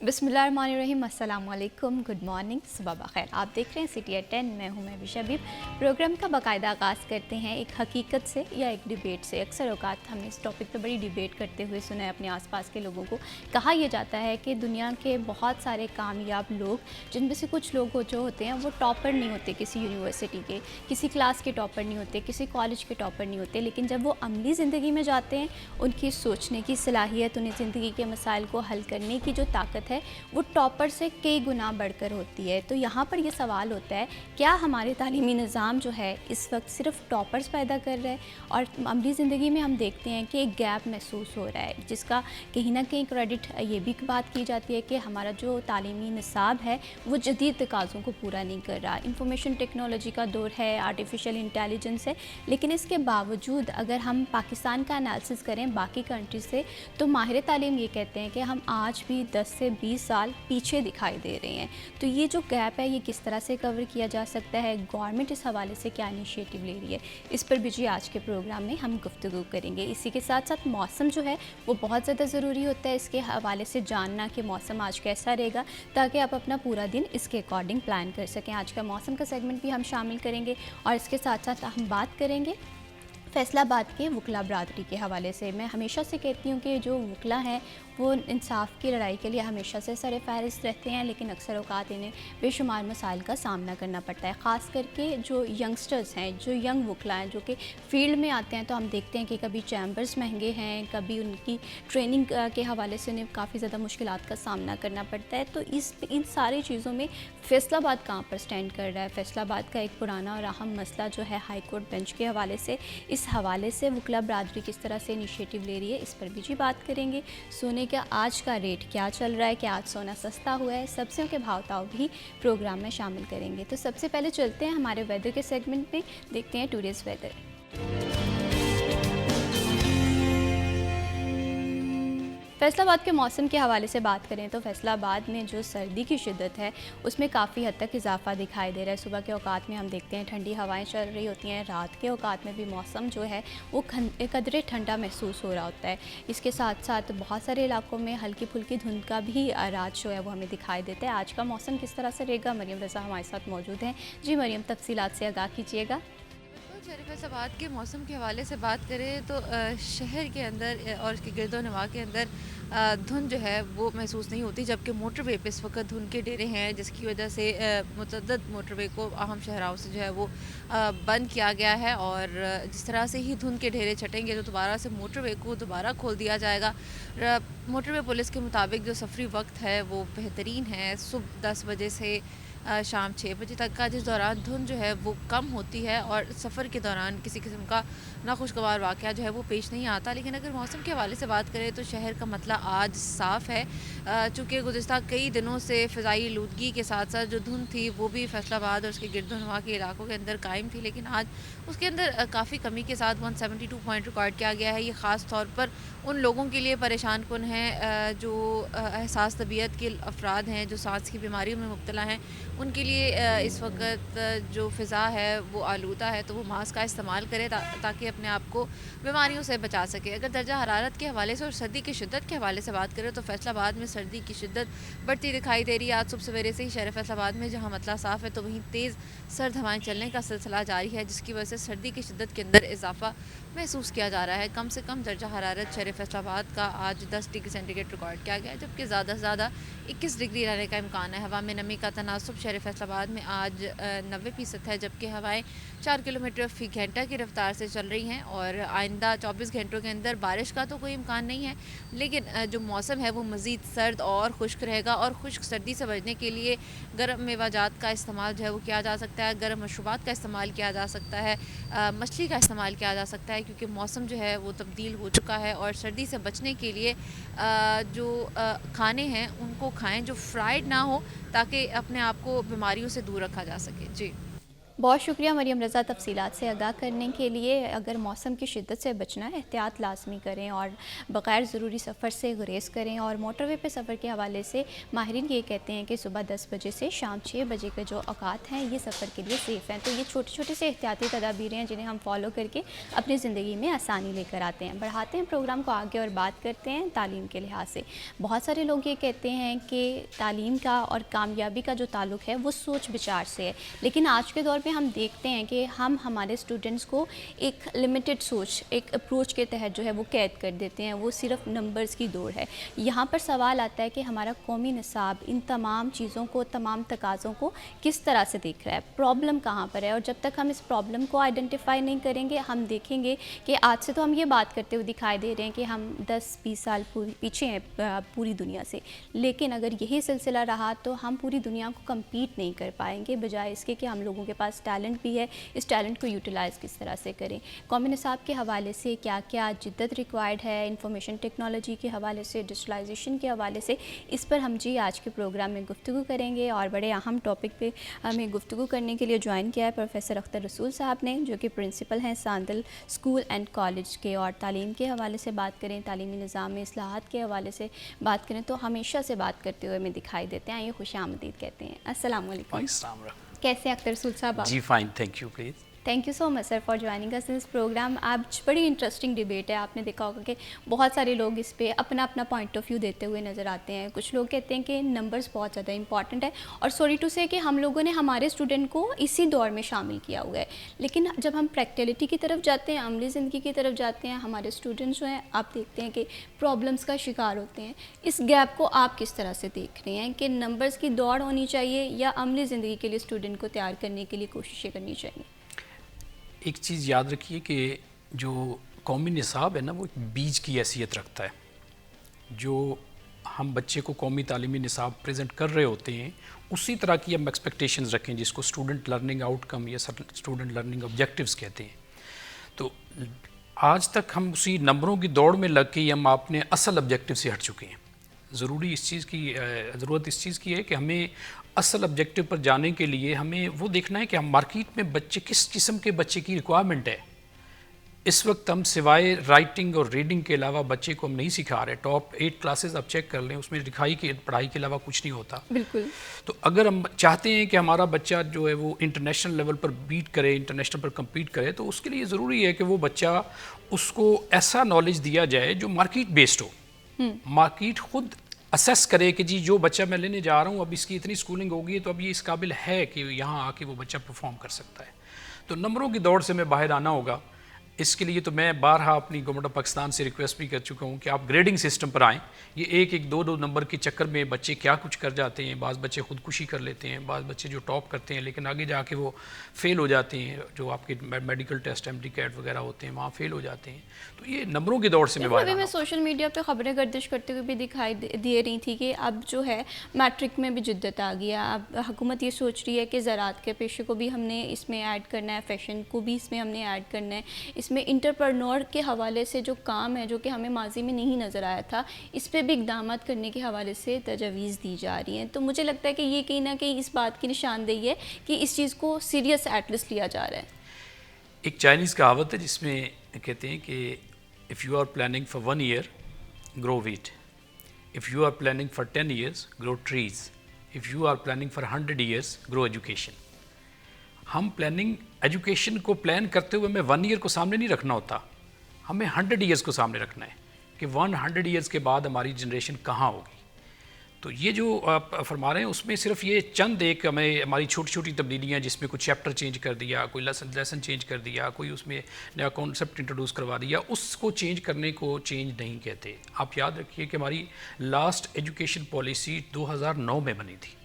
बिस्मिल्लाहिर्रहमानिर्रहीम, अस्सलाम वालेकुम, गुड मॉर्निंग, सुबह बखैर। आप देख रहे हैं सिटी एट 10। मैं हूं महविश हबीब। प्रोग्राम का बाकायदा आगाज़ करते हैं एक हकीकत से या एक डिबेट से। अक्सर औकात हमने इस टॉपिक पे बड़ी डिबेट करते हुए सुना है अपने आसपास के लोगों को। कहा यह जाता है कि दुनिया के बहुत सारे कामयाब लोग, जिनमें से कुछ लोग जो होते हैं वो टॉपर नहीं होते किसी यूनिवर्सिटी के, किसी क्लास के टॉपर नहीं होते, किसी कॉलेज के टॉपर नहीं होते, लेकिन जब वो अमली ज़िंदगी में जाते हैं, उनकी सोचने की सलाहियत, उन्हें ज़िंदगी के मसाइल को हल करने की जो ताकत है वो टॉपर से कई गुना बढ़कर होती है। तो यहाँ पर ये सवाल होता है, क्या हमारे तालीमी निज़ाम जो है इस वक्त सिर्फ टॉपर्स पैदा कर रहा है, और अमली ज़िंदगी में हम देखते हैं कि एक गैप महसूस हो रहा है, जिसका कहीं ना कहीं क्रेडिट ये भी बात की जाती है कि हमारा जो तालीमी निसाब है वो जदीद तकाज़ों को पूरा नहीं कर रहा। इंफॉर्मेशन टेक्नोलॉजी का दौर है, आर्टिफिशियल इंटेलिजेंस है, लेकिन इसके बावजूद अगर हम पाकिस्तान का एनालिसिस करें बाकी कंट्री से, तो माहिर तालीम ये कहते हैं कि हम आज भी 10 से 20 साल पीछे दिखाई दे रहे हैं। तो ये जो गैप है ये किस तरह से कवर किया जा सकता है, गवर्नमेंट इस हवाले से क्या इनिशिएटिव ले रही है, इस पर भी जी आज के प्रोग्राम में हम गुफ्तगू करेंगे। इसी के साथ साथ मौसम जो है वो बहुत ज़्यादा ज़रूरी होता है, इसके हवाले से जानना कि मौसम आज कैसा रहेगा, ताकि आप अपना पूरा दिन इसके अकॉर्डिंग प्लान कर सकें। आज का मौसम का सेगमेंट भी हम शामिल करेंगे, और इसके साथ साथ हम बात करेंगे फैसलाबाद के वकला बरादरी के हवाले से। मैं हमेशा से कहती हूँ कि जो वकला हैं वो इंसाफ की लड़ाई के लिए हमेशा से सर फहरिस्त रहते हैं, लेकिन अक्सर औकात इन्हें बेशुमार मसाइल का सामना करना पड़ता है। ख़ास करके जो यंगस्टर्स हैं, जो यंग वकला हैं, जो कि फ़ील्ड में आते हैं, तो हम देखते हैं कि कभी चैम्बर्स महंगे हैं, कभी उनकी ट्रेनिंग के हवाले से उन्हें काफ़ी ज़्यादा मुश्किलात का सामना करना पड़ता है। तो इन सारी चीज़ों में फैसलाबाद कहाँ पर स्टैंड कर रहा है? फैसलाबाद का एक पुराना और अहम मसला जो है हाई कोर्ट बेंच के हवाले से, इस हवाले से वकला बरादरी किस तरह से इनिशिएटिव ले रही है, इस पर भी जी बात करेंगे। सोने का आज का रेट क्या चल रहा है, क्या आज सोना सस्ता हुआ है, सब्जियों के भाव ताव भी प्रोग्राम में शामिल करेंगे। तो सबसे पहले चलते हैं हमारे वेदर के सेगमेंट में, देखते हैं टुडेज़ वेदर। फैसलाबाद के मौसम के हवाले से बात करें तो फैसलाबाद में जो सर्दी की शिद्दत है उसमें काफ़ी हद तक इजाफा दिखाई दे रहा है। सुबह के औकात में हम देखते हैं ठंडी हवाएं चल रही होती हैं, रात के औकात में भी मौसम जो है वो कदरे ठंडा महसूस हो रहा होता है। इसके साथ साथ बहुत सारे इलाकों में हल्की फुल्की धुंध का भी राज जो है वो हमें दिखाई देता है। आज का मौसम किस तरह से रहेगा, मरियम रज़ा हमारे साथ मौजूद हैं। जी मरियम, तफसीलात से आगाह कीजिएगा। फैसलाबाद के मौसम के हवाले से बात करें तो शहर के अंदर और इसके गिरदोनवा के अंदर धुंध जो है वो महसूस नहीं होती, जबकि मोटरवे पे इस वक्त धुंध के डेरे हैं, जिसकी वजह से मुतअद्दिद मोटरवे को अहम शहराओं से जो है वो बंद किया गया है। और जिस तरह से ही धुंध के ढेरे छटेंगे तो दोबारा से मोटरवे को दोबारा खोल दिया जाएगा। मोटरवे पुलिस के मुताबिक जो सफरी वक्त है वो बेहतरीन है, सुबह 10 बजे से शाम 6 बजे तक का, जिस दौरान धुंध जो है वो कम होती है और सफ़र के दौरान किसी किस्म का नाखुशगवार वाक़या जो है वो पेश नहीं आता। लेकिन अगर मौसम के हवाले से बात करें तो शहर का मतला आज साफ़ है, चूँकि गुज़िस्ता कई दिनों से फ़िज़ाई आलूदगी के साथ साथ जो धुंध थी वो भी फैसलाबाद और उसके गिरदोनवा के इलाकों के अंदर कायम थी, लेकिन आज उसके अंदर काफ़ी कमी के साथ 172 पॉइंट रिकॉर्ड किया गया है। ये ख़ास तौर पर उन लोगों के लिए परेशान कुन है जो एहसास तबीयत के अफराद हैं, जो सांस की बीमारियों में मुब्तला हैं, उनके लिए इस वक्त जो फ़िज़ा है वो आलूदा है, तो वो मास्क का इस्तेमाल करें ताकि अपने आप को बीमारियों से बचा सके। अगर दर्जा हरारत के हवाले से और सर्दी की शिद्दत के हवाले से बात करें तो फैसलाबाद में सर्दी की शिद्दत बढ़ती दिखाई दे रही है। आज सुबह सवेरे से ही शहर फैसलाबाद में जहाँ मतला साफ़ है तो वहीं तेज़ सर्द हवाएँ चलने का सिलसिला जारी है, जिसकी वजह से सर्दी की शिद्दत के अंदर इजाफा महसूस किया जा रहा है। कम से कम दर्जा हरारत शहर फैसलाबाद का आज 10 डिग्री सेंटीग्रेड रिकॉर्ड किया गया है, जबकि ज़्यादा से ज़्यादा 21 डिग्री रहने का इम्कान है। हवा में नमी का तनासुब शहर फैसलाबाद में आज 90% है, जबकि हवाएं 4 किलोमीटर फ़ी घंटा की रफ्तार से चल रही हैं और आइंदा 24 घंटों के अंदर बारिश का तो कोई इम्कान नहीं है। लेकिन जो मौसम है वो मज़ीद सर्द और खुश्क रहेगा, और खुश्क सर्दी से बचने के लिए गर्म मेवाजात का इस्तेमाल जो है वो किया जा सकता है, गर्म मशरूबात का इस्तेमाल किया जा सकता है, मछली का इस्तेमाल किया जा सकता है, क्योंकि मौसम जो है वो तब्दील हो चुका है। और सर्दी से बचने के लिए जो खाने हैं उनको खाएं जो फ्राइड ना हो, ताकि अपने आप को बीमारियों से दूर रखा जा सके। जी बहुत शुक्रिया मरियम रज़ा तफसीलात से आगाह करने के लिए। अगर मौसम की शिद्दत से बचना है एहतियात लाजमी करें और बग़ैर ज़रूरी सफ़र से गुरेज़ करें। और मोटरवे पे सफ़र के हवाले से माहिरीन ये कहते हैं कि सुबह 10 बजे से शाम 6 बजे के जो औकात हैं ये सफ़र के लिए सेफ़ हैं। तो ये छोटी छोटी से एहतियाती तदाबीरें हैं जिन्हें हम फॉलो करके अपनी ज़िंदगी में आसानी लेकर आते हैं। बढ़ाते हैं प्रोग्राम को आगे और बात करते हैं तालीम के लिहाज से। बहुत सारे लोग ये कहते हैं कि तालीम का और कामयाबी का जो ताल्लुक़ है वो सोच विचार से है, लेकिन आज के दौर में हम देखते हैं कि हम हमारे स्टूडेंट्स को एक लिमिटेड सोच, एक अप्रोच के तहत जो है वो कैद कर देते हैं। वो सिर्फ नंबर्स की दौड़ है। यहाँ पर सवाल आता है कि हमारा कौमी निसाब इन तमाम चीज़ों को, तमाम तकाज़ों को किस तरह से देख रहा है, प्रॉब्लम कहाँ पर है। और जब तक हम इस प्रॉब्लम को आइडेंटिफाई नहीं करेंगे, हम देखेंगे कि आज से तो हम ये बात करते हुए दिखाई दे रहे हैं कि हम 10-20 साल पीछे हैं पूरी दुनिया से, लेकिन अगर यही सिलसिला रहा तो हम पूरी दुनिया को कम्पीट नहीं कर पाएंगे, बजाय इसके कि हम लोगों के पास टैलेंट भी है, इस टैलेंट को यूटिलाइज़ किस तरह से करें। कौमी निसाब के हवाले से क्या क्या जिद्दत रिक्वायर्ड है, इंफॉर्मेशन टेक्नोलॉजी के हवाले से, डिजिटलाइजेशन के हवाले से, इस पर हम जी आज के प्रोग्राम में गुफ्तगू करेंगे। और बड़े अहम टॉपिक पे हमें गुफ्तगू करने के लिए ज्वाइन किया है प्रोफेसर अख्तर रसूल साहब ने, जो कि प्रिंसिपल हैं सांदल स्कूल एंड कॉलेज के। और तालीम के हवाले से बात करें, तालीमी निज़ाम में इस्लाहात के हवाले से बात करें तो हमेशा से बात करते हुए हमें दिखाई देते हैं। ये खुशामदीद कहते हैं। अस्सलाम वालेकुम। कैसे अख्तर रसूल साहब? जी fine, thank you. Please. Thank you so much sir for joining us in this program. आज बड़ी इंटरेस्टिंग डिबेट है। आपने देखा होगा कि बहुत सारे लोग इस पे अपना अपना पॉइंट ऑफ व्यू देते हुए नज़र आते हैं। कुछ लोग कहते हैं कि नंबर्स बहुत ज़्यादा इंपॉर्टेंट है, और सॉरी टू से कि हम लोगों ने हमारे स्टूडेंट को इसी दौर में शामिल किया हुआ है। लेकिन जब हम प्रैक्टिकलिटी की तरफ जाते हैं, अमली ज़िंदगी की तरफ जाते हैं, हमारे स्टूडेंट्स जो हैं आप देखते हैं कि प्रॉब्लम्स का शिकार होते हैं। इस गैप को आप किस तरह से देख रहे हैं कि नंबर्स की दौड़ होनी चाहिए या अमली ज़िंदगी के लिए स्टूडेंट को तैयार करने के लिए कोशिशें करनी चाहिए? एक चीज़ याद रखिए कि जो कौमी निसाब है ना, वो एक बीज की हैसियत रखता है। जो हम बच्चे को कौमी तालीमी निसाब प्रेजेंट कर रहे होते हैं, उसी तरह की हम एक्सपेक्टेशंस रखें, जिसको स्टूडेंट लर्निंग आउटकम या स्टूडेंट लर्निंग ऑब्जेक्टिव्स कहते हैं। तो आज तक हम उसी नंबरों की दौड़ में लग के हम अपने असल ऑब्जेक्टिव से हट चुके हैं। ज़रूरत इस चीज़ की है कि हमें असल ऑब्जेक्टिव पर जाने के लिए हमें वो देखना है कि हम मार्केट में बच्चे किस किस्म के बच्चे की रिक्वायरमेंट है। इस वक्त हम सिवाय राइटिंग और रीडिंग के अलावा बच्चे को हम नहीं सिखा रहे। टॉप 8 क्लासेस आप चेक कर लें, उसमें लिखाई की पढ़ाई के अलावा कुछ नहीं होता। बिल्कुल। तो अगर हम चाहते हैं कि हमारा बच्चा जो है वो इंटरनेशनल लेवल पर बीट करे, इंटरनेशनल पर कम्पीट करे, तो उसके लिए ज़रूरी है कि वो बच्चा, उसको ऐसा नॉलेज दिया जाए जो मार्केट बेस्ड हो। मार्केट खुद असेस करे कि जी जो बच्चा मैं लेने जा रहा हूँ, अब इसकी इतनी स्कूलिंग होगी है तो अब ये इस काबिल है कि यहाँ आके वो बच्चा परफॉर्म कर सकता है। तो नंबरों की दौड़ से मैं बाहर आना होगा। इसके लिए तो मैं बारहा अपनी गवर्नमेंट ऑफ पाकिस्तान से रिक्वेस्ट भी कर चुका हूँ कि आप ग्रेडिंग सिस्टम पर आएँ। ये एक दो नंबर के चक्कर में बच्चे क्या कुछ कर जाते हैं। बाज़ बच्चे खुदकुशी कर लेते हैं, बाज़ बच्चे जो टॉप करते हैं लेकिन आगे जाके वो फेल हो जाते हैं। जो आपके मेडिकल टेस्ट, MD-CAT वगैरह होते हैं, वहाँ फेल हो जाते हैं। तो ये नंबरों की दौड़ से मैं बाहर। मैं सोशल मीडिया पे खबरें गर्दिश करते हुए भी दिखाई दे रही थी कि अब जो है मैट्रिक में भी जिद्दत आ गया। अब हुकूमत ये सोच रही है कि ज़राअत के पेशे को भी हमने इसमें ऐड करना है, फैशन को भी इसमें हमने ऐड करना है। इसमें इंटरप्रेन्योर के हवाले से जो काम है, जो कि हमें माजी में नहीं नज़र आया था, इस पर भी इक़दाम करने के हवाले से तजवीज़ दी जा रही हैं। तो मुझे लगता है कि ये कहीं ना कहीं इस बात की निशानदेही है कि इस चीज़ को सीरियस एटलीस्ट लिया जा रहा है। एक चाइनीज़ कहावत है जिसमें कहते हैं कि if you are planning for 1 year grow wheat, if you are planning for 10 years grow trees, if you are planning for 100 years grow education. हम प्लानिंग एजुकेशन को प्लान करते हुए हमें 1 ईयर को सामने नहीं रखना होता, हमें 100 ईयर्स को सामने रखना है कि 100 ईयर्स के बाद हमारी जनरेशन कहाँ होगी। तो ये जो आप फरमा रहे हैं उसमें सिर्फ ये चंद एक हमारी छोटी छोटी तब्दीलियाँ, जिसमें कुछ चैप्टर चेंज कर दिया, कोई लेसन चेंज कर दिया, कोई उसमें नया कॉन्सेप्ट इंट्रोड्यूस करवा दिया, उसको चेंज करने को चेंज नहीं कहते। आप याद रखिए कि हमारी लास्ट एजुकेशन पॉलिसी 2009 में बनी थी।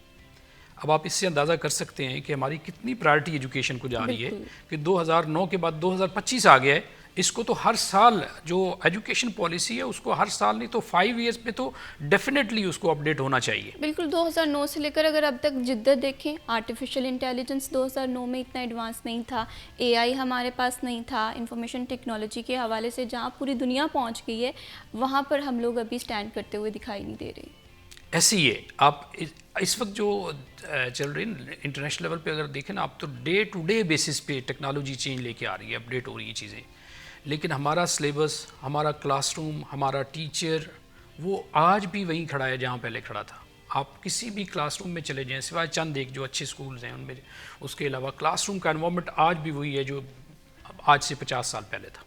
अब आप इससे अंदाज़ा कर सकते हैं कि हमारी कितनी प्रायोरिटी एजुकेशन को जा रही है कि 2009 के बाद 2025 आ गया है। इसको तो हर साल जो एजुकेशन पॉलिसी है उसको हर साल नहीं तो 5 ईयर्स में तो डेफिनेटली उसको अपडेट होना चाहिए। बिल्कुल। 2009 से लेकर अगर अब तक जिद्दत देखें, आर्टिफिशियल इंटेलिजेंस 2009 में इतना एडवांस नहीं था, AI हमारे पास नहीं था, इंफॉर्मेशन टेक्नोलॉजी के हवाले से जहाँ पूरी दुनिया पहुँच गई है वहाँ पर हम लोग अभी स्टैंड करते हुए दिखाई नहीं दे रहे। ऐसे ही है। आप इस वक्त जो चल रही है इंटरनेशनल लेवल पे अगर देखें ना आप, तो डे टू डे बेसिस पे टेक्नोलॉजी चेंज लेके आ रही है, अपडेट हो रही है चीज़ें। लेकिन हमारा सिलेबस, हमारा क्लासरूम, हमारा टीचर वो आज भी वहीं खड़ा है जहाँ पहले खड़ा था। आप किसी भी क्लासरूम में चले जाएं, सिवाय चंद एक जो अच्छे स्कूल्स हैं उनमें, उसके अलावा क्लासरूम का एनवायरनमेंट आज भी वही है जो आज से 50 साल पहले था।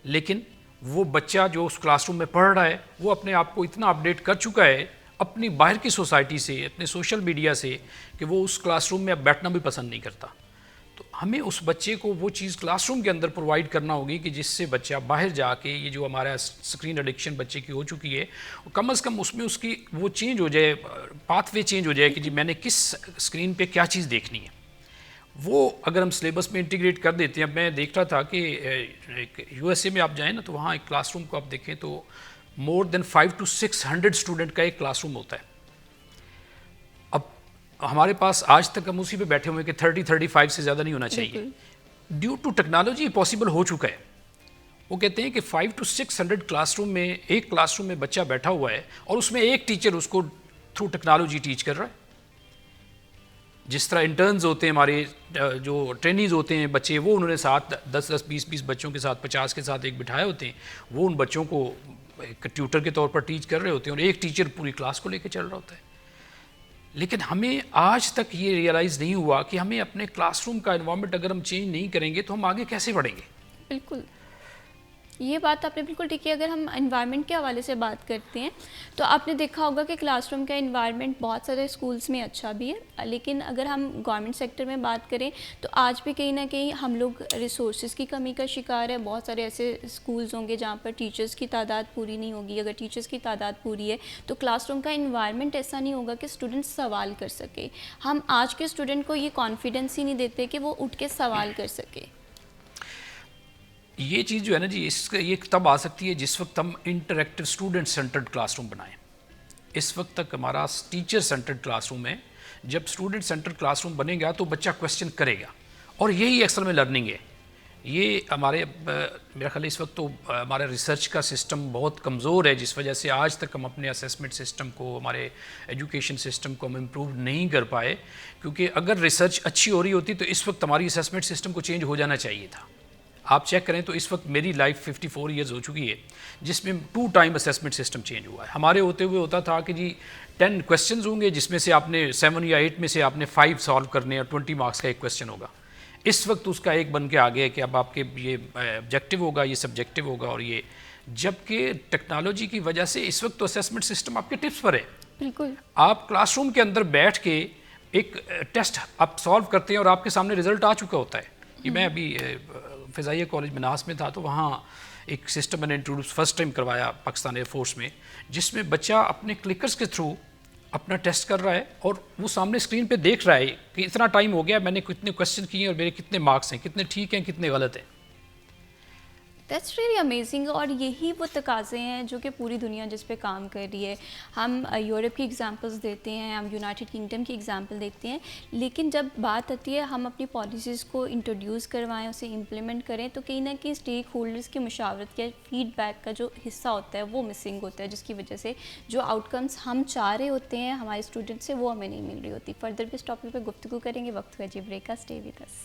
लेकिन वो बच्चा जो उस क्लासरूम में पढ़ रहा है वो अपने आप को इतना अपडेट कर चुका है अपनी बाहर की सोसाइटी से, अपने सोशल मीडिया से, कि वो उस क्लासरूम में अब बैठना भी पसंद नहीं करता। तो हमें उस बच्चे को वो चीज़ क्लासरूम के अंदर प्रोवाइड करना होगी कि जिससे बच्चा बाहर जाके, ये जो हमारा स्क्रीन एडिक्शन बच्चे की हो चुकी है, कम से कम उसमें उसकी वो चेंज हो जाए, पाथवे चेंज हो जाए कि जी मैंने किस स्क्रीन पे क्या चीज़ देखनी है। वो अगर हम सिलेबस में इंटीग्रेट कर देते हैं। अब मैं देख रहा था कि यूएसए में आप जाएँ ना, तो वहाँ एक क्लासरूम को आप देखें तो मोर देन 500 to 600 स्टूडेंट का एक क्लासरूम होता है। अब हमारे पास आज तक हम उसी पे बैठे हुए कि 30-35 से ज़्यादा नहीं होना चाहिए। ड्यू टू टेक्नोलॉजी पॉसिबल हो चुका है। वो कहते हैं कि 500 to 600 क्लासरूम में, एक क्लासरूम में बच्चा बैठा हुआ है और उसमें एक टीचर उसको थ्रू टेक्नोलॉजी टीच कर रहा है। जिस तरह इंटर्न्स होते हैं हमारे, जो ट्रेनीज़ होते हैं बच्चे, वो उन्होंने साथ 10-10, 20-20 बच्चों के साथ, 50 के साथ एक बिठाए होते हैं। वो उन बच्चों को एक ट्यूटर के तौर पर टीच कर रहे होते हैं और एक टीचर पूरी क्लास को लेकर चल रहा होता है। लेकिन हमें आज तक ये रियलाइज़ नहीं हुआ कि हमें अपने क्लासरूम का एनवायरनमेंट अगर हम चेंज नहीं करेंगे तो हम आगे कैसे बढ़ेंगे। बिल्कुल, ये बात आपने बिल्कुल ठीक है। अगर हम एनवायरनमेंट के हवाले से बात करते हैं तो आपने देखा होगा कि क्लासरूम का एनवायरनमेंट बहुत सारे स्कूल्स में अच्छा भी है, लेकिन अगर हम गवर्नमेंट सेक्टर में बात करें तो आज भी कहीं ना कहीं हम लोग रिसोर्सेज की कमी का शिकार है। बहुत सारे ऐसे स्कूल्स होंगे जहाँ पर टीचर्स की तादाद पूरी नहीं होगी। अगर टीचर्स की तादाद पूरी है तो क्लासरूम का एनवायरनमेंट ऐसा नहीं होगा कि स्टूडेंट सवाल कर सके। हम आज के स्टूडेंट को ये कॉन्फिडेंस ही नहीं देते कि वो उठ के सवाल कर सके। ये चीज़ जो है ना जी, ये तब आ सकती है जिस वक्त हम इंटरेक्टिव स्टूडेंट सेंटर्ड क्लासरूम बनाएं। इस वक्त तक हमारा टीचर सेंटर्ड क्लासरूम है। जब स्टूडेंट सेंटर्ड क्लासरूम बनेगा तो बच्चा क्वेश्चन करेगा, और यही असल में लर्निंग है। ये हमारे मेरा ख्याल इस वक्त तो हमारा रिसर्च का सिस्टम बहुत कमज़ोर है, जिस वजह से आज तक हम अपने असेसमेंट सिस्टम को, हमारे एजुकेशन सिस्टम को हम इम्प्रूव नहीं कर पाए। क्योंकि अगर रिसर्च अच्छी हो रही होती तो इस वक्त हमारी असेसमेंट सिस्टम को चेंज हो जाना चाहिए था। आप चेक करें तो इस वक्त मेरी लाइफ 54 ईयर्स हो चुकी है, जिसमें 2 टाइम असेसमेंट सिस्टम चेंज हुआ है। हमारे होते हुए होता था कि जी 10 क्वेश्चंस होंगे, जिसमें से आपने 7 या 8 में से आपने 5 सॉल्व करने और 20 मार्क्स का एक क्वेश्चन होगा। इस वक्त उसका एक बन के आ गया कि अब आपके ये ऑब्जेक्टिव होगा, ये सब्जेक्टिव होगा, और ये जबकि टेक्नोलॉजी की वजह से इस वक्त तो असेसमेंट सिस्टम आपके टिप्स पर है। बिल्कुल, आप क्लासरूम के अंदर बैठ के एक टेस्ट आप सॉल्व करते हैं और आपके सामने रिजल्ट आ चुका होता है। ये मैं अभी फ़िज़ाइया कॉलेज मनास में था, तो वहाँ एक सिस्टम मैंने इंट्रोड्यूस फर्स्ट टाइम करवाया पाकिस्तान एयरफोर्स में, जिसमें बच्चा अपने क्लिकर्स के थ्रू अपना टेस्ट कर रहा है और वो सामने स्क्रीन पे देख रहा है कि इतना टाइम हो गया, मैंने कितने क्वेश्चन किए और मेरे कितने मार्क्स हैं, कितने ठीक हैं, कितने गलत हैं। That's really amazing. और यही वो तकाज़े हैं जो कि पूरी दुनिया जिस पे काम कर रही है। हम यूरोप की एग्जांपल्स देते हैं, हम यूनाइटेड किंगडम की एग्जांपल देखते हैं, लेकिन जब बात आती है हम अपनी पॉलिसीज़ को इंट्रोड्यूस करवाएं, उसे इम्प्लीमेंट करें, तो कहीं ना कहीं स्टेक होल्डर्स की मशावरत के फीडबैक का जो हिस्सा होता है वो मिसिंग होता है, जिसकी वजह से जो आउटकम्स हम चाह रहे होते हैं हमारे स्टूडेंट से वो हमें नहीं मिल रही होती। फर्दर भी इस टॉपिक पर गुफ्तगू करेंगे। वक्त हुआ जी ब्रेक का, stay with us.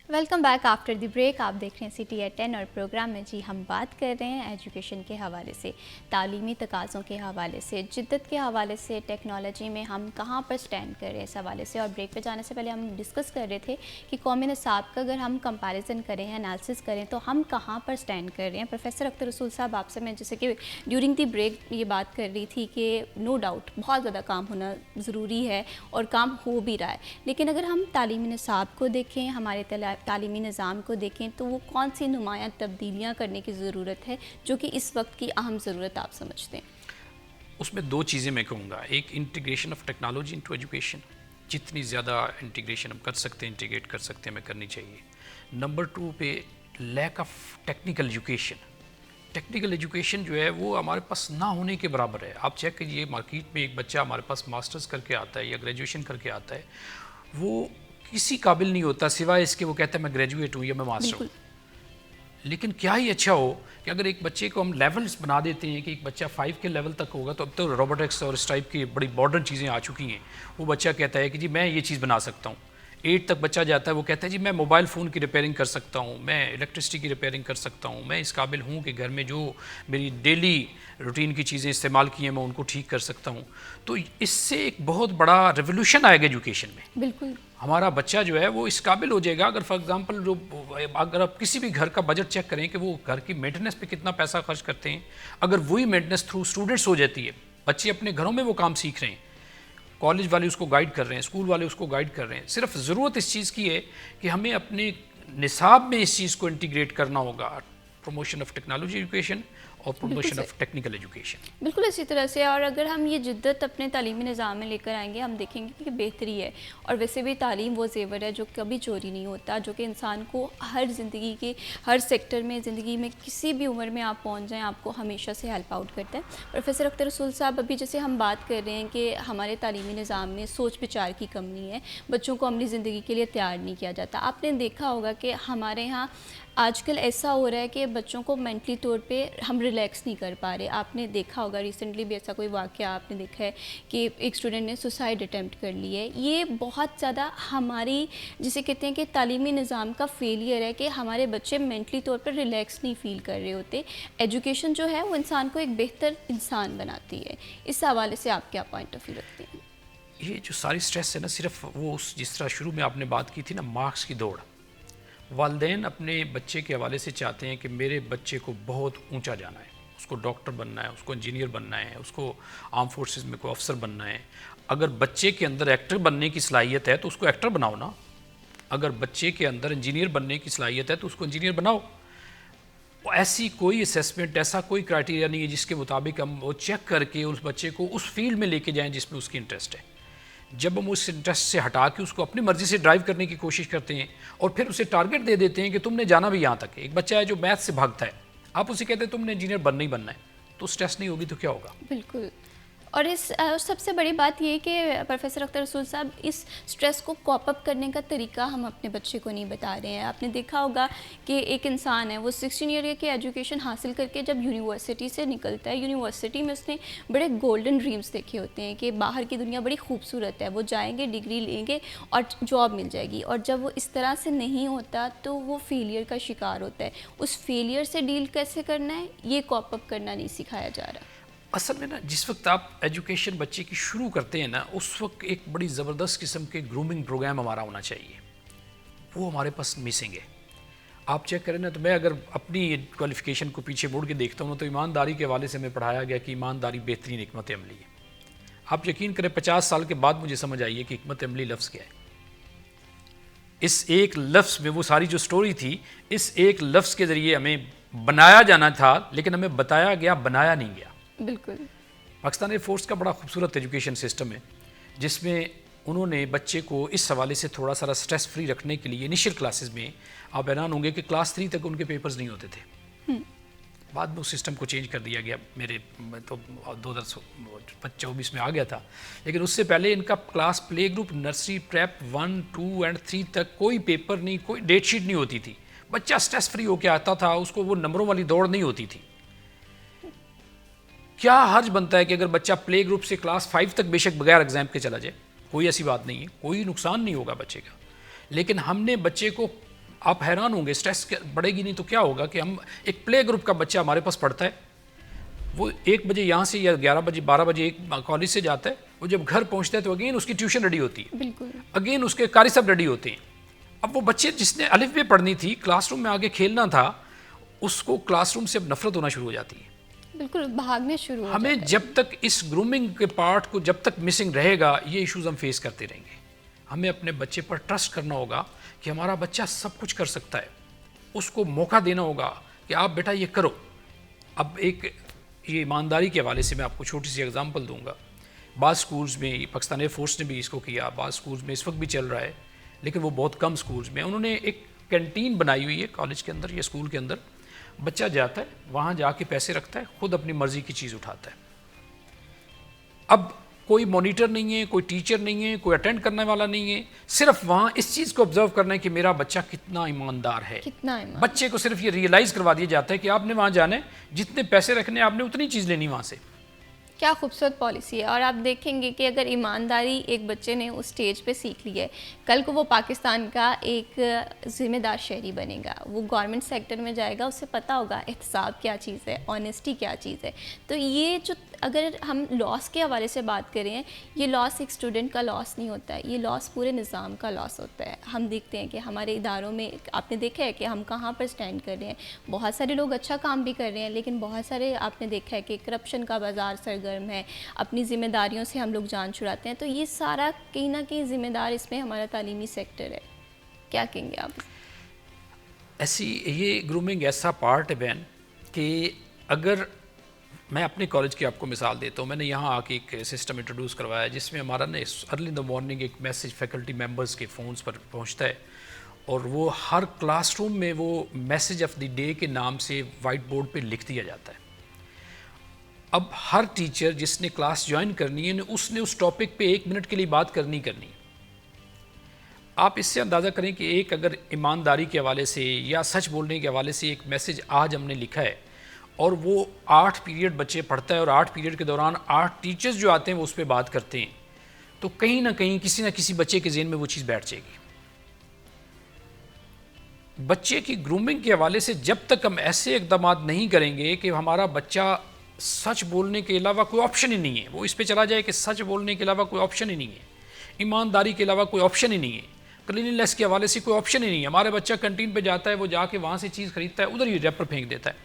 Welcome back after the break. आप देख रहे हैं CTI 10 और प्रोग्राम में जी हम बात कर रहे हैं एजुकेशन के हवाले से, तालीमी तकाज़ों के हवाले से, जिद्दत के हवाले से, टेक्नोलॉजी में हम कहाँ पर स्टैंड कर रहे हैं इस हवाले से। और ब्रेक पे जाने से पहले हम डिस्कस कर रहे थे कि कौमी निसाब का अगर हम कंपैरिजन करें, एनालिसिस करें, तो हम कहाँ पर स्टैंड कर रहे हैं। प्रोफेसर अख्तर रसूल साहब, आपसे मैं जैसे कि ड्यूरिंग द ब्रेक ये बात कर रही थी कि नो डाउट बहुत ज़्यादा काम होना ज़रूरी है और काम हो भी रहा है, लेकिन अगर हम तालीमी निसाब को देखें, हमारे तालीमी निज़ाम को देखें, तो वो कौन सी नुमायाँ तब्दीलियाँ करने की ज़रूरत है जो कि इस वक्त की अहम ज़रूरत आप समझते हैं? उसमें 2 चीज़ें मैं कहूँगा। एक, integration of technology into education. जितनी ज़्यादा इंटीग्रेशन हम कर सकते हैं, इंटीग्रेट कर सकते हैं, हमें करनी चाहिए। नंबर 2 पे lack of technical education. Technical education जो है वो हमारे पास ना होने के बराबर है। आप चेक कीजिए, मार्केट में एक बच्चा हमारे पास मास्टर्स करके आता है या ग्रेजुएशन करके आता है, वो किसी काबिल नहीं होता सिवाय इसके वो कहता है मैं ग्रेजुएट हूँ या मैं मास्टर हूँ। लेकिन क्या ही अच्छा हो कि अगर एक बच्चे को हम लेवल्स बना देते हैं कि एक बच्चा 5 के लेवल तक होगा, तो अब तो रोबोटिक्स और इस टाइप की बड़ी मॉडर्न चीज़ें आ चुकी हैं। वो बच्चा कहता है कि जी मैं ये चीज़ बना सकता हूँ। 8 तक बच्चा जाता है, वो कहता है जी मैं मोबाइल फ़ोन की रिपेयरिंग कर सकता हूँ, मैं इलेक्ट्रिसिटी की रिपेयरिंग कर सकता हूँ, मैं इस काबिल हूँ कि घर में जो मेरी डेली रूटीन की चीज़ें इस्तेमाल की हैं मैं उनको ठीक कर सकता हूँ। तो इससे एक बहुत बड़ा रेवोल्यूशन आएगा एजुकेशन में। बिल्कुल। हमारा बच्चा जो है वो इस काबिल हो जाएगा। अगर फॉर एग्जांपल जो अगर आप किसी भी घर का बजट चेक करें कि वो घर की मेंटेनेंस पे कितना पैसा खर्च करते हैं, अगर वही मेंटेनेंस थ्रू स्टूडेंट्स हो जाती है, बच्चे अपने घरों में वो काम सीख रहे हैं, कॉलेज वाले उसको गाइड कर रहे हैं, स्कूल वाले उसको गाइड कर रहे हैं। सिर्फ ज़रूरत इस चीज़ की है कि हमें अपने निसाब में इस चीज़ को इंटीग्रेट करना होगा, प्रमोशन ऑफ टेक्नोलॉजी एजुकेशन और प्रमोशन ऑफ टेक्निकल एजुकेशन। बिल्कुल इसी तरह से, और अगर हम ये जिद्दत अपने तालीमी निज़ाम में लेकर आएंगे, हम देखेंगे कि बेहतरी है। और वैसे भी तालीम वो ज़ेवर है जो कभी चोरी नहीं होता, जो कि इंसान को हर ज़िंदगी के हर सेक्टर में, ज़िंदगी में किसी भी उम्र में आप पहुंच जाएं, आपको हमेशा से हेल्प आउट करता है। प्रोफेसर अख्तर रसूल साहब, अभी जैसे हम बात कर रहे हैं कि हमारे तालीमी निज़ाम में सोच विचार की कमी है, बच्चों को अपनी ज़िंदगी के लिए तैयार नहीं किया जाता। आपने देखा होगा कि हमारे यहाँ आजकल ऐसा हो रहा है कि बच्चों को मेंटली तौर पे हम रिलैक्स नहीं कर पा रहे। आपने देखा होगा रिसेंटली भी ऐसा कोई वाक़या आपने देखा है कि एक स्टूडेंट ने सुसाइड अटेम्प्ट कर ली है। ये बहुत ज़्यादा हमारी, जिसे कहते हैं कि तालीमी निज़ाम का फेलियर है कि हमारे बच्चे मेंटली तौर पर रिलैक्स नहीं फ़ील कर रहे होते। एजुकेशन जो है वो इंसान को एक बेहतर इंसान बनाती है। इस हवाले से आप क्या पॉइंट ऑफ व्यू रखते हैं? ये जो सारी स्ट्रेस है ना, सिर्फ वो उस जिस तरह शुरू में आपने बात की थी ना, मार्क्स की दौड़। वालिदैन अपने बच्चे के हवाले से चाहते हैं कि मेरे बच्चे को बहुत ऊंचा जाना है, उसको डॉक्टर बनना है, उसको इंजीनियर बनना है, उसको आर्म फोर्सेस में कोई अफसर बनना है। अगर बच्चे के अंदर एक्टर बनने की सलाहियत है तो उसको एक्टर बनाओ ना। अगर बच्चे के अंदर इंजीनियर बनने की सलाहियत है तो उसको इंजीनियर बनाओ। ऐसी कोई असेसमेंट, ऐसा कोई क्राइटेरिया नहीं है जिसके मुताबिक हम वो चेक करके उस बच्चे को उस फील्ड में लेके जाएं जिसमें उसकी इंटरेस्ट है। जब हम उस इंटरेस्ट से हटा के उसको अपनी मर्ज़ी से ड्राइव करने की कोशिश करते हैं और फिर उसे टारगेट दे देते हैं कि तुमने जाना भी यहाँ तक है। एक बच्चा है जो मैथ से भागता है, आप उसे कहते हैं तुमने इंजीनियर बनना ही बनना है, तो स्ट्रेस नहीं होगी तो क्या होगा? बिल्कुल। और इस सबसे बड़ी बात ये है कि प्रोफेसर अख्तर रसूल साहब, इस स्ट्रेस को कॉप अप करने का तरीका हम अपने बच्चे को नहीं बता रहे हैं। आपने देखा होगा कि एक इंसान है, वो 16 ईयर की एजुकेशन हासिल करके जब यूनिवर्सिटी से निकलता है, यूनिवर्सिटी में उसने बड़े गोल्डन ड्रीम्स देखे होते हैं कि बाहर की दुनिया बड़ी खूबसूरत है, वो जाएंगे, डिग्री लेंगे और जॉब मिल जाएगी। और जब वो इस तरह से नहीं होता तो वो फेलियर का शिकार होता है। उस फेलियर से डील कैसे करना है, ये कॉप अप करना नहीं सिखाया जा रहा। असल में ना, जिस वक्त आप एजुकेशन बच्चे की शुरू करते हैं ना, उस वक्त एक बड़ी ज़बरदस्त किस्म के ग्रूमिंग प्रोग्राम हमारा होना चाहिए। वो हमारे पास मिसिंग है। आप चेक करें ना, तो मैं अगर अपनी क्वालिफ़िकेशन को पीछे मुड़ के देखता हूँ तो ईमानदारी के हवाले से हमें पढ़ाया गया कि ईमानदारी बेहतरीन हिकमत अमली है। आप यकीन करें 50 साल के बाद मुझे समझ आई है कि हिकमत अमली लफ्ज़ क्या है। इस एक लफ्ज़ में वो सारी जो स्टोरी थी, इस एक लफ्ज़ के ज़रिए हमें बनाया जाना था, लेकिन हमें बताया गया, बनाया नहीं गया। बिल्कुल। पाकिस्तान एयरफोर्स का बड़ा खूबसूरत एजुकेशन सिस्टम है जिसमें उन्होंने बच्चे को इस हवाले से थोड़ा सा स्ट्रेस फ्री रखने के लिए इनिशियल क्लासेस में, आप हैरान होंगे कि क्लास 3 तक उनके पेपर्स नहीं होते थे। बाद में उस सिस्टम को चेंज कर दिया गया, मेरे तो 2024 में आ गया था, लेकिन उससे पहले इनका class play group, nursery, prep 1, 2 और 3 तक कोई पेपर नहीं, कोई डेट शीट नहीं होती थी। बच्चा स्ट्रेस फ्री होकर आता था, उसको वो नंबरों वाली दौड़ नहीं होती थी। क्या हर्ज बनता है कि अगर बच्चा प्ले ग्रुप से क्लास 5 तक बेशक बगैर एग्जाम के चला जाए, कोई ऐसी बात नहीं है, कोई नुकसान नहीं होगा बच्चे का। लेकिन हमने बच्चे को, आप हैरान होंगे, स्ट्रेस बढ़ेगी नहीं तो क्या होगा कि हम एक प्ले ग्रुप का बच्चा हमारे पास पढ़ता है, वो 1 बजे यहाँ से या 11 बजे 12 बजे एक कॉलेज से जाता है, वो जब घर पहुँचता है तो अगेन उसकी ट्यूशन रेडी होती है, बिल्कुल, अगेन उसके कारी सब रेडी होते हैं। अब वो बच्चे जिसने अलिफ बे पढ़नी थी, क्लासरूम में आगे खेलना था, उसको क्लासरूम से अब नफरत होना शुरू हो जाती है। बिल्कुल भागने शुरू हो हमें जब तक इस ग्रूमिंग के पार्ट को जब तक मिसिंग रहेगा, ये इश्यूज हम फेस करते रहेंगे। हमें अपने बच्चे पर ट्रस्ट करना होगा कि हमारा बच्चा सब कुछ कर सकता है, उसको मौका देना होगा कि आप बेटा ये करो। अब एक ये ईमानदारी के हवाले से मैं आपको छोटी सी एग्जांपल दूंगा। बाज़ स्कूल्स में, पाकिस्तान एयरफोर्स ने भी इसको किया, बाज़ स्कूल्स में इस वक्त भी चल रहा है, लेकिन वो बहुत कम स्कूल्स में। उन्होंने एक कैंटीन बनाई हुई है कॉलेज के अंदर या स्कूल के अंदर। बच्चा जाता है, वहाँ जाके पैसे रखता है, खुद अपनी मर्ज़ी की चीज़ उठाता है। अब कोई मॉनिटर नहीं है, कोई टीचर नहीं है, कोई अटेंड करने वाला नहीं है, सिर्फ वहाँ इस चीज़ को ऑब्जर्व करना है कि मेरा बच्चा कितना ईमानदार है। कितना ईमान। बच्चे को सिर्फ ये रियलाइज़ करवा दिया जाता है कि आपने वहाँ जाना है, जितने पैसे रखने आपने उतनी चीज़ लेनी वहाँ से। क्या खूबसूरत पॉलिसी है। और आप देखेंगे कि अगर ईमानदारी एक बच्चे ने उस स्टेज पे सीख ली है, कल को वो पाकिस्तान का एक ज़िम्मेदार शहरी बनेगा, वो गवर्नमेंट सेक्टर में जाएगा, उसे पता होगा एहतसाब क्या चीज़ है, ऑनेस्टी क्या चीज़ है। तो ये जो अगर हम लॉस के हवाले से बात करें, ये लॉस एक स्टूडेंट का लॉस नहीं होता है, ये लॉस पूरे निज़ाम का लॉस होता है। हम देखते हैं कि हमारे इदारों में आपने देखा है कि हम कहाँ पर स्टैंड कर रहे हैं। बहुत सारे लोग अच्छा काम भी कर रहे हैं, लेकिन बहुत सारे आपने देखा है कि करप्शन का बाज़ार सरगर्म है, अपनी ज़िम्मेदारियों से हम लोग जान छुड़ाते हैं। तो ये सारा कहीं ना कहीं ज़िम्मेदार इसमें हमारा तालीमी सेक्टर है। क्या कहेंगे आप? ऐसी ये ग्रूमिंग ऐसा पार्ट है बहन कि अगर मैं अपने कॉलेज की आपको मिसाल देता हूँ, मैंने यहाँ आके एक सिस्टम इंट्रोड्यूस करवाया जिसमें हमारा ना अर्ली इन द मॉर्निंग एक मैसेज फैकल्टी मेंबर्स के फ़ोन्स पर पहुँचता है और वो हर क्लासरूम में वो मैसेज ऑफ द डे के नाम से वाइट बोर्ड पे लिख दिया जाता है। अब हर टीचर जिसने क्लास ज्वाइन करनी है उसने उस टॉपिक पे 1 मिनट के लिए बात करनी है। आप इससे अंदाज़ा करें कि एक अगर ईमानदारी के हवाले से या सच बोलने के हवाले से एक मैसेज आज हमने लिखा है और वो 8 पीरियड बच्चे पढ़ता है और 8 पीरियड के दौरान 8 टीचर्स जो आते हैं वो उस पर बात करते हैं, तो कहीं ना कहीं किसी न किसी बच्चे के ज़हन में वो चीज़ बैठ जाएगी। बच्चे की ग्रूमिंग के हवाले से जब तक हम ऐसे इक़दाम नहीं करेंगे कि हमारा बच्चा सच बोलने के अलावा कोई ऑप्शन ही नहीं है, वो इस पे चला जाए कि सच बोलने के अलावा कोई ऑप्शन ही नहीं है, ईमानदारी के अलावा कोई ऑप्शन ही नहीं है, क्लीनलीनेस के हवाले से कोई ऑप्शन ही नहीं है। हमारे बच्चा कैंटीन पे जाता है, वो जाके वहाँ से चीज़ खरीदता है, उधर ही रैपर फेंक देता है।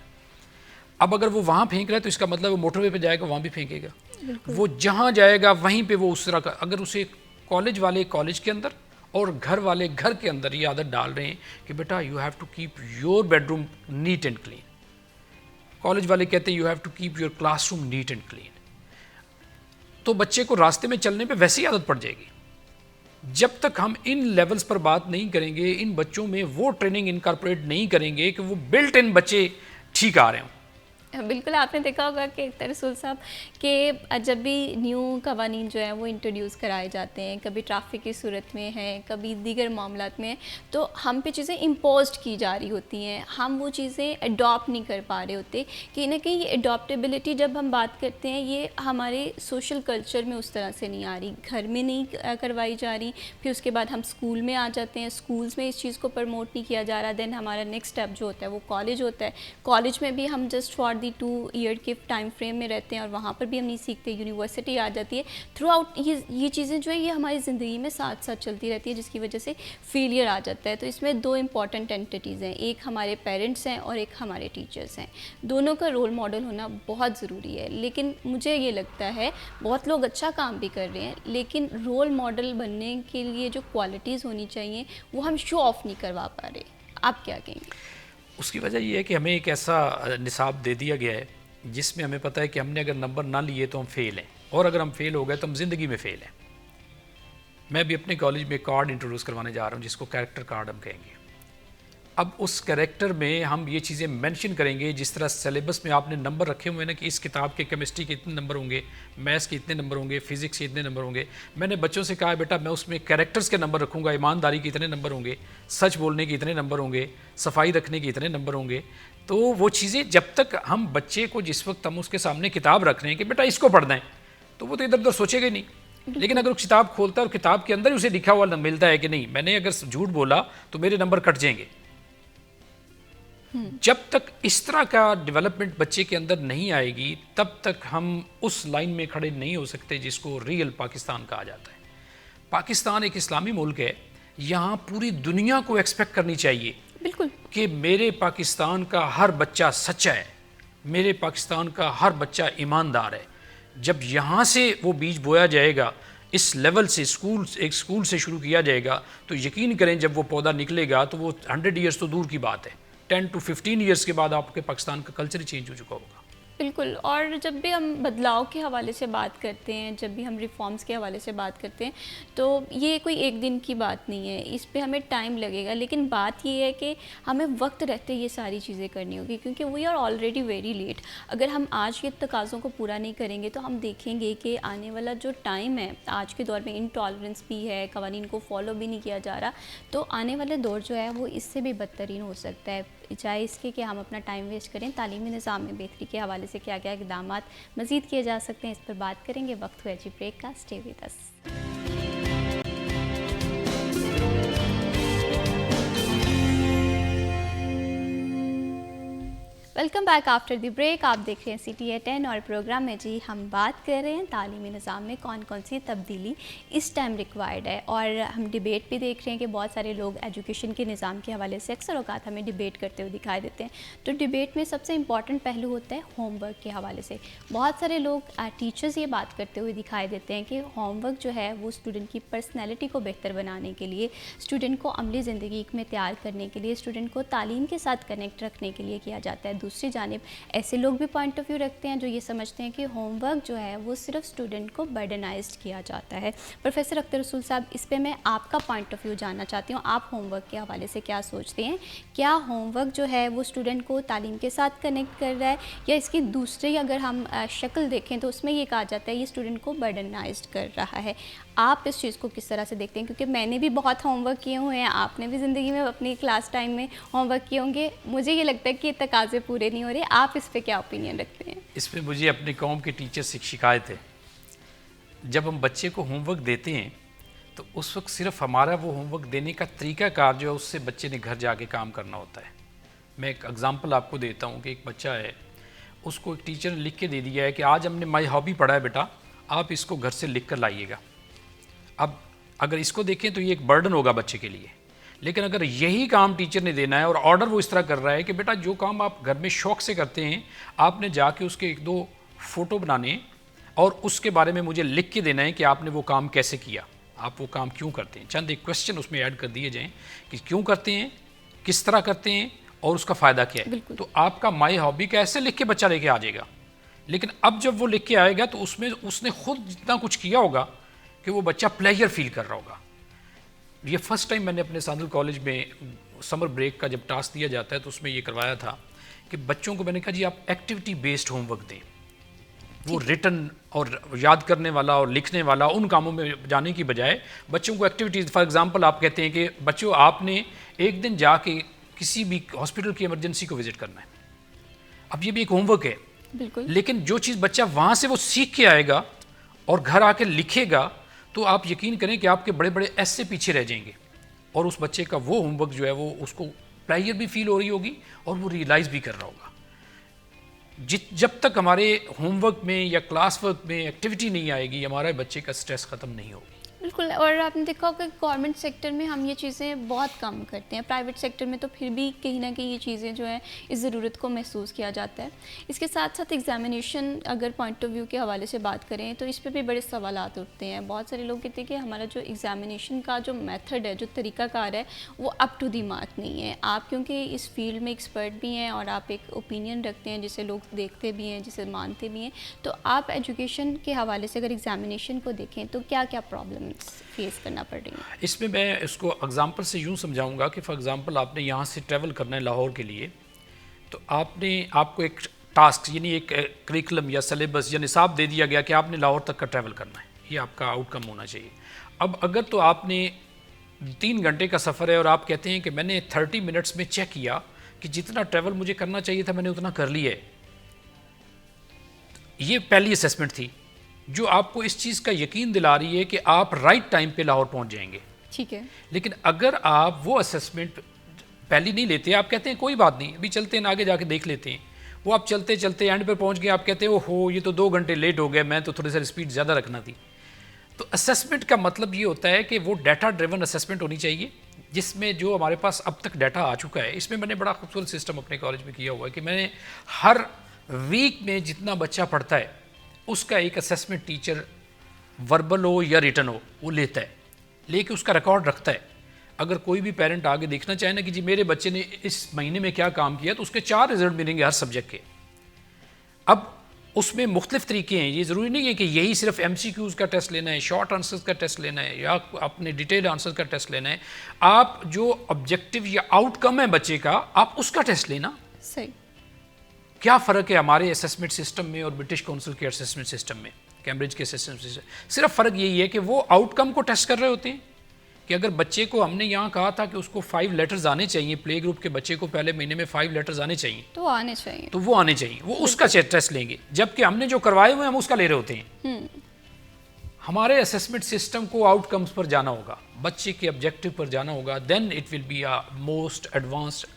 अब अगर वो वहाँ फेंक रहा है तो इसका मतलब वो मोटरवे पे जाएगा, वहाँ भी फेंकेगा। वो जहाँ जाएगा वहीं पे वो उस तरह का, अगर उसे कॉलेज वाले कॉलेज के अंदर और घर वाले घर के अंदर ये आदत डाल रहे हैं कि बेटा you have to keep your bedroom neat and clean, college वाले कहते हैं you have to keep your classroom neat and clean, तो बच्चे को रास्ते में चलने पे वैसी ही आदत पड़ जाएगी। जब तक हम इन लेवल्स पर बात नहीं करेंगे, इन बच्चों में वो ट्रेनिंग इनकॉर्पोरेट नहीं करेंगे कि वो बिल्ट इन बच्चे ठीक आ रहे हों। बिल्कुल, आपने देखा होगा कि रसूल साहब के जब भी न्यू कवानीन जो है वो इंट्रोड्यूस कराए जाते हैं, कभी ट्रैफिक की सूरत में है, कभी दीगर मामलात में है, तो हम पे चीज़ें इम्पोज्ड की जा रही होती हैं, हम वो चीज़ें अडॉप्ट नहीं कर पा रहे होते। कहीं ना कहीं ये अडॉप्टेबिलिटी जब हम बात करते हैं ये हमारे सोशल कल्चर में उस तरह से नहीं आ रही, घर में नहीं करवाई जा रही, फिर उसके बाद हम स्कूल में आ जाते हैं, स्कूल्स में इस चीज़ को प्रमोट नहीं किया जा रहा। देन हमारा नेक्स्ट स्टेप जो होता है वो कॉलेज होता है, कॉलेज में भी हम जस्ट फॉर 2 ईयर के टाइम फ्रेम में रहते हैं और वहाँ पर भी हम नहीं सीखते, यूनिवर्सिटी आ जाती है। थ्रू आउट ये चीज़ें जो है ये हमारी ज़िंदगी में साथ साथ चलती रहती है, जिसकी वजह से फेलियर आ जाता है। तो इसमें 2 इंपॉर्टेंट एंटिटीज़ हैं, एक हमारे पेरेंट्स हैं और एक हमारे टीचर्स हैं। दोनों का रोल मॉडल होना बहुत ज़रूरी है। लेकिन मुझे ये लगता है बहुत लोग अच्छा काम भी कर रहे हैं, लेकिन रोल मॉडल बनने के लिए जो क्वालिटीज़ होनी चाहिए वो हम शो ऑफ नहीं करवा पा रहे। आप क्या कहेंगे? उसकी वजह ये है कि हमें एक ऐसा निसाब दे दिया गया है जिसमें हमें पता है कि हमने अगर नंबर ना लिए तो हम फेल हैं, और अगर हम फेल हो गए तो हम ज़िंदगी में फेल हैं। मैं भी अपने कॉलेज में कार्ड इंट्रोड्यूस करवाने जा रहा हूँ जिसको कैरेक्टर कार्ड हम कहेंगे। अब उस कैरेक्टर में हम ये चीज़ें मेंशन करेंगे, जिस तरह सिलेबस में आपने नंबर रखे हुए हैं ना कि इस किताब के केमिस्ट्री के इतने नंबर होंगे, मैथ्स के इतने नंबर होंगे, फिजिक्स के इतने नंबर होंगे। मैंने बच्चों से कहा बेटा मैं उसमें कैरेक्टर्स के नंबर रखूँगा, ईमानदारी के इतने नंबर होंगे, सच बोलने के इतने नंबर होंगे, सफाई रखने के इतने नंबर होंगे। तो वो चीज़ें जब तक हम बच्चे को, जिस वक्त हम उसके सामने किताब रख रहे हैं कि बेटा इसको पढ़ना है, तो वो तो इधर उधर सोचेगा ही नहीं। लेकिन अगर वो किताब खोलता है और किताब के अंदर ही उसे लिखा हुआ मिलता है कि नहीं मैंने अगर झूठ बोला तो मेरे नंबर कट जाएंगे, जब तक इस तरह का डेवलपमेंट बच्चे के अंदर नहीं आएगी तब तक हम उस लाइन में खड़े नहीं हो सकते जिसको रियल पाकिस्तान कहा जाता है। पाकिस्तान एक इस्लामी मुल्क है, यहाँ पूरी दुनिया को एक्सपेक्ट करनी चाहिए बिल्कुल कि मेरे पाकिस्तान का हर बच्चा सच्चा है, मेरे पाकिस्तान का हर बच्चा ईमानदार है। जब यहाँ से वो बीज बोया जाएगा, इस लेवल से एक स्कूल से शुरू किया जाएगा, तो यकीन करें जब वो पौधा निकलेगा तो वो 100 ईयर्स तो दूर की बात है, 10 to 15 ईयर्स के बाद आपके पाकिस्तान का कल्चर ही चेंज हो चुका होगा। बिल्कुल। और जब भी हम बदलाव के हवाले से बात करते हैं, जब भी हम रिफ़ॉर्म्स के हवाले से बात करते हैं, तो ये कोई एक दिन की बात नहीं है, इस पे हमें टाइम लगेगा। लेकिन बात ये है कि हमें वक्त रहते ये सारी चीज़ें करनी होगी, क्योंकि we are already very late. अगर हम आज के तकाज़ों को पूरा नहीं करेंगे तो हम देखेंगे कि आने वाला जो टाइम है, आज के दौर में इंटॉलरेंस भी है, कवानीन को फॉलो भी नहीं किया जा रहा, तो आने वाले दौर जो है वो इससे भी बदतरीन हो सकता है। चाहे इसके कि हम अपना टाइम वेस्ट करें, तालीमी निज़ाम में बेहतरी के हवाले से क्या क्या इक़दामात मज़ीद किए जा सकते हैं, इस पर बात करेंगे। वक्त हुआ जी ब्रेक का, stay with us. Welcome back after the break. आप देख रहे हैं CTA 10 और प्रोग्राम में जी हम बात कर रहे हैं तालीमी निज़ाम में कौन कौन सी तब्दीली इस टाइम रिक्वायर्ड है। और हम डिबेट भी देख रहे हैं कि बहुत सारे लोग एजुकेशन के निज़ाम के हवाले से अक्सर औक़ात हमें डिबेट करते हुए दिखाई देते हैं। तो डिबेट में सबसे इम्पॉर्टेंट पहलू होता है होमवर्क के हवाले से। बहुत सारे लोग टीचर्स ये बात करते हुए दिखाई देते हैं कि होमवर्क जो है वो स्टूडेंट की पर्सनैलिटी को बेहतर बनाने के लिए, स्टूडेंट को अमली ज़िंदगी में तैयार करने के लिए, स्टूडेंट को तालीम के साथ कनेक्ट रखने के लिए किया जाता है। दूसरी जानिब ऐसे लोग भी पॉइंट ऑफ व्यू रखते हैं जो ये समझते हैं कि होमवर्क जो है वो सिर्फ स्टूडेंट को बर्डनाइज्ड किया जाता है। प्रोफेसर अख्तर रसूल साहब, इस पे मैं आपका पॉइंट ऑफ व्यू जानना चाहती हूँ। आप होमवर्क के हवाले से क्या सोचते हैं? क्या होमवर्क जो है वो स्टूडेंट को तालीम के साथ कनेक्ट कर रहा है, या इसकी दूसरी अगर हम शक्ल देखें तो उसमें ये कहा जाता है ये स्टूडेंट को बर्डनाइज्ड कर रहा है? आप इस चीज़ को किस तरह से देखते हैं? क्योंकि मैंने भी बहुत होमवर्क किए हुए हैं, आपने भी ज़िंदगी में अपनी क्लास टाइम में होमवर्क किए होंगे। मुझे ये लगता है कि तकाज़े पूरे नहीं हो रहे। आप इस पे क्या ओपिनियन रखते हैं? इस पे मुझे अपनी कौम के टीचर से शिकायत है। जब हम बच्चे को होमवर्क देते हैं तो उस वक्त सिर्फ हमारा वो होमवर्क देने का तरीक़ाकार जो है उससे बच्चे ने घर जाके काम करना होता है। मैं एक एग्ज़ाम्पल आपको देता हूँ कि एक बच्चा है, उसको एक टीचर ने लिख के दे दिया है कि आज हमने माई हॉबी पढ़ा है बेटा, आप इसको घर से लिख कर लाइएगा। अब अगर इसको देखें तो ये एक बर्डन होगा बच्चे के लिए, लेकिन अगर यही काम टीचर ने देना है और ऑर्डर वो इस तरह कर रहा है कि बेटा जो काम आप घर में शौक़ से करते हैं, आपने जाके उसके एक दो फ़ोटो बनाने और उसके बारे में मुझे लिख के देना है कि आपने वो काम कैसे किया, आप वो काम क्यों करते हैं। चंद एक क्वेश्चन उसमें ऐड कर दिए जाएँ कि क्यों करते हैं, किस तरह करते हैं और उसका फ़ायदा क्या है। तो आपका माई हॉबी का ऐसे लिख के बच्चा लेके आ जाएगा। लेकिन अब जब वो लिख के आएगा तो उसमें उसने खुद जितना कुछ किया होगा कि वो बच्चा प्लेजर फील कर रहा होगा। ये फर्स्ट टाइम मैंने अपने सांदल कॉलेज में समर ब्रेक का जब टास्क दिया जाता है तो उसमें ये करवाया था कि बच्चों को मैंने कहा जी आप एक्टिविटी बेस्ड होमवर्क दें। वो रिटन और याद करने वाला और लिखने वाला उन कामों में जाने की बजाय बच्चों को एक्टिविटीज़, फॉर एग्जांपल आप कहते हैं कि बच्चों आपने एक दिन जाके किसी भी हॉस्पिटल की इमरजेंसी को विज़िट करना है। अब ये भी एक होमवर्क है, बिल्कुल। लेकिन जो चीज़ बच्चा वहाँ से वो सीख के आएगा और घर आके लिखेगा तो आप यकीन करें कि आपके बड़े बड़े ऐसे पीछे रह जाएंगे और उस बच्चे का वो होमवर्क जो है वो उसको प्लेजर भी फील हो रही होगी और वो रियलाइज़ भी कर रहा होगा। जब तक हमारे होमवर्क में या क्लास वर्क में एक्टिविटी नहीं आएगी, हमारे बच्चे का स्ट्रेस ख़त्म नहीं होगी। बिल्कुल। और आपने देखा होगा गवर्नमेंट सेक्टर में हम ये चीज़ें बहुत कम करते हैं, प्राइवेट सेक्टर में तो फिर भी कहीं ना कहीं ये चीज़ें जो हैं इस ज़रूरत को महसूस किया जाता है। इसके साथ साथ एग्जामिनेशन अगर पॉइंट ऑफ व्यू के हवाले से बात करें तो इस पर भी बड़े सवालात उठते हैं। बहुत सारे लोग कहते हैं कि हमारा जो एग्जामिनेशन का जो मेथड है, जो तरीक़ाकार है, वो अप टू दी मार्क नहीं है। आप क्योंकि इस फील्ड में एक्सपर्ट भी हैं और आप एक ओपिनियन रखते हैं जिसे लोग देखते भी हैं, जिसे मानते भी हैं, तो आप एजुकेशन के हवाले से अगर एग्जामिनेशन को देखें तो क्या क्या प्रॉब्लम फेस करना पड़ रही है? इसमें मैं इसको एग्जांपल से यूँ समझाऊंगा कि फॉर एग्जांपल आपने यहाँ से ट्रैवल करना है लाहौर के लिए, तो आपको एक टास्क यानी एक करिकुलम या सिलेबस या निसाब दे दिया गया कि आपने लाहौर तक का ट्रैवल करना है, ये आपका आउटकम होना चाहिए। अब अगर तो आपने 3 घंटे का सफ़र है और आप कहते हैं कि मैंने 30 मिनट्स में चेक किया कि जितना ट्रैवल मुझे करना चाहिए था मैंने उतना कर लिया है, ये पहली असेसमेंट थी जो आपको इस चीज़ का यकीन दिला रही है कि आप राइट टाइम पे लाहौर पहुंच जाएंगे। ठीक है। लेकिन अगर आप वो असेसमेंट पहली नहीं लेते, आप कहते हैं कोई बात नहीं अभी चलते हैं आगे जाके देख लेते हैं, वो आप चलते चलते एंड पर पहुंच गए, आप कहते हैं ओहो ये तो 2 घंटे लेट हो गए, मैं तो थोड़ी सी स्पीड ज़्यादा रखना थी। तो असेसमेंट का मतलब ये होता है कि वो डाटा ड्रिवन असेसमेंट होनी चाहिए जिसमें जो हमारे पास अब तक डाटा आ चुका है। इसमें मैंने बड़ा खूबसूरत सिस्टम अपने कॉलेज में किया हुआ है कि मैंने हर वीक में जितना बच्चा पढ़ता है उसका एक असेसमेंट टीचर वर्बल हो या रिटन हो वो लेता है, लेके उसका रिकॉर्ड रखता है। अगर कोई भी पेरेंट आगे देखना चाहे ना कि जी मेरे बच्चे ने इस महीने में क्या काम किया, तो उसके 4 रिजल्ट मिलेंगे हर सब्जेक्ट के। अब उसमें मुख्तलिफ तरीके हैं, ये ज़रूरी नहीं है कि यही सिर्फ MCQs का टेस्ट लेना है, शॉर्ट आंसर्स का टेस्ट लेना है या अपने डिटेल्ड आंसर्स का टेस्ट लेना है। आप जो ऑब्जेक्टिव या आउटकम है बच्चे का, आप उसका टेस्ट लेना। सही। क्या फ़र्क है हमारे असेसमेंट सिस्टम में और ब्रिटिश काउंसिल के असेसमेंट सिस्टम में, कैम्ब्रिज के असेसमेंट सिस्टम? सिर्फ फ़र्क यही है कि वो आउटकम को टेस्ट कर रहे होते हैं कि अगर बच्चे को हमने यहाँ कहा था कि उसको 5 लेटर्स आने चाहिए, प्ले ग्रुप के बच्चे को पहले महीने में 5 लेटर्स आने चाहिए, तो आने चाहिए, तो वो आने चाहिए, वो उसका टेस्ट लेंगे। जबकि हमने जो करवाए हुए हैं हम उसका ले रहे होते हैं। हमारे असेसमेंट सिस्टम को आउटकम्स पर जाना होगा, बच्चे के ऑब्जेक्टिव पर जाना होगा, then it will be a most advanced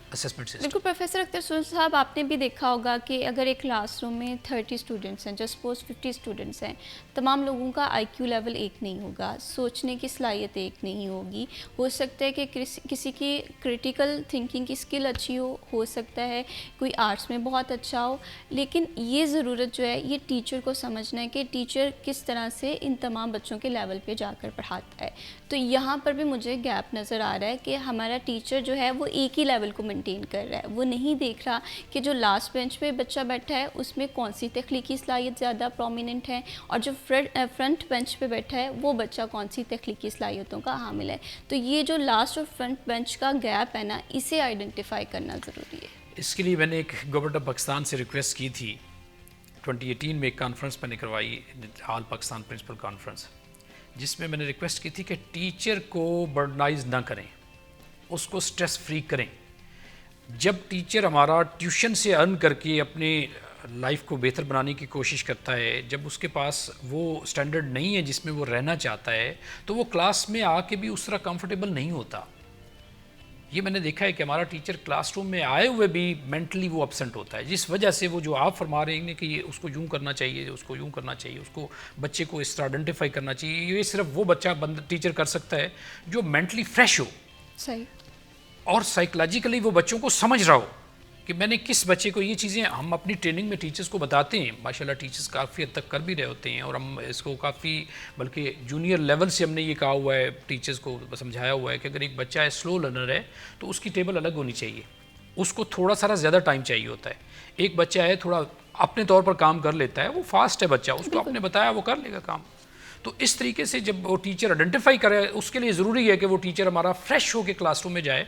assessment system. बिल्कुल प्रोफेसर अख्तर साहब, आपने भी देखा होगा कि अगर एक क्लासरूम में 30 स्टूडेंट्स हैं, जस्ट सपोज 50 स्टूडेंट्स हैं, तमाम लोगों का IQ लेवल एक नहीं होगा, सोचने की सलाहियत एक नहीं होगी। हो सकता है कि किसी की क्रिटिकल थिंकिंग की स्किल अच्छी हो सकता है कोई आर्ट्स में बहुत अच्छा हो, लेकिन ये ज़रूरत जो है ये टीचर को समझना है कि टीचर किस तरह से इन तमाम बच्चों के लेवल पे जाकर पढ़ाता है। तो यहाँ पर भी मुझे गैप नज़र आ रहा है कि हमारा टीचर जो है वो एक ही लेवल को मेंटेन कर रहा है, वो नहीं देख रहा कि जो लास्ट बेंच पे बच्चा बैठा है उसमें कौन सी तख्लीकी सलाहियत ज़्यादा प्रोमिनेंट है और जो फ्रंट बेंच पे बैठा है वो बच्चा कौन सी तख्लीकी सलाहियतों का हामिल है। तो ये जो लास्ट और फ्रंट बेंच का गैप है ना, इसे आइडेंटिफाई करना ज़रूरी है। इसके लिए मैंने एक गवर्नमेंट ऑफ पाकिस्तान से रिक्वेस्ट की थी, 2018 में एक कॉन्फ्रेंस मैंने करवाई, ऑल पाकिस्तान प्रिंसिपल कॉन्फ्रेंस, जिसमें मैंने रिक्वेस्ट की थी कि टीचर को बर्डनाइज ना करें, उसको स्ट्रेस फ्री करें। जब टीचर हमारा ट्यूशन से अर्न करके अपने लाइफ को बेहतर बनाने की कोशिश करता है, जब उसके पास वो स्टैंडर्ड नहीं है जिसमें वो रहना चाहता है, तो वो क्लास में आके भी उस तरह कंफर्टेबल नहीं होता। ये मैंने देखा है कि हमारा टीचर क्लासरूम में आए हुए भी मेंटली वो अपसेंट होता है, जिस वजह से वो जो आप फरमा रहे हैं कि ये उसको यूँ करना चाहिए, उसको यूँ करना चाहिए, उसको बच्चे को इस तरह आइडेंटिफाई करना चाहिए, ये सिर्फ वो बच्चा टीचर कर सकता है जो मेंटली फ्रेश हो। सही। और साइकोलॉजिकली वो बच्चों को समझ रहा हो कि मैंने किस बच्चे को, ये चीज़ें हम अपनी ट्रेनिंग में टीचर्स को बताते हैं, माशाल्लाह टीचर्स काफ़ी हद तक कर भी रहे होते हैं, और हम इसको काफ़ी, बल्कि जूनियर लेवल से हमने ये कहा हुआ है, टीचर्स को समझाया हुआ है कि अगर एक बच्चा है स्लो लर्नर है तो उसकी टेबल अलग होनी चाहिए, उसको थोड़ा सारा ज़्यादा टाइम चाहिए होता है। एक बच्चा है थोड़ा अपने तौर पर काम कर लेता है, वो फास्ट है बच्चा, उसको आपने बताया वो कर लेगा काम। तो इस तरीके से जब वो टीचर आइडेंटिफाई करे, उसके लिए ज़रूरी है कि वो टीचर हमारा फ्रेश होकर क्लासरूम में जाए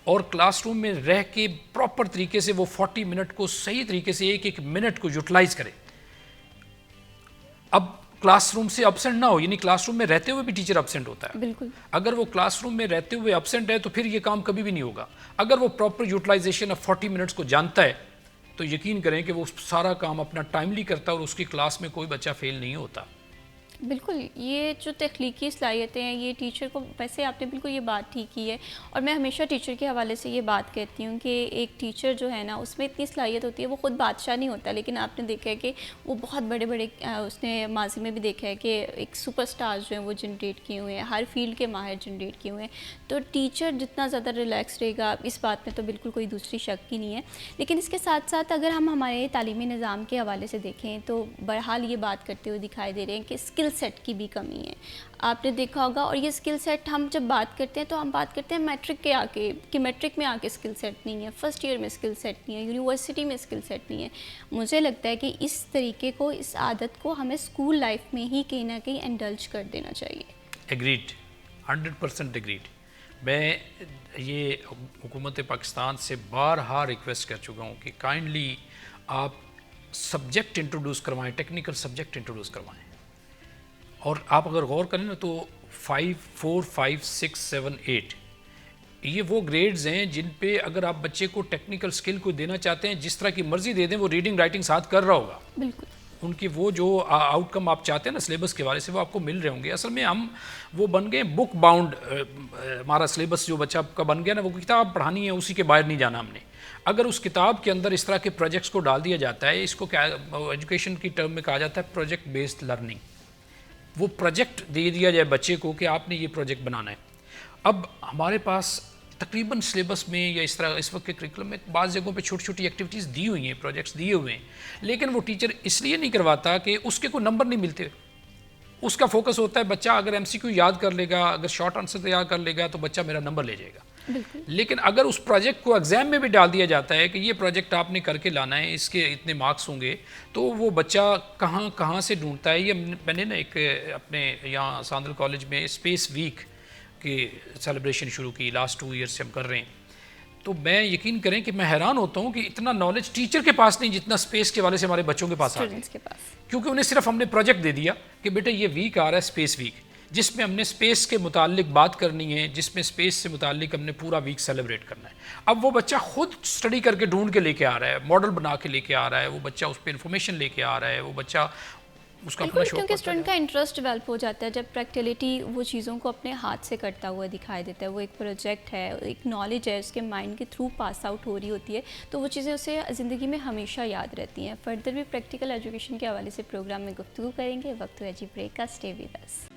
और क्लासरूम में रह के प्रॉपर तरीके से वो 40 मिनट को सही तरीके से एक एक मिनट को यूटिलाइज करे। अब क्लासरूम से अपसेंट ना हो, यानी क्लासरूम में रहते हुए भी टीचर अपसेंट होता है। बिल्कुल। अगर वो क्लासरूम में रहते हुए अपसेंट है तो फिर ये काम कभी भी नहीं होगा। अगर वो प्रॉपर यूटिलाइजेशन ऑफ 40 मिनट्स को जानता है तो यकीन करें कि वो सारा काम अपना टाइमली करता है और उसकी क्लास में कोई बच्चा फेल नहीं होता। बिल्कुल, ये जो तख्लीकी सलाहियतें हैं ये टीचर को, वैसे आपने बिल्कुल ये बात ठीक की है, और मैं हमेशा टीचर के हवाले से ये बात कहती हूँ कि एक टीचर जो है ना उसमें इतनी सलाहियत होती है, वो ख़ुद बादशाह नहीं होता, लेकिन आपने देखा है कि वो बहुत बड़े बड़े, उसने माजी में भी देखा है कि एक सुपरस्टार जो हैं वो जनरेट किए हुए हैं, हर फील्ड के माहिर जनरेट किए हुए हैं। तो टीचर जितना ज़्यादा रिलैक्स रहेगा, इस बात में तो बिल्कुल कोई दूसरी शक ही नहीं है। लेकिन इसके साथ साथ अगर हम हमारे तालीमी निज़ाम के हवाले से देखें तो बहरहाल ये बात करते हुए दिखाई दे रहे हैं कि स्किल सेट की भी कमी है, आपने देखा होगा। और ये स्किल सेट हम जब बात करते हैं तो हम बात करते हैं मैट्रिक के आके, कि मैट्रिक में आके स्किल सेट नहीं है, फर्स्ट ईयर में स्किल सेट नहीं है, यूनिवर्सिटी में स्किल सेट नहीं है। मुझे लगता है कि इस तरीके को, इस आदत को हमें स्कूल लाइफ में ही कहीं ना कहीं इंडल्ज कर देना चाहिए। Agreed, 100% agreed. मैं ये हुकूमत पाकिस्तान से बारहा रिक्वेस्ट कर चुका हूँ कि काइंडली आप सब्जेक्ट इंट्रोड्यूस करवाएं, टेक्निकल सब्जेक्ट इंट्रोड्यूस करवाएं। और आप अगर गौर करें ना तो 5, 4, 5, 6, 7, 8 ये वो ग्रेड्स हैं जिन पे अगर आप बच्चे को टेक्निकल स्किल को देना चाहते हैं, जिस तरह की मर्जी दे दें, वो रीडिंग राइटिंग साथ कर रहा होगा। बिल्कुल। उनकी वो जो आउटकम आप चाहते हैं ना सिलेबस के हवाले से, वो आपको मिल रहे होंगे। असल में हम वो बन गए बुक बाउंड, हमारा सिलेबस जो बच्चा का बन गया ना, वो किताब पढ़ानी है, उसी के बाहर नहीं जाना हमने। अगर उस किताब के अंदर इस तरह के प्रोजेक्ट्स को डाल दिया जाता है, इसको क्या एजुकेशन की टर्म में कहा जाता है प्रोजेक्ट बेस्ड लर्निंग, वो प्रोजेक्ट दे दिया जाए बच्चे को कि आपने ये प्रोजेक्ट बनाना है। अब हमारे पास तकरीबन सिलेबस में या इस तरह इस वक्त के करिकुलम में बाज़ जगहों पे छोटी छोटी एक्टिविटीज़ दी हुई हैं, प्रोजेक्ट्स दिए हुए हैं, लेकिन वो टीचर इसलिए नहीं करवाता कि उसके कोई नंबर नहीं मिलते। उसका फोकस होता है बच्चा अगर MCQ याद कर लेगा, अगर शॉर्ट आंसर याद कर लेगा तो बच्चा मेरा नंबर ले जाएगा। लेकिन अगर उस प्रोजेक्ट को एग्जाम में भी डाल दिया जाता है कि ये प्रोजेक्ट आपने करके लाना है, इसके इतने मार्क्स होंगे, तो वो बच्चा कहाँ कहाँ से ढूंढता है। ये मैंने ना एक अपने यहाँ सांदल कॉलेज में स्पेस वीक की सेलिब्रेशन शुरू की, लास्ट 2 ईयर्स से हम कर रहे हैं। तो मैं यकीन करें कि मैं हैरान होता हूँ कि इतना नॉलेज टीचर के पास नहीं जितना स्पेस के वाले से हमारे बच्चों के पास आ गया। के पास, क्योंकि उन्हें सिर्फ हमने प्रोजेक्ट दे दिया कि बेटा ये वीक आ रहा है, स्पेस वीक, जिसमें हमने स्पेस के मुतालिक बात करनी है, जिसमें स्पेस से मुतालिक हमने पूरा वीक सेलिब्रेट करना है। अब वो बच्चा खुद स्टडी करके ढूंढ के लेके आ रहा है, मॉडल बना के लेके आ रहा है, वो बच्चा उस पर इंफॉर्मेशन लेके आ रहा है, वो बच्चा उसका अपना शौक, क्योंकि स्टूडेंट का इंटरेस्ट डेवलप हो जाता है जब प्रैक्टिकलिटी वो चीज़ों को अपने हाथ से करता हुआ दिखाई देता है। वो एक प्रोजेक्ट है, एक नॉलेज है, उसके माइंड के थ्रू पास आउट हो रही होती है, तो वो चीज़ें उसे ज़िंदगी में हमेशा याद रहती हैं। फर्दर भी प्रैक्टिकल एजुकेशन के हवाले से प्रोग्राम में गुफ्तगू करेंगे। वक्त है जी ब्रेक का, stay with us.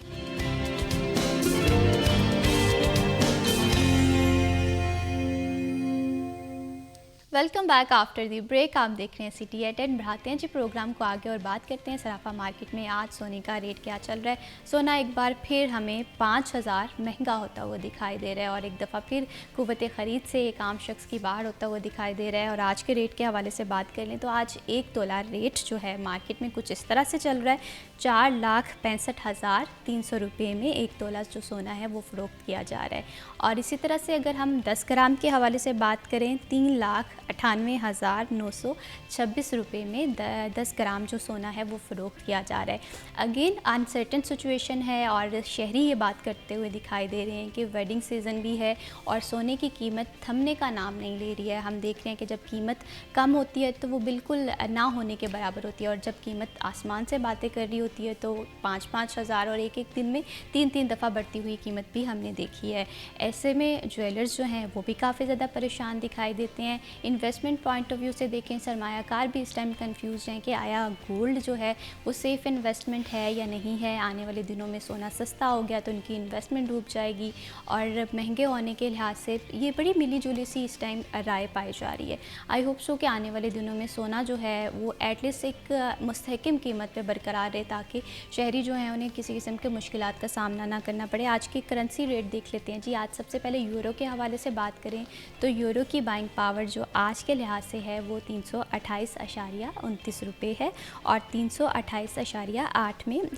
Welcome back after the break. आप देख रहे हैं सिटी एट 10। बढ़ाते हैं जी प्रोग्राम को आगे और बात करते हैं सराफा मार्केट में आज सोने का रेट क्या चल रहा है। सोना एक बार फिर हमें 5000 महंगा होता हुआ दिखाई दे रहा है और एक दफ़ा फिर कुव्वत ख़रीद से एक आम शख्स की बाहर होता हुआ दिखाई दे रहा है। और आज के रेट के हवाले से बात कर लें तो आज 1 तोला रेट जो है मार्केट में कुछ इस तरह से चल रहा है, 4,65,300 रुपये में 1 तोला जो सोना है वो फ़रोख्त किया जा रहा है। और इसी तरह से अगर हम 10 ग्राम के हवाले से बात करें, 3,98,926 रुपये में 10 ग्राम जो सोना है वो फ़रोख्त किया जा रहा है। अगेन अनसर्टन सिचुएशन है और शहरी ये बात करते हुए दिखाई दे रहे हैं कि वेडिंग सीज़न भी है और सोने की कीमत थमने का नाम नहीं ले रही है। हम देख रहे हैं कि जब कीमत कम होती है तो वो बिल्कुल ना होने के बराबर होती है और जब कीमत आसमान से बातें कर रही होती है तो 5-5 हज़ार और एक दिन में 3-3 दफ़ा बढ़ती हुई कीमत भी हमने देखी है। ऐसे में ज्वेलर्स जो हैं वो भी काफ़ी ज़्यादा परेशान दिखाई देते हैं। इन्वेस्टमेंट पॉइंट ऑफ व्यू से देखें, सरमायाकार भी इस टाइम कंफ्यूज हैं कि आया गोल्ड जो है वो सेफ़ इन्वेस्टमेंट है या नहीं है। आने वाले दिनों में सोना सस्ता हो गया तो उनकी इन्वेस्टमेंट डूब जाएगी और महंगे होने के लिहाज से ये बड़ी मिली जुली सी इस टाइम राय पाई जा रही है। आई होप सो कि आने वाले दिनों में सोना जो है वो एटलीस्ट एक मुस्तहकम कीमत पर बरकरार रहे ताकि शहरी जो हैं उन्हें किसी किस्म के मुश्किलात का सामना ना करना पड़े। आज की करेंसी रेट देख लेते हैं जी। आज सबसे पहले यूरो के हवाले से बात करें तो यूरो की बाइंग पावर जो आज के लिहाज से है वो 328.29 रुपये है और 328.8 में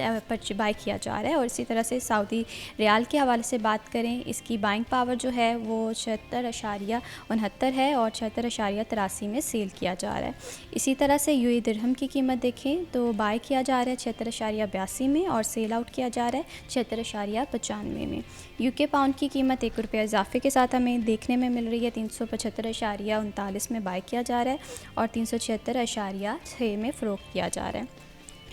बाई किया जा रहा है। और इसी तरह से सऊदी रियाल के हवाले से बात करें, इसकी बाइंग पावर जो है वो 76.69 है और 76.83 में सेल किया जा रहा है। इसी तरह से यूएई दिरहम की कीमत देखें तो बाई किया जा रहा है 76.82 में और सेल आउट किया जा रहा है 76.95 में। यूके पाउंड की कीमत 1 रुपया इजाफे के साथ हमें देखने में मिल रही है 375.39 में बाई किया जा रहा है और 376.6 में फ़रोख्त किया जा रहा है।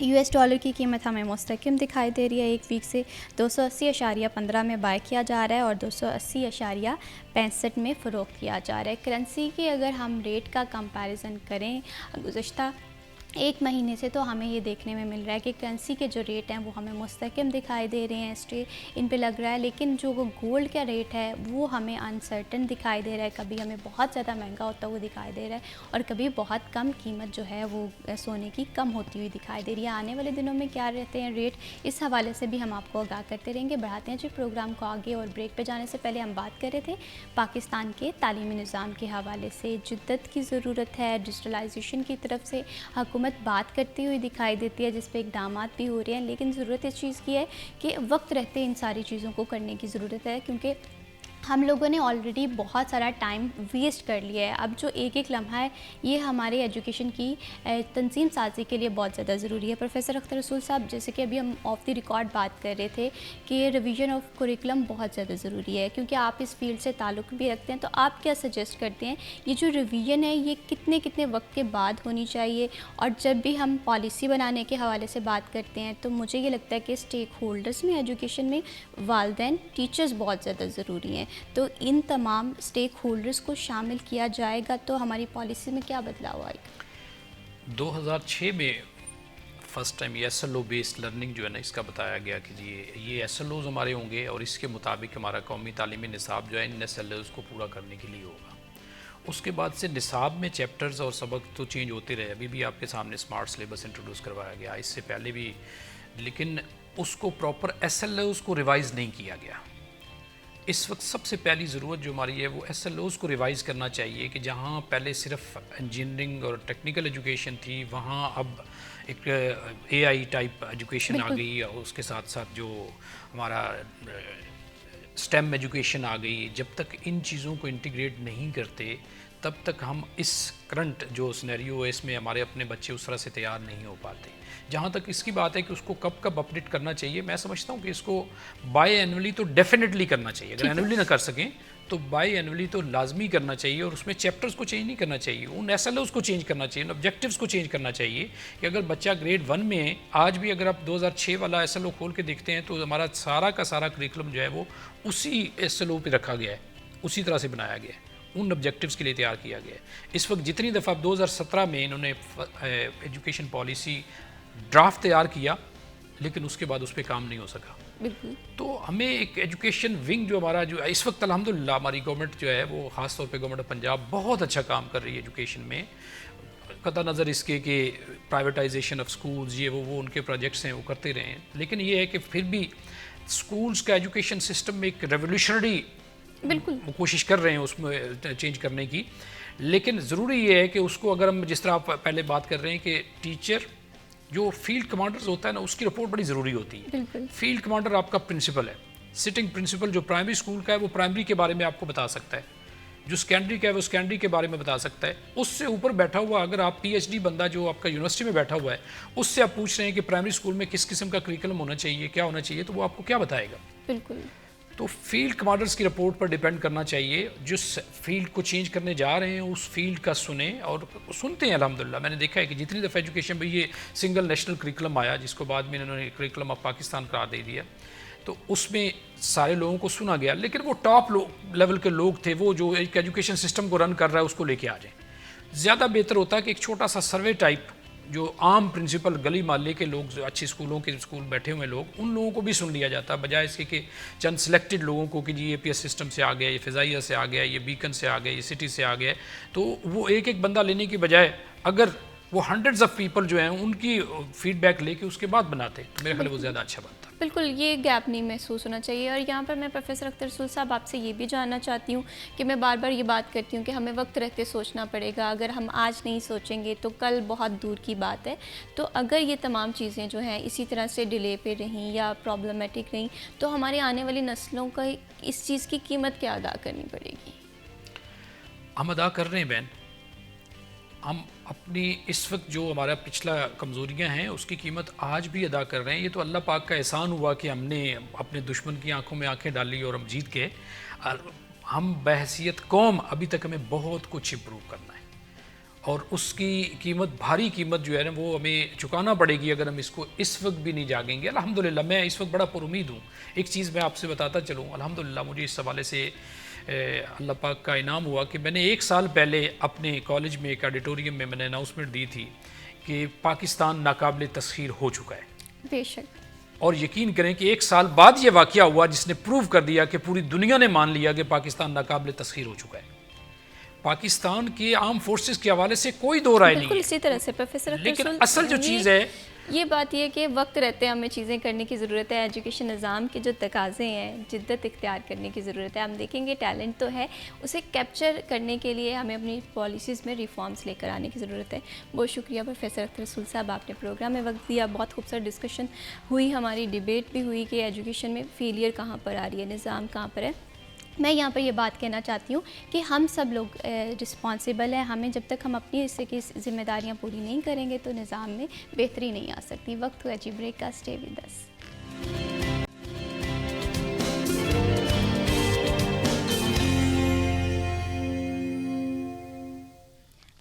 US डॉलर की कीमत हमें मुस्तकिम दिखाई दे रही है, एक वीक से 280.15 में बाय किया जा रहा है और 280.65 में फ़रोख्त किया जा रहा है। करेंसी की अगर हम रेट का कंपैरिजन करें गुज़श्ता 1 महीने से तो हमें ये देखने में मिल रहा है कि करेंसी के जो रेट हैं वो हमें मुस्तकिम दिखाई दे रहे हैं, स्टे इन पे लग रहा है। लेकिन जो वो गोल्ड का रेट है वो हमें अनसर्टन दिखाई दे रहा है, कभी हमें बहुत ज़्यादा महंगा होता हुआ दिखाई दे रहा है और कभी बहुत कम कीमत जो है वो सोने की कम होती हुई दिखाई दे रही है। आने वाले दिनों में क्या रहते हैं रेट, इस हवाले से भी हम आपको आगाह करते रहेंगे। बढ़ाते हैं जी प्रोग्राम को आगे और ब्रेक पर जाने से पहले हम बात कर रहे थे पाकिस्तान के तालीमी निज़ाम के हवाले से। जिद्दत की ज़रूरत है, डिजिटलाइजेशन की तरफ से हुकूमत बात करती हुई दिखाई देती है जिस पे इक़दामात भी हो रहे हैं, लेकिन ज़रूरत इस चीज़ की है कि वक्त रहते इन सारी चीज़ों को करने की ज़रूरत है क्योंकि हम लोगों ने ऑलरेडी बहुत सारा टाइम वेस्ट कर लिया है। अब जो एक एक लम्हा है ये हमारे एजुकेशन की तंजीम साजी के लिए बहुत ज़्यादा ज़रूरी है। प्रोफेसर अख्तर रसूल साहब, जैसे कि अभी हम ऑफ द रिकॉर्ड बात कर रहे थे कि रिवीजन ऑफ कुरिकुलम बहुत ज़्यादा ज़रूरी है क्योंकि आप इस फील्ड से ताल्लुक़ भी रखते हैं, तो आप क्या सजेस्ट करते हैं ये जो रिवीजन है ये कितने कितने वक्त के बाद होनी चाहिए? और जब भी हम पॉलिसी बनाने के हवाले से बात करते हैं तो मुझे ये लगता है कि स्टेक होल्डर्स में एजुकेशन में वालिदैन, टीचर्स बहुत ज़्यादा ज़रूरी हैं। तो इन तमाम स्टेक होल्डर्स को शामिल किया जाएगा तो हमारी पॉलिसी में क्या बदलाव आएगा? 2006 में फ़र्स्ट टाइम ये SLO बेस्ड लर्निंग जो है ना इसका बताया गया कि जी ये SLOs हमारे होंगे और इसके मुताबिक हमारा कौमी तालीमी निसाब जो है इन SLOs को पूरा करने के लिए होगा। उसके बाद से निसाब में चैप्टर्स और सबक तो चेंज होते रहे। अभी भी आपके सामने स्मार्ट सिलेबस इंट्रोड्यूस करवाया गया, इससे पहले भी, लेकिन उसको प्रॉपर SLOs को रिवाइज़ नहीं किया गया। इस वक्त सबसे पहली ज़रूरत जो हमारी है वो SLOs को रिवाइज़ करना चाहिए कि जहाँ पहले सिर्फ इंजीनियरिंग और टेक्निकल एजुकेशन थी, वहाँ अब एक AI टाइप एजुकेशन आ बिल्कुल। गई, और उसके साथ साथ जो हमारा स्टेम एजुकेशन आ गई। जब तक इन चीज़ों को इंटीग्रेट नहीं करते तब तक हम इस करंट जो सिनेरियो है इसमें हमारे अपने बच्चे उस तरह से तैयार नहीं हो पाते। जहाँ तक इसकी बात है कि उसको कब कब अपडेट करना चाहिए, मैं समझता हूँ कि इसको बाय एनुअली तो डेफिनेटली करना चाहिए। अगर एनुअली ना कर सकें तो बाय एनुअली तो लाजमी करना चाहिए, और उसमें चैप्टर्स को चेंज नहीं करना चाहिए, उन SLOs को चेंज करना चाहिए, उन ऑब्जेक्टिव्स को चेंज करना चाहिए। कि अगर बच्चा ग्रेड 1 में है, आज भी अगर आप 2006 वाला SLO खोल के देखते हैं तो हमारा सारा का सारा करिकुलम जो है वो उसी SLO पे रखा गया है, उसी तरह से बनाया गया है, उन ऑब्जेक्टिव्स के लिए तैयार किया गया है। इस वक्त जितनी दफ़ा 2017 में इन्होंने एजुकेशन पॉलिसी ड्राफ्ट तैयार किया, लेकिन उसके बाद उस पर काम नहीं हो सका। बिल्कुल। तो हमें एक एजुकेशन विंग जो हमारा जो इस वक्त अल्हम्दुलिल्लाह हमारी गवर्नमेंट जो है वो ख़ास तौर पे गवर्नमेंट ऑफ पंजाब बहुत अच्छा काम कर रही है एजुकेशन में, कतई नज़र इसके कि प्राइवेटाइजेशन ऑफ स्कूल्स ये वो उनके प्रोजेक्ट्स हैं वो करते रहे हैं, लेकिन ये है कि फिर भी स्कूल्स का एजुकेशन सिस्टम में एक रेवोल्यूशनरी बिल्कुल। वो कोशिश कर रहे हैं उसमें चेंज करने की। लेकिन ज़रूरी ये है कि उसको अगर हम जिस तरह आप पहले बात कर रहे हैं कि टीचर जो फील्ड कमांडर्स होता है ना, उसकी रिपोर्ट बड़ी ज़रूरी होती है। बिल्कुल। फील्ड कमांडर आपका प्रिंसिपल है, सिटिंग प्रिंसिपल जो प्राइमरी स्कूल का है वो प्राइमरी के बारे में आपको बता सकता है, जो सेकेंडरी का है वो सेकेंडरी के बारे में बता सकता है। उससे ऊपर बैठा हुआ अगर आप PhD बंदा जो आपका यूनिवर्सिटी में बैठा हुआ है उससे आप पूछ रहे हैं कि प्राइमरी स्कूल में किस किस्म का करिकुलम होना चाहिए, क्या होना चाहिए, तो वो आपको क्या बताएगा। बिल्कुल। तो फील्ड कमांडर्स की रिपोर्ट पर डिपेंड करना चाहिए। जिस फील्ड को चेंज करने जा रहे हैं उस फील्ड का सुने, और सुनते हैं। अल्हम्दुलिल्लाह मैंने देखा है कि जितनी दफ़ा एजुकेशन में ये सिंगल नेशनल करिकुलम आया, जिसको बाद में इन्होंने करिकुलम ऑफ पाकिस्तान करार दे दिया, तो उसमें सारे लोगों को सुना गया, लेकिन वो टॉप लेवल के लोग थे, वो जो एक एजुकेशन सिस्टम को रन कर रहा है उसको लेके आ जाए। ज़्यादा बेहतर होता है कि एक छोटा सा सर्वे टाइप जो आम प्रिंसिपल गली मोहल्ले के लोग, जो अच्छे स्कूलों के स्कूल बैठे हुए लोग, उन लोगों को भी सुन लिया जाता, बजाय इसके कि चंद सिलेक्टेड लोगों को कि जी APS सिस्टम से आ गया, ये फ़िज़ाइया से आ गया, ये बीकन से आ गया, ये सिटी से आ गया। तो वो एक एक बंदा लेने की बजाय अगर वो हंड्रेड्स ऑफ पीपल जो हैं उनकी फीडबैक लेके उसके बाद बनाते तो मेरे ख्याल वो ज़्यादा अच्छा बनता। बिल्कुल, ये गैप नहीं महसूस होना चाहिए। और यहाँ पर मैं प्रोफेसर अख्तर रसूल साहब आपसे ये भी जानना चाहती हूँ कि मैं बार बार ये बात करती हूँ कि हमें वक्त रहते सोचना पड़ेगा, अगर हम आज नहीं सोचेंगे तो कल बहुत दूर की बात है। तो अगर ये तमाम चीज़ें जो हैं इसी तरह से डिले पे रहीं या प्रॉब्लमेटिक रहीं तो हमारी आने वाली नस्लों का इस चीज़ की कीमत क्या अदा करनी पड़ेगी? हम अदा कर रहे हैं बहन, हम अपनी इस वक्त जो हमारा पिछला कमज़ोरियाँ हैं उसकी कीमत आज भी अदा कर रहे हैं। ये तो अल्लाह पाक का एहसान हुआ कि हमने अपने दुश्मन की आंखों में आंखें डाली और हम जीत गए। हम बहैसियत कौम अभी तक हमें बहुत कुछ इम्प्रूव करना है, और उसकी कीमत, भारी कीमत जो है ना वो हमें चुकाना पड़ेगी अगर हम इसको इस वक्त भी नहीं जागेंगे। अल्हम्दुलिल्लाह मैं इस वक्त बड़ा पुरुमीद हूँ। एक चीज़ मैं आपसे बताता चलूँ, अल्हम्दुलिल्लाह मुझे इस हवाले से अल्लाह पाक का इनाम हुआ कि मैंने 1 साल पहले अपने कॉलेज में एक ऑडिटोरियम में मैंने अनाउंसमेंट दी थी कि पाकिस्तान नाकाबिल तस्खीर हो चुका है। बेशक। और यकीन करें कि 1 साल बाद ये वाक़या हुआ जिसने प्रूव कर दिया कि पूरी दुनिया ने मान लिया कि पाकिस्तान नाकाबिल तस्खीर हो चुका है। पाकिस्तान के आर्म फोर्सेस के हवाले से कोई दो राय नहीं बिल्कुल है। इसी तरह से प्रोफेसर अख्तर लेकिन रसूल, असल जो चीज़ है ये बात ये कि वक्त रहते हमें चीज़ें करने की ज़रूरत है। एजुकेशन निज़ाम के जो तकाज़े हैं, जिद्दत इख्तियार करने की ज़रूरत है। हम देखेंगे टैलेंट तो है, उसे कैप्चर करने के लिए हमें अपनी पॉलिसीज़ में रिफॉर्म्स लेकर आने की ज़रूरत है। बहुत शुक्रिया प्रोफेसर अख्तर रसूल साहब, आपने प्रोग्राम में वक्त दिया। बहुत खूबसूरत डिस्कशन हुई, हमारी डिबेट भी हुई कि एजुकेशन में फेलियर कहाँ पर आ रही है, निज़ाम कहाँ पर है। मैं यहाँ पर ये बात कहना चाहती हूँ कि हम सब लोग रिस्पॉन्सिबल हैं। हमें जब तक हम अपनी हिस्से की जिम्मेदारियाँ पूरी नहीं करेंगे तो निज़ाम में बेहतरी नहीं आ सकती। वक्त हुआ जी ब्रेक का, stay with us.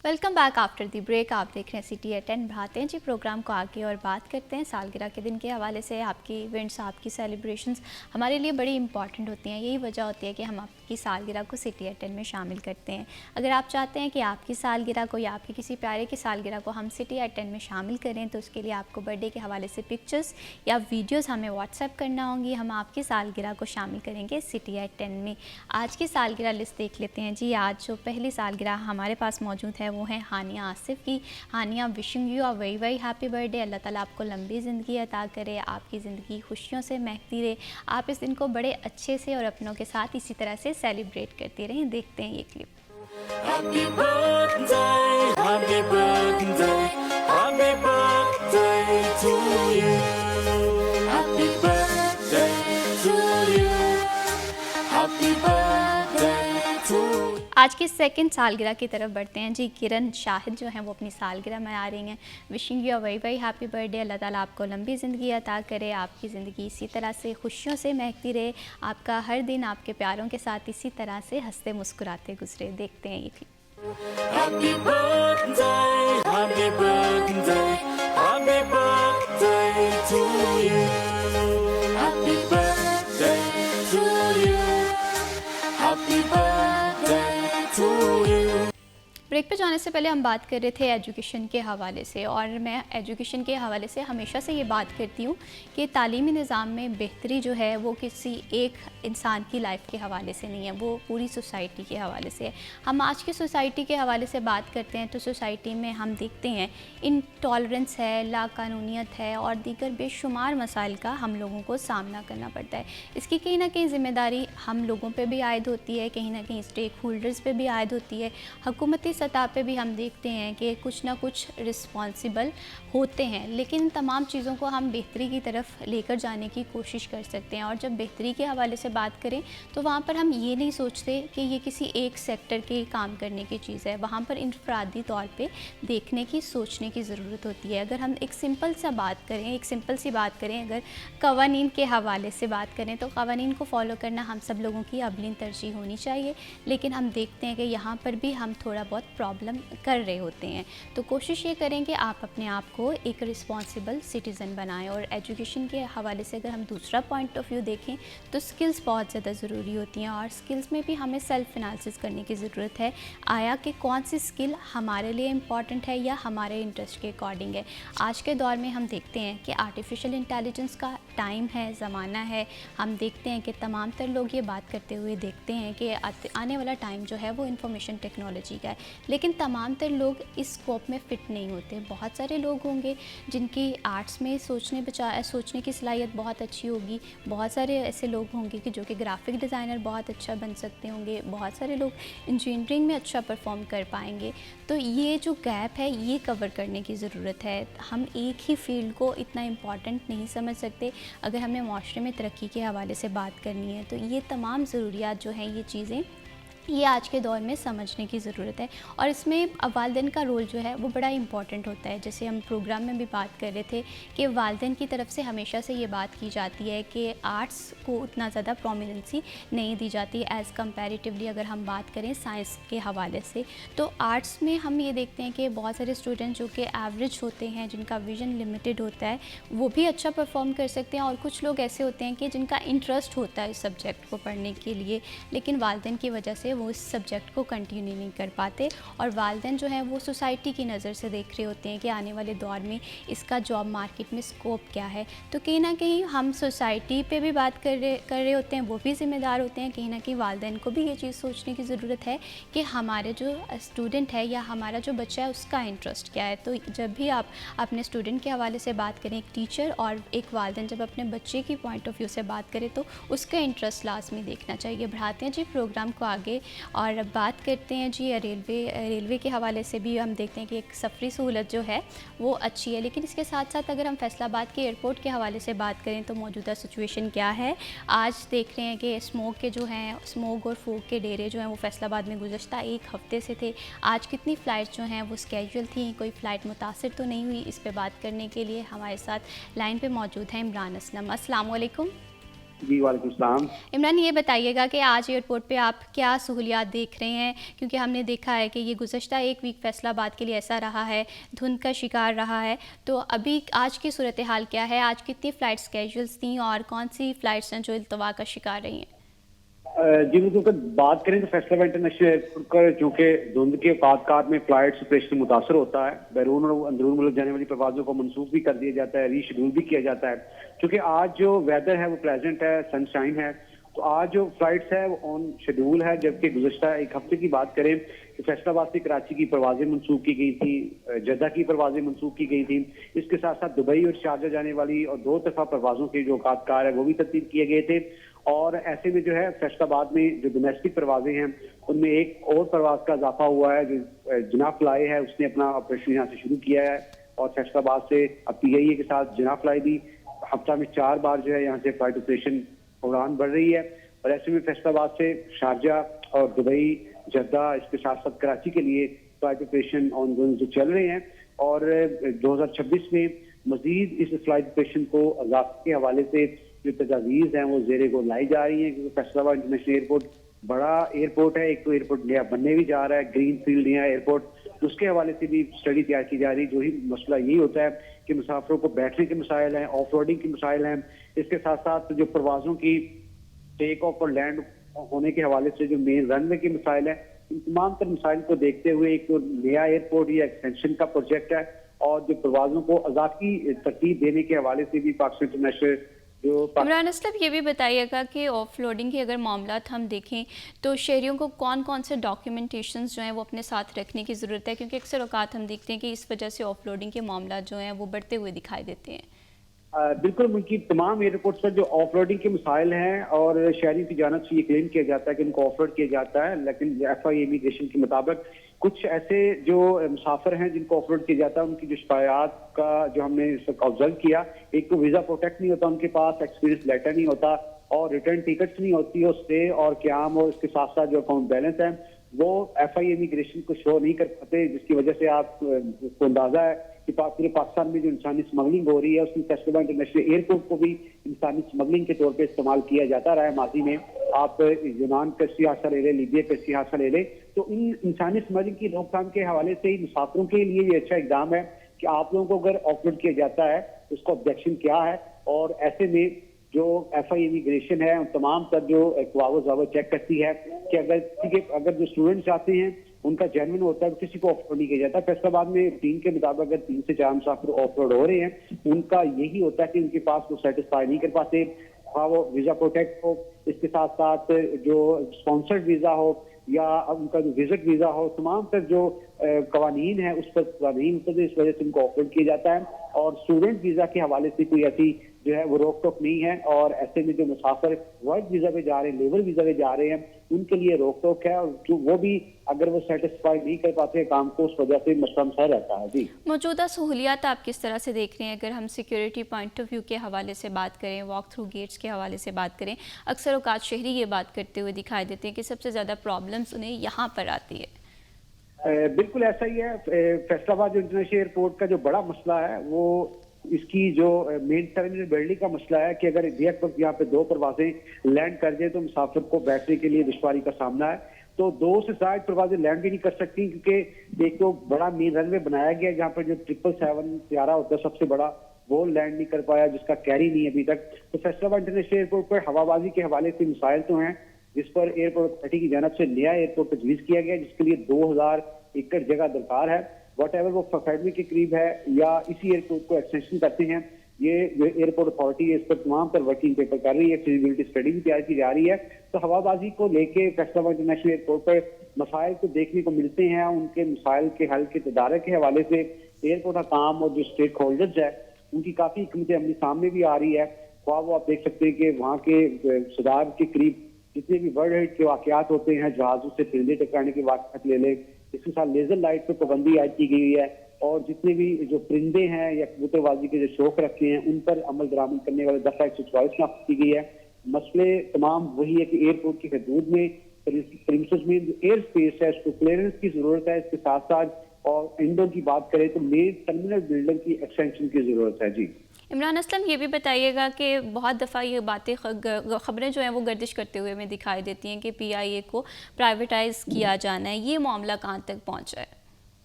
Welcome back after the break. आप देख रहे हैं सिटी एट 10। बढ़ाते हैं जी प्रोग्राम को आगे और बात करते हैं सालगिरह के दिन के हवाले से। आपकी इवेंट्स, आपकी सेलिब्रेशंस हमारे लिए बड़ी इंपॉर्टेंट होती हैं। यही वजह होती है कि हम आपकी सालगिरह को सिटी एट 10 में शामिल करते हैं। अगर आप चाहते हैं कि आपकी सालगिरह को या आपके किसी प्यारे की सालगिरह को हम सिटी एट 10 में शामिल करें तो उसके लिए आपको बर्थडे के हवाले से पिक्चर्स या वीडियोज़ हमें व्हाट्सएप करना होंगी। हम आपकी सालगिरह को शामिल करेंगे सिटी एट 10 में। आज की सालगिरह लिस्ट देख लेते हैं जी। आज जो पहली सालगिरह हमारे पास मौजूद है वो वो है हानिया आसिफ की। Hania, wishing you a very very happy birthday. Allah Taala आपको लंबी ज़िंदगी अता करे, आपकी ज़िंदगी खुशियों से महकती रहे, आप इस दिन को बड़े अच्छे से और अपनों के साथ इसी तरह से सेलिब्रेट करती रहें। देखते हैं ये clip. Happy birthday, happy birthday, happy birthday to you. Happy birthday to you. Happy birthday to you. आज की सेकंड सालगिरह की तरफ बढ़ते हैं जी। किरण शाहिद जो हैं वो अपनी सालगिरह मना रही हैं। Wishing you a very very happy birthday. Allah Taala आपको लंबी ज़िंदगी अता करे, आपकी ज़िंदगी इसी तरह से खुशियों से महकती रहे, आपका हर दिन आपके प्यारों के साथ इसी तरह से हंसते मुस्कुराते गुजरे। देखते हैं ये clip. Happy birthday, happy birthday, happy birthday to you. Happy birthday to you. Happy birthday to you. Break पे जाने से पहले हम बात कर रहे थे एजुकेशन के हवाले से, और मैं एजुकेशन के हवाले से हमेशा से ये बात करती हूँ कि तालीमी निज़ाम में बेहतरी जो है वो किसी एक इंसान की लाइफ के हवाले से नहीं है, वो पूरी सोसाइटी के हवाले से है। हम आज की सोसाइटी के हवाले से बात करते हैं तो सोसाइटी में हम देखते हैं इनटॉलरेंस है, लाकानूनियत है और दीगर बेशुमार मसाइल का हम लोगों को सामना करना पड़ता है। इसकी कहीं ना कहीं ज़िम्मेदारी हम लोगों पे भी आयद होती है, कहीं ना कहीं स्टेक होल्डर्स पे भी आयद होती है। हुकूमती सतह पे भी हम देखते हैं कि कुछ ना कुछ रिस्पॉन्सिबल होते हैं, लेकिन इन तमाम चीज़ों को हम बेहतरी की तरफ लेकर जाने की कोशिश कर सकते हैं। और जब बेहतरी के हवाले से बात करें तो वहाँ पर हम ये नहीं सोचते कि ये किसी एक सेक्टर के काम करने की चीज़ है, वहाँ पर इनफरादी तौर पे देखने की, सोचने की ज़रूरत होती है। अगर हम एक सिंपल सी बात करें, अगर कवानीन के हवाले से बात करें तो कवानीन को फॉलो करना हम सब लोगों की अवलिन तरजीह होनी चाहिए, लेकिन हम देखते हैं कि यहाँ पर भी हम थोड़ा बहुत प्रॉब्लम कर रहे होते हैं। तो कोशिश ये करें कि आप अपने आप को एक रिस्पॉन्सिबल सिटीज़न बनाएं। और एजुकेशन के हवाले से अगर हम दूसरा पॉइंट ऑफ व्यू देखें तो स्किल्स बहुत ज़्यादा ज़रूरी होती हैं, और स्किल्स में भी हमें सेल्फ एनालिसिस करने की ज़रूरत है। आया कि कौन सी स्किल हमारे लिए इम्पॉर्टेंट है या हमारे इंटरेस्ट के अकॉर्डिंग है। आज के दौर में हम देखते हैं कि आर्टिफिशियल इंटेलिजेंस का टाइम है, ज़माना है। हम देखते हैं कि तमाम तर लोग ये बात करते हुए देखते हैं कि आने वाला टाइम जो है वो इंफॉर्मेशन टेक्नोलॉजी का है, लेकिन तमाम तर लोग इस स्कोप में फ़िट नहीं होते। बहुत सारे लोग होंगे जिनकी आर्ट्स में सोचने की सलाहियत बहुत अच्छी होगी, बहुत सारे ऐसे लोग होंगे कि जो कि ग्राफिक डिज़ाइनर बहुत अच्छा बन सकते होंगे, बहुत सारे लोग इंजीनियरिंग में अच्छा परफॉर्म कर पाएंगे। तो ये जो गैप है ये कवर करने की ज़रूरत है। हम एक ही फील्ड को इतना इम्पॉर्टेंट नहीं समझ सकते। अगर हमें माशरे में तरक्की के हवाले से बात करनी है तो ये तमाम ज़रूरियात जो हैं, ये चीज़ें ये आज के दौर में समझने की ज़रूरत है। और इसमें वालिदैन का रोल जो है वो बड़ा इम्पॉर्टेंट होता है। जैसे हम प्रोग्राम में भी बात कर रहे थे कि वालिदैन की तरफ से हमेशा से ये बात की जाती है कि आर्ट्स को उतना ज़्यादा प्रोमिनेंसी नहीं दी जाती एज़ कम्पैरेटिवली। अगर हम बात करें साइंस के हवाले से तो आर्ट्स में हम ये देखते हैं कि बहुत सारे स्टूडेंट जो कि एवरेज होते हैं, जिनका विज़न लिमिटेड होता है, वो भी अच्छा परफॉर्म कर सकते हैं। और कुछ लोग ऐसे होते हैं कि जिनका इंटरेस्ट होता है इस सब्जेक्ट को पढ़ने के लिए, लेकिन वालिदैन की वजह से वो इस सब्जेक्ट को कंटिन्यू नहीं कर पाते। और वालिदैन जो है वो सोसाइटी की नज़र से देख रहे होते हैं कि आने वाले दौर में इसका जॉब मार्केट में स्कोप क्या है। तो कहीं ना कहीं हम सोसाइटी पे भी बात कर रहे होते हैं, वो भी ज़िम्मेदार होते हैं। कहीं ना कहीं वालिदैन को भी ये चीज़ सोचने की ज़रूरत है कि हमारे जो स्टूडेंट है या हमारा जो बच्चा है उसका इंटरेस्ट क्या है। तो जब भी आप अपने स्टूडेंट के हवाले से बात करें, एक टीचर और एक वालिदैन जब अपने बच्चे की पॉइंट ऑफ व्यू से बात करें तो उसका इंटरेस्ट लाजमी देखना चाहिए। बढ़ाते हैं जी प्रोग्राम को आगे और अब बात करते हैं जी रेलवे के हवाले से भी हम देखते हैं कि एक सफरी सहूलत जो है वो अच्छी है, लेकिन इसके साथ साथ अगर हम फैसलाबाद के एयरपोर्ट के हवाले से बात करें तो मौजूदा सिचुएशन क्या है। आज देख रहे हैं कि स्मोक और फूक के डेरे जो हैं वो फैसलाबाद में गुज़श्ता एक हफ़्ते से थे। आज कितनी फ़्लाइट्स जो हैं वो स्केड्यूल थी, कोई फ़्लाइट मुतासिर तो नहीं हुई। इस पे बात करने के लिए हमारे साथ लाइन पे मौजूद हैं इमरान असलम। अस्सलाम वालेकुम। जी वालेकुम सलाम। इमरान, ये बताइएगा कि आज एयरपोर्ट पे आप क्या सहूलियात देख रहे हैं, क्योंकि हमने देखा है कि ये गुज़श्ता एक वीक फैसलाबाद के लिए ऐसा रहा है, धुंध का शिकार रहा है। तो अभी आज की सूरत हाल क्या है, आज कितनी फ़्लाइट स्केड्यूल्स थी और कौन सी फ़्लाइट्स हैं जो इल्तवा का शिकार रही हैं? जी बिल्कुल, बात करें तो फैसलाबाद इंटरनेशनल एयरपोर्ट का चूँकि धुंध के औकात में फ़्लाइट ऑपरेशन मुतासर होता है, बैरून और अंदरून मुल्क जाने वाली परवाज़ों को मनसूख भी कर दिया जाता है, रीशेड्यूल भी किया जाता है। चूँकि आज जो वेदर है वो प्लेजेंट है, सनशाइन है तो आज जो फ्लाइट्स है वो ऑन शेड्यूल है, जबकि गुज़श्ता एक हफ्ते की बात करें तो फैसलाबाद से कराची की परवाजें मंसूख की गई थी, जद्दा की परवाजें मंसूख की गई थी। इसके साथ साथ दुबई और शारजा जाने वाली और 2 तरफा परवाजों के जो औकातकार है वो भी तब्दील किए गए थे। और ऐसे में जो है फैसलाबाद में जो डोमेस्टिक परवाजें हैं उनमें एक और परवाज का इजाफा हुआ है। जो जिना फ्लाई है उसने अपना ऑपरेशन यहाँ से शुरू किया है और फैसलाबाद से अब PIA के साथ जिना फ्लाई भी हफ्ता में 4 बार जो है यहाँ से फ्लाइट ऑपरेशन उड़ान बढ़ रही है। और ऐसे में फैसलाबाद से शारजा और दुबई, जद्दा, इसके साथ साथ कराची के लिए फ्लाइट ऑपरेशन ऑन गोइंग जो चल रहे हैं। और 2026 में मजीद इस फ्लाइट ऑपरेशन को अजाफे के हवाले से जो तजावीज़ हैं वो ज़ेरे को लाई जा रही हैं, क्योंकि फैसलाबाद इंटरनेशनल एयरपोर्ट बड़ा एयरपोर्ट है। एक तो एयरपोर्ट नया बनने भी जा रहा है, ग्रीन फील्ड नया एयरपोर्ट, उसके हवाले से भी स्टडी तैयार की जा रही है। जो ही मसला यही होता है कि मुसाफिरों को बैठने के मसाइल हैं, ऑफ रोडिंग के मसाइल हैं, इसके साथ साथ जो परवाजों की टेक ऑफ और लैंड होने के हवाले से जो मेन रनवे के मसाइल हैं, इन तमाम तर मसाइल को देखते हुए एक तो नया एयरपोर्ट या एक्सटेंशन का प्रोजेक्ट है और जो परवाजों को अजाफी तरतीब देने के हवाले से भी पाकिस्तान इंटरनेशनल जो इमरान असलम, ये भी बताइएगा कि ऑफलोडिंग के अगर मामला हम देखें तो शहरियों को कौन कौन से डॉक्यूमेंटेशंस जो हैं वो अपने साथ रखने की ज़रूरत है, क्योंकि अक्सर औकात हम देखते हैं कि इस वजह से ऑफलोडिंग के मामला जो हैं वो बढ़ते हुए दिखाई देते हैं। बिल्कुल, मुल्क की तमाम एयरपोर्ट्स पर जो ऑफलोडिंग के मसाइल हैं और शहरी की जानब से ये क्लेम किया जाता है कि उनको ऑफलोड किया जाता है, लेकिन FIA इमिग्रेशन के मुताबिक कुछ ऐसे जो मुसाफिर हैं जिनको ऑफलोड किया जाता है उनकी जो शिकायत का जो हमने ऑब्जर्व किया, एक तो वीज़ा प्रोटेक्ट नहीं होता उनके पास, एक्सपीरियंस लेटर नहीं होता और रिटर्न टिकट्स नहीं होती, और स्टे और क्याम और इसके साथ साथ जो अकाउंट बैलेंस है वो FIA इमिग्रेशन को शो नहीं कर पाते, जिसकी वजह से आपको अंदाजा है कि पूरे पाकिस्तान में जो इंसानी स्मगलिंग हो रही है उसमें फैसलाबाद इंटरनेशनल एयरपोर्ट को भी इंसानी स्मगलिंग के तौर पे इस्तेमाल किया जाता रहा है माजी में। आप यूनान का हादसा ले लें, लीबिया का हादसा ले लें, तो इन इंसानी स्मगलिंग की रोकथाम के हवाले से मुसाफिरों के लिए ये अच्छा इकदाम है कि आप लोगों को अगर ऑफलोड किया जाता है उसका ऑब्जेक्शन क्या है। और ऐसे में जो FIA इमिग्रेशन है तमाम तर जो कागज चेक करती है कि अगर जो स्टूडेंट्स आते हैं उनका जेन्युइन होता है, किसी को ऑफलोड नहीं किया जाता। फैसलाबाद में 3 के मुताबिक अगर 3 से 4 मुसाफिर ऑफलोड हो रहे हैं, उनका यही होता है कि उनके पास वो सेटिस्फाई नहीं कर पाते, हाँ वो वीजा प्रोटेक्ट हो, इसके साथ साथ जो स्पॉन्सर्ड वीजा हो या उनका जो विजिट वीजा हो, तमाम तर जो कवानीन है उस पर कवानीन तो इस वजह से उनको ऑफलोड किया जाता है। और स्टूडेंट वीजा के हवाले से कोई ऐसी जो है वो रोक टोक नहीं है। और ऐसे में जो मुसाफिर वर्क वीजा पे जा रहे हैं, लेबर वीजा पे जा रहे हैं, उनके लिए रोक टोक है, और जो वो भी अगर वो सेटिस्फाई नहीं कर पाते काम को उस वजह से मसला मसा रहता है। जी, मौजूदा सहूलियात आप किस तरह से देख रहे हैं? अगर हम सिक्योरिटी पॉइंट ऑफ व्यू के हवाले से बात करें, वॉक थ्रू गेट्स के हवाले से बात करें, अक्सर औकात शहरी ये बात करते हुए दिखाई देते हैं कि सबसे ज़्यादा प्रॉब्लम्स उन्हें यहाँ पर आती है। बिल्कुल ऐसा ही है। फैसलाबाद इंटरनेशनल एयरपोर्ट का जो बड़ा मसला है वो इसकी जो मेन टर्मिनल बिल्डिंग का मसला है कि अगर एक वक्त यहाँ पे 2 परवाजें लैंड कर जाए तो मुसाफिर को बैठने के लिए दुश्वारी का सामना है। तो 2 से ज़ायद परवाजें लैंड भी नहीं कर सकती, क्योंकि एक तो बड़ा मेन रनवे बनाया गया जहाँ पर जो 777 त्यारा होता है सबसे बड़ा, वो लैंड नहीं कर पाया, जिसका कैरी नहीं है अभी तक। तो फैसलाबाद इंटरनेशनल एयरपोर्ट पर हवाबाजी के हवाले से मिसाइल तो हैं, जिस पर एयरपोर्ट अथॉरिटी की जानब से नया एयरपोर्ट तजवीज़ किया गया, जिसके लिए 2000 एकड़ जगह दरकार है। वट एवर वो अकेडमी के करीब है या इसी एयरपोर्ट को एक्सटेंशन करते हैं, ये जो एयरपोर्ट अथॉरिटी है इस पर तमाम पर वर्किंग पेपर कर रही है, फिजिबिलिटी स्टडी भी तैयार की जा रही है। तो हवाबाजी को लेके फैसलाबाद इंटरनेशनल एयरपोर्ट पर मसाइल तो देखने को मिलते हैं, उनके मसाइल के हल के तदारक के हवाले से एयरपोर्ट का काम और जो स्टेक होल्डर्स है उनकी काफ़ी हिकमत अमली सामने भी आ रही है। ख्वाह वो आप देख सकते हैं कि वहाँ के सुधार के करीब जितने भी वर्ल्ड हेड के वाकयात होते हैं, जहाज़ों से परिंदे टकराने के वाकयात ले लें, इसके साथ लेजर लाइट पर पाबंदी आयद की गई है, और जितने भी जो परिंदे हैं या कबूतरबाजी के जो शौक रखे हैं उन पर अमल दरामद करने वाले दफा 144 नाफ्त की गई है। मसले तमाम वही है कि एयरपोर्ट की हदूद में प्रीमिसेस में जो एयर स्पेस है उसको क्लियरेंस की जरूरत है। इसके साथ साथ और इंडोर की बात करें तो मेन टर्मिनल बिल्डिंग की एक्सटेंशन की जरूरत है। जी, इमरान असलम, ये भी बताइएगा कि बहुत दफ़ा ये बातें ख़बरें जो हैं वो गर्दिश करते हुए हमें दिखाई देती हैं कि PIA को प्राइवेटाइज किया जाना है, ये मामला कहाँ तक पहुँचा है?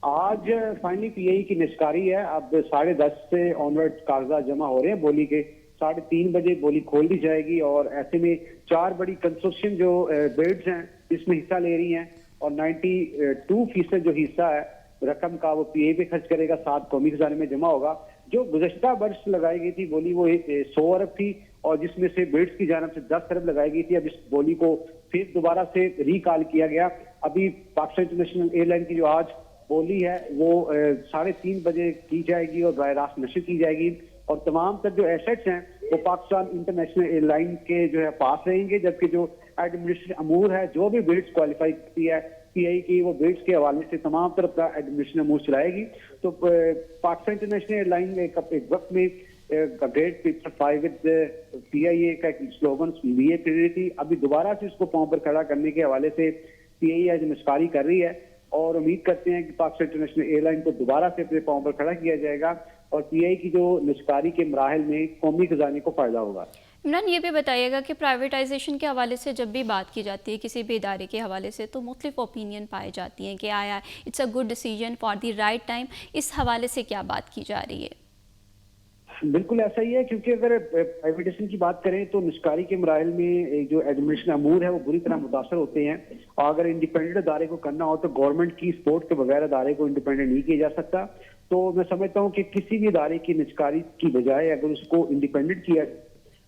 आज फाइनली PIA की निष्कारी है। अब 10:30 से ऑनवर्ड कागजात जमा हो रहे हैं बोली के, 3:30 बजे बोली खोल दी जाएगी। और ऐसे में 4 बड़ी कंस्ट्रक्शन जो बिड्स हैं इसमें हिस्सा ले रही हैं, और 92% जो हिस्सा है रकम का वो PIA पे खर्च करेगा, 7 कौमी खजाने में जमा होगा। जो गुज़श्ता वर्ष लगाई गई थी बोली वो 100 अरब थी, और जिसमें से बिड्स की जानब से 10 अरब लगाई गई थी। अब इस बोली को फिर दोबारा से रिकॉल किया गया। अभी पाकिस्तान इंटरनेशनल एयरलाइन की जो आज बोली है वो 3:30 बजे की जाएगी और बराह रास्त नशर की जाएगी, और तमाम तर जो एसेट्स हैं वो पाकिस्तान इंटरनेशनल एयरलाइन के जो है पास रहेंगे, जबकि जो एडमिनिस्ट्रेशन अमूर है, जो भी बिड्स क्वालिफाई करती है पीआई की, वो बिड्स के हवाले से तमाम तरफ का एडमिनिस्ट्रेशन अमूर चलाएगी। तो पाकिस्तान इंटरनेशनल एयरलाइन ने एक वक्त में ग्रेट पिक्चर 5 विद पीआईए का एक स्लोगन लिए कर रही थी। अभी दोबारा से इसको पांव पर खड़ा करने के हवाले से पीआईए आज निस्कारी कर रही है, और उम्मीद करते हैं कि पाकिस्तान इंटरनेशनल एयरलाइन को दोबारा से अपने पांव पर खड़ा किया जाएगा और पीआई की जो निस्कारी के मराहल में कौमी खजाने को फायदा होगा। इमरान, ये भी बताइएगा कि प्राइवेटाइजेशन के हवाले से जब भी बात की जाती है किसी भी इदारे के हवाले से, तो मुख्तलिफ ओपिनियन पाए जाती हैं कि आया it's a good decision for the right time. इस हवाले से क्या बात की जा रही है? बिल्कुल ऐसा ही है, क्योंकि अगर प्राइवेटाइजेशन की बात करें तो निस्कारी के मराहल में जो एडमिनिस्ट्रेशन अमूर है वो बुरी तरह मुतासर होते हैं, और अगर इंडिपेंडेंट अदारे को करना हो तो गवर्नमेंट की सपोर्ट के बगैर अदारे को इंडिपेंडेंट नहीं किया जा सकता। तो मैं समझता हूँ कि किसी भी इदारे की निस्कारी की बजाय अगर उसको इंडिपेंडेंट किया,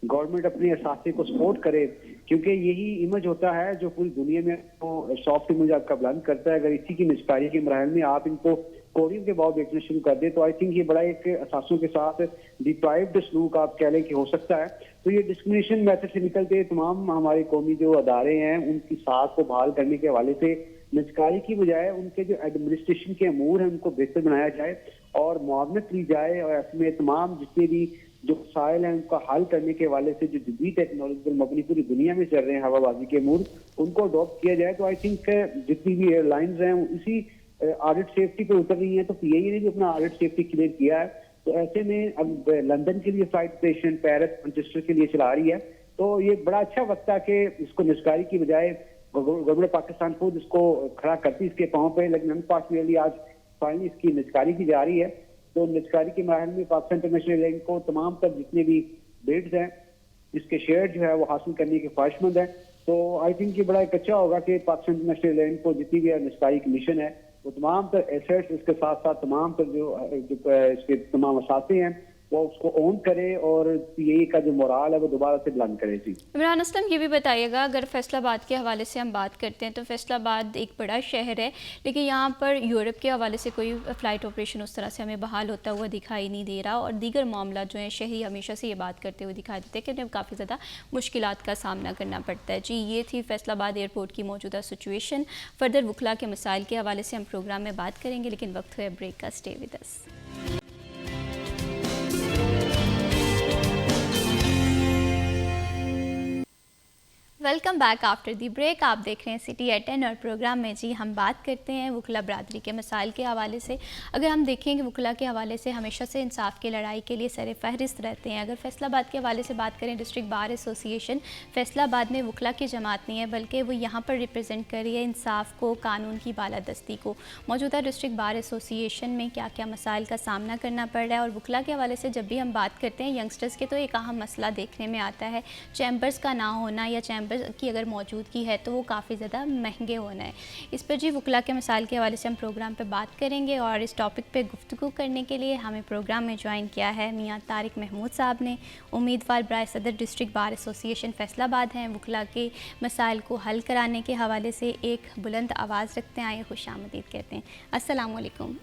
गवर्नमेंट अपने असासे को सपोर्ट करे, क्योंकि यही इमेज होता है जो पूरी दुनिया में तो सॉफ्ट इमेज आपका बुलंद करता है। अगर इसी की निस्कारी के मराहल में आप इनको कोरियन के भाव बेचना शुरू कर दे तो आई थिंक ये बड़ा एक असासों के साथ डिप्राइव्ड सलूक आप कह लें कि हो सकता है। तो ये डिस्क्रिमिनेशन मेथड से निकलते तमाम हमारे कौमी जो अदारे हैं उनकी साख को बहाल करने के हवाले से निस्कारी की बजाय उनके जो एडमिनिस्ट्रेशन के अमूर हैं उनको बेहतर बनाया जाए और मुआवनत ली जाए, और ऐसे में तमाम जितने भी जो मसाइल हैं उनका हल करने के हवाले से जो जदीद टेक्नोलॉजी पर मबनी पूरी दुनिया में चल रहे हैं हवाबाजी के अमूर, उनको अडॉप्ट किया जाए। तो आई थिंक जितनी भी एयरलाइंस हैं इसी ऑडिट सेफ्टी पे उतर रही है, तो पीआईए ने भी अपना ऑडिट सेफ्टी क्लियर किया है। तो ऐसे में अब लंदन के लिए फ्लाइट ऑपरेशन, पेरिस, मैनचेस्टर के लिए चला रही है, तो ये बड़ा अच्छा वक्त है कि इसको निस्कारी की बजाय गवर्नमेंट पाकिस्तान खुद इसको खड़ा करती इसके पाँव पे, लेकिन अनफॉर्चुनेटली आज फाइनली इसकी निस्कारी की जा रही है। तो निस्कारी के माहल में पाकिस्तान इंटरनेशनल एयरलाइन को तमाम तर जितने भी बिड्स हैं इसके शेयर जो है वो हासिल करने के ख्वाहिशमंद है। तो आई थिंक ये बड़ा एक अच्छा होगा कि पाकिस्तान इंटरनेशनल एयरलाइन को जितनी भी निस्कारी की मिशन है वो तमाम तर एसेट्स, इसके साथ साथ तमाम तर जो इसके तमाम असासे हैं वो उसको ओन करे और पीआईए का जो मोराल है वो दोबारा से बुलंद करे। जी इमरान असलम, ये भी बताइएगा, अगर फैसलाबाद के हवाले से हम बात करते हैं तो फैसलाबाद एक बड़ा शहर है, लेकिन यहाँ पर यूरोप के हवाले से कोई फ़्लाइट ऑपरेशन उस तरह से हमें बहाल होता हुआ दिखाई नहीं दे रहा, और दीगर मामला जो है शहरी हमेशा से ये बात करते हुए दिखाई देते हैं कि उन्हें काफ़ी ज़्यादा मुश्किलात का सामना करना पड़ता है। जी, ये थी फैसलाबाद एयरपोर्ट की मौजूदा सिचुएशन। फर्दर वुकला के मसाइल के हवाले से हम प्रोग्राम में बात करेंगे, लेकिन वक्त हुआ ब्रेक का। Stay with us. Welcome back after the break. आप देख रहे हैं सिटी एट 10 और प्रोग्राम में जी हम बात करते हैं वुकला बरादरी के मसाइल के हवाले से। अगर हम देखेंगे वुकला के हवाले से हमेशा से इंसाफ की लड़ाई के लिए सर फहरिस्त रहते हैं। अगर फैसलाबाद के हवाले से बात करें, डिस्ट्रिक्ट बार एसोसिएशन फैसलाबाद में वुकला की जमात नहीं है, बल्कि वो यहाँ पर रिप्रेजेंट कर रही है इंसाफ को, कानून की बालादस्ती को। मौजूदा डिस्ट्रिक्ट बार एसोसिएशन में क्या क्या मसाइल का सामना करना पड़ रहा है, और वुकला के हवाले से जब भी हम बात करते हैं यंगस्टर्स के, तो एक अहम मसला देखने में आता है चैम्बर्स का ना होना, या चैम्बर की अगर मौजूदगी है तो वो काफ़ी ज़्यादा महंगे होना है। इस पर जी वुकला के मसाइल के हवाले से हम प्रोग्राम पे बात करेंगे, और इस टॉपिक पे गुफ्तगू करने के लिए हमें प्रोग्राम में ज्वाइन किया है मियाँ तारिक महमूद साहब ने। उम्मीदवार बराए सदर डिस्ट्रिक्ट बार एसोसिएशन फैसलाबाद हैं। वुकला के मसाइल को हल कराने के हवाले से एक बुलंद आवाज़ रखते हैं, आइए खुशामदीद कहते हैं। अस्सलाम वालेकुम।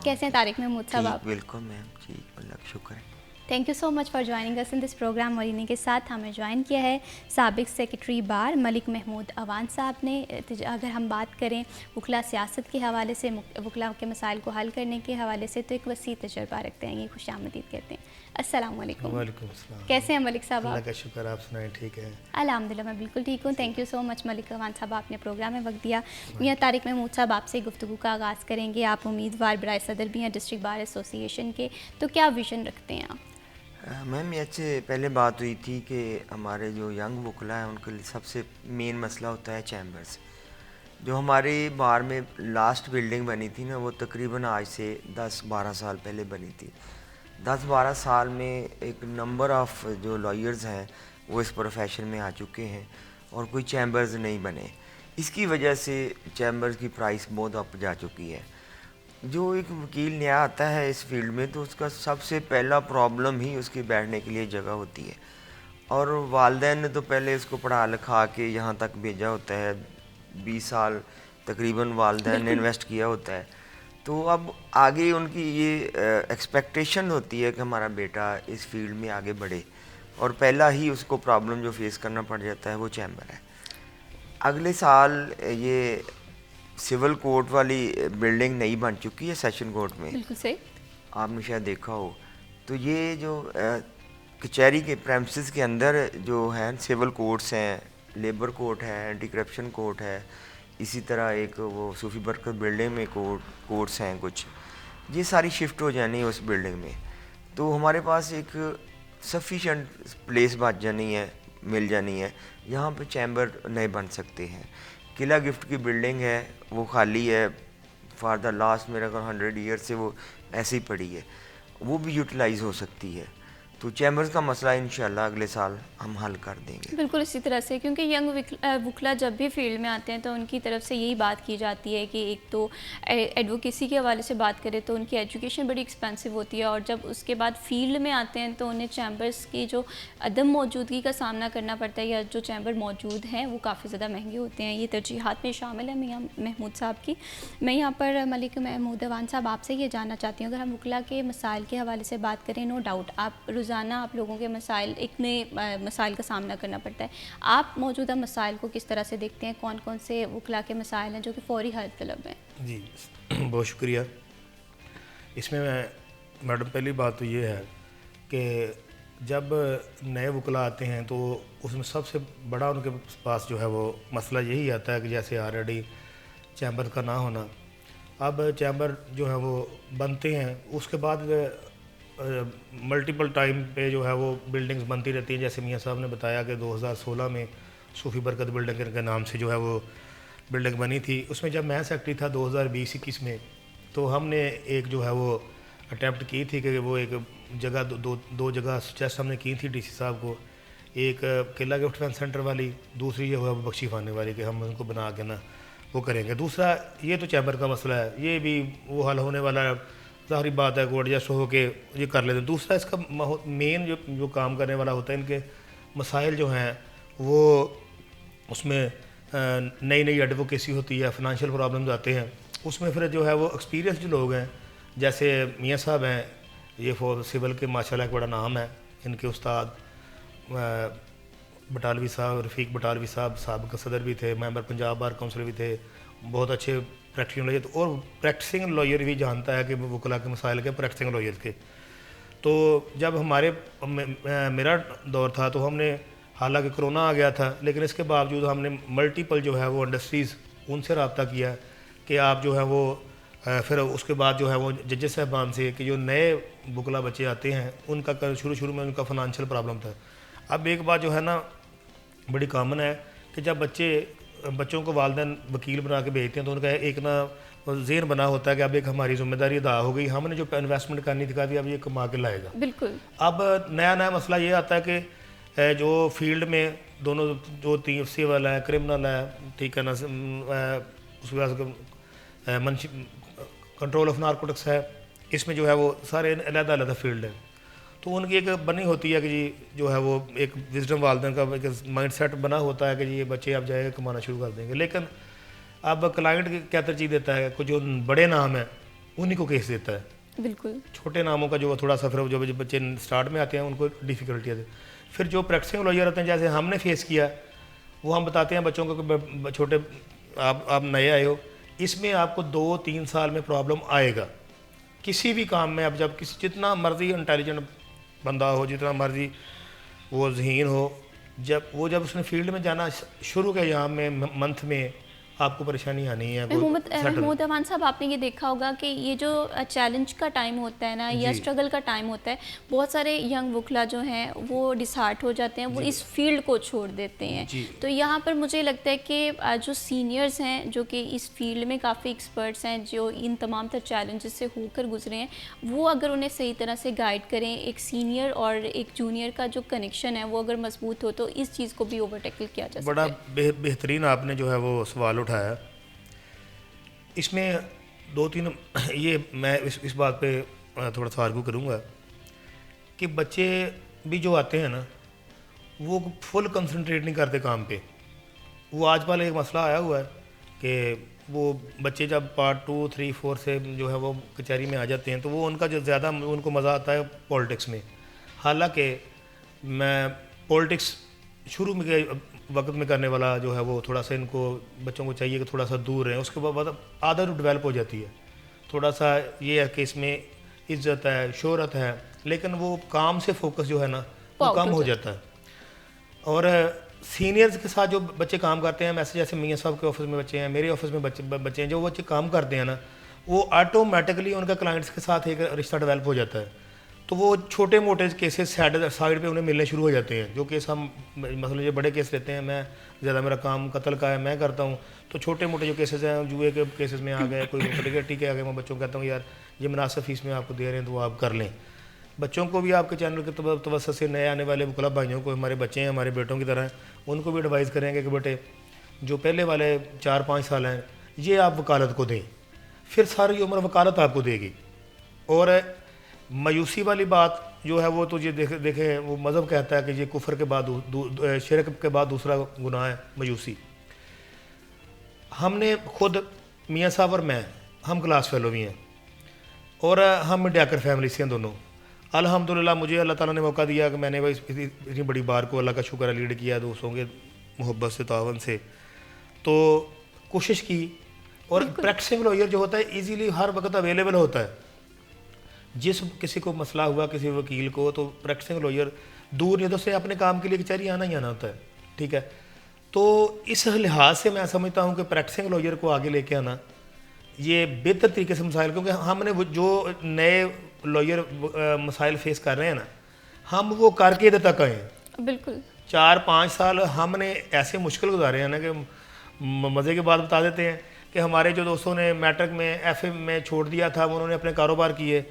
कैसे हैं तारिक महमूद साहब आप? बिल्कुल मैम जी, अल्लाह का शुक्र है। Thank you so much for joining us in this programme. और इन्हीं के साथ हमें ज्वाइन किया है साबिक सेक्रेटरी बार मलिक महमूद अवान साहब ने। अगर हम बात करें वुकला सियासत के हवाले से, वुकला के मसाइल को हल करने के हवाले से, तो एक वसी तजर्बा रखते हैं, ये खुशामदीद कहते हैं। अस्सलाम वालेकुम। वालेकुम अस्सलाम। कैसे हैं मलिक साहब? अल्लाह का शुक्र, आप सुनाएं? ठीक है अल्हम्दुलिल्लाह, मैं बिल्कुल ठीक हूँ। Thank you so much Malik Awan Sahab, आपने प्रोग्राम में वक्त दिया। मियाँ तारिक महमूद साहब, आपसे गुफ्तगू का आगाज़ करेंगे। आप उम्मीदवार बराए सदर भी हैं डिस्ट्रिक्ट बार एसोसिएशन के, तो क्या विजन रखते हैं आप? मैम ये अच्छे पहले बात हुई थी कि हमारे जो यंग वुकला हैं उनके लिए सबसे मेन मसला होता है चैम्बर्स। जो हमारी बार में लास्ट बिल्डिंग बनी थी ना, वो तकरीबन आज से 10-12 साल पहले बनी थी। 10-12 साल में एक नंबर ऑफ़ जो लॉयर्स हैं वो इस प्रोफेशन में आ चुके हैं और कोई चैम्बर्स नहीं बने। इसकी वजह से चैम्बर्स की प्राइस बहुत अप जा चुकी है। जो एक वकील नया आता है इस फील्ड में तो उसका सबसे पहला प्रॉब्लम ही उसके बैठने के लिए जगह होती है, और वालदैन ने तो पहले इसको पढ़ा लिखा के यहाँ तक भेजा होता है, 20 साल तकरीबन वालदैन ने इन्वेस्ट किया होता है। तो अब आगे उनकी ये एक्सपेक्टेशन होती है कि हमारा बेटा इस फील्ड में आगे बढ़े, और पहला ही उसको प्रॉब्लम जो फेस करना पड़ जाता है वो चैम्बर है। अगले साल ये सिविल कोर्ट वाली बिल्डिंग नई बन चुकी है सेशन कोर्ट में, बिल्कुल सही। आपने शायद देखा हो। तो ये जो कचहरी के प्रेमिसेस के अंदर जो है सिविल कोर्ट्स हैं, लेबर कोर्ट है, एंटी करप्शन कोर्ट है, इसी तरह एक वो सूफी बरकत बिल्डिंग में कोर्ट्स हैं कुछ, ये सारी शिफ्ट हो जानी है उस बिल्डिंग में। तो हमारे पास एक सफिशेंट प्लेस बच जानी है, मिल जानी है, यहाँ पे चैम्बर नए बन सकते हैं। किला गिफ्ट की बिल्डिंग है वो खाली है, फॉर द लास्ट मेरा 100 ईयर से वो ऐसे ही पड़ी है, वो भी यूटिलाइज़ हो सकती है। तो चैम्बर्स का मसला इंशाल्लाह अगले साल हम हल कर देंगे। बिल्कुल इसी तरह से, क्योंकि यंग वकला जब भी फील्ड में आते हैं तो उनकी तरफ से यही बात की जाती है कि एक तो एडवोकेसी के हवाले से बात करें तो उनकी एजुकेशन बड़ी एक्सपेंसिव होती है, और जब उसके बाद फील्ड में आते हैं तो उन्हें चैम्बर्स की जो अदम मौजूदगी का सामना करना पड़ता है, या जो चैम्बर मौजूद हैं वो काफ़ी ज़्यादा महंगे होते हैं। ये तरजीहात में शामिल है मियां महमूद साहब की। मैं यहाँ पर मलिक महमूद अवान साहब आपसे ये जानना चाहती हूँ, अगर हम वकला के मसाइल के हवाले से बात करें, नो डाउट आप रोज़ाना आप लोगों के मसाइल, एक नए मसाइल का सामना करना पड़ता है। आप मौजूदा मसाइल को किस तरह से देखते हैं? कौन कौन से वकला के मसाइल हैं जो कि फ़ौरी हल तलब हैं? जी बहुत शुक्रिया। इसमें मैडम पहली बात तो ये है कि जब नए वकला आते हैं तो उसमें सबसे बड़ा उनके पास जो है वो मसला यही आता है कि जैसे ऑलरेडी चैम्बर का ना होना। अब चैम्बर जो है वो बनते हैं, उसके बाद मल्टीपल टाइम पे जो है वो बिल्डिंग्स बनती रहती हैं। जैसे मियाँ साहब ने बताया कि 2016 में सूफी बरकत बिल्डिंग के नाम से जो है वो बिल्डिंग बनी थी। उसमें जब मैं सेक्रेटरी था 2020-21 में, तो हमने एक जो है वो अटैम्प्ट की थी कि वो एक जगह दो जगह सजेस्ट हमने की थी डीसी साहब को, एक किला गिफ्ट फैन सेंटर वाली, दूसरी जो है वो बख्शी खाने वाली, कि हम उनको बना के ना वो करेंगे। दूसरा ये तो चैम्बर का मसला है, ये भी वो हल होने वाला है, ज़ाहिर बात है को एडजस्ट हो के ये कर लेते हैं। दूसरा इसका मेन जो काम करने वाला होता है, इनके मसाइल जो हैं वो उसमें नई नई एडवोकेसी होती है, फिनंशियल प्रॉब्लम्स आते हैं, उसमें फिर जो है वो एक्सपीरियंस जो लोग हैं, जैसे मियाँ साहब हैं, ये सिविल के माशाल्लाह एक बड़ा नाम है, इनके उस्ताद बटालवी साहब, रफ़ीक बटालवी साहब साबिक़ सदर भी थे, मेंबर पंजाब बार काउंसिल भी थे, बहुत अच्छे प्रैक्टिसिंग लॉयर, और प्रैक्टिसिंग लॉयर भी जानता है कि वकला के मसाइल के, प्रैक्टिसिंग लॉयर के। तो जब मेरा दौर था तो हमने, हालांकि कोरोना आ गया था, लेकिन इसके बावजूद हमने मल्टीपल जो है वो इंडस्ट्रीज़ उनसे रब्ता किया कि आप जो है वो फिर उसके बाद जो है वो जजेस साहबान से कि जो नए वकला बच्चे आते हैं उनका शुरू में उनका फ़ाइनेंशियल प्रॉब्लम था। अब एक बात जो है ना बड़ी कॉमन है कि जब बच्चों को वालिदैन वकील बना के भेजते हैं तो उनका एक ना ज़हन बना होता है कि अब एक हमारी जिम्मेदारी अदा हो गई, हमने जो इन्वेस्टमेंट करनी थी अब ये कमा के लाएगा। बिल्कुल। अब नया मसला ये आता है कि जो फील्ड में दोनों जो तीन सिविल है, क्रिमिनल है, ठीक है ना, उसके बाद कंट्रोल ऑफ नारकोटिक्स है, इसमें जो है वो सारे अलग फील्ड है। तो उनकी एक बनी होती है कि जी जो है वो एक विजडम वालिदैन का एक माइंड सेट बना होता है कि जी ये बच्चे अब जाएगा कमाना शुरू कर देंगे। लेकिन अब क्लाइंट क्या तरजीह देता है, कुछ जो बड़े नाम हैं उन्हीं को केस देता है। बिल्कुल। छोटे नामों का जो थोड़ा सा फिर जो बच्चे स्टार्ट में आते हैं उनको डिफ़िकल्टी आती है। फिर जो प्रैक्टिसिंग लॉयर होते हैं, जैसे हमने फेस किया, वो हम बताते हैं बच्चों को कि छोटे आप नए आए हो, इसमें आपको 2-3 साल में प्रॉब्लम आएगा किसी भी काम में। अब जब जितना मर्जी इंटेलिजेंट बंदा हो, जितना मर्जी वो ज़हीन हो, जब उसने फील्ड में जाना शुरू किया, यहाँ में मंथ में आपको परेशानी आनी है। महमूद अवान साहब, आपने ये देखा होगा कि ये जो चैलेंज का टाइम होता है ना, या स्ट्रगल का टाइम होता है, बहुत सारे यंग वकला जो हैं वो डिसहार्ट हो जाते हैं, वो इस फील्ड को छोड़ देते हैं। तो यहाँ पर मुझे लगता है कि जो सीनियर्स हैं, जो कि इस फील्ड में काफ़ी एक्सपर्ट्स हैं, जो इन तमाम तर चैलेंजेस से होकर गुजरे हैं, वो अगर उन्हें सही तरह से गाइड करें, एक सीनियर और एक जूनियर का जो कनेक्शन है वो अगर मजबूत हो, तो इस चीज़ को भी ओवरटेकल किया जा सकता है। बड़ा बेहतरीन आपने जो है वो सवाल उठाया। इसमें 2-3 ये मैं इस बात पे थोड़ा सा आर्गू करूँगा कि बच्चे भी जो आते हैं ना, वो फुल कंसंट्रेट नहीं करते काम पे। वो आजकल एक मसला आया हुआ है कि वो बच्चे जब पार्ट 2, 3, 4 से जो है वो कचहरी में आ जाते हैं तो वो उनका जो ज़्यादा उनको मज़ा आता है पॉलिटिक्स में। हालांकि मैं पॉलिटिक्स शुरू में के वक्त में करने वाला जो है वो थोड़ा सा इनको बच्चों को चाहिए कि थोड़ा सा दूर रहें, उसके बाद आदत डेवलप हो जाती है। थोड़ा सा ये है कि इसमें इज्जत है, शोहरत है, लेकिन वो काम से फोकस जो है ना वो कम हो जाता है। और सीनियर्स के साथ जो बच्चे काम करते हैं, वैसे जैसे मियाँ साहब के ऑफिस में बच्चे हैं, मेरे ऑफिस में बच्चे हैं, जो बच्चे काम करते हैं ना वो ऑटोमेटिकली उनका क्लाइंट्स के साथ एक रिश्ता डेवलप हो जाता है। तो वो छोटे मोटे केसेस साइड पे उन्हें मिलने शुरू हो जाते हैं। जो केस हम मतलब ये बड़े केस लेते हैं, मैं ज़्यादा मेरा काम कत्ल का है, मैं करता हूँ, तो छोटे मोटे जो केसेस हैं जुए के केसेस में आ गए, कोई लिटिगेटी के आ गए, मैं बच्चों को कहता हूँ यार ये मुनासिब फीस में आपको दे रहे हैं तो वो आप कर लें। बच्चों को भी आपके चैनल के तवज्जुह से नए आने वाले वकला भाइयों को, हमारे बच्चे हैं हमारे बेटों की तरह हैं, उनको भी एडवाइस करेंगे कि बेटे जो पहले वाले 4-5 साल हैं ये आप वकालत को दें, फिर सारी उम्र वकालत आपको देगी। और मायूसी वाली बात जो है वो तो ये देखें वो मज़हब कहता है कि ये कुफर के बाद शिरक के बाद दूसरा गुनाह है मायूसी। हमने खुद मियाँ साहब और मैं हम क्लास फेलो भी हैं और हम मिडियाकर फैमिली से हैं दोनों। अल्हम्दुलिल्लाह मुझे अल्लाह ताला ने मौका दिया कि मैंने भाई इतनी बड़ी बार को अल्लाह का शुक्र है लीड किया दोस्तों के मोहब्बत से, तावन से, तो कोशिश की। और प्रैक्टिसिंग लॉयर जो होता है ईजीली हर वक्त अवेलेबल होता है। जिस किसी को मसला हुआ किसी वकील को, तो प्रैक्टिसिंग लॉयर दूर नहीं तो से अपने काम के लिए कचहरी आना ही आना होता है, ठीक है। तो इस लिहाज से मैं समझता हूँ कि प्रैक्टिसिंग लॉयर को आगे लेके आना ये बेहतर तरीके से मसाइल, क्योंकि हमने वो जो नए लॉयर मसाइल फेस कर रहे हैं ना, हम वो करके इधर तक आए हैं। बिल्कुल 4-5 साल हमने ऐसे मुश्किल गुजारे हैं ना कि मज़े की बात बता देते हैं कि हमारे जो दोस्तों ने मैट्रिक में एफए में छोड़ दिया था, उन्होंने अपने कारोबार किए,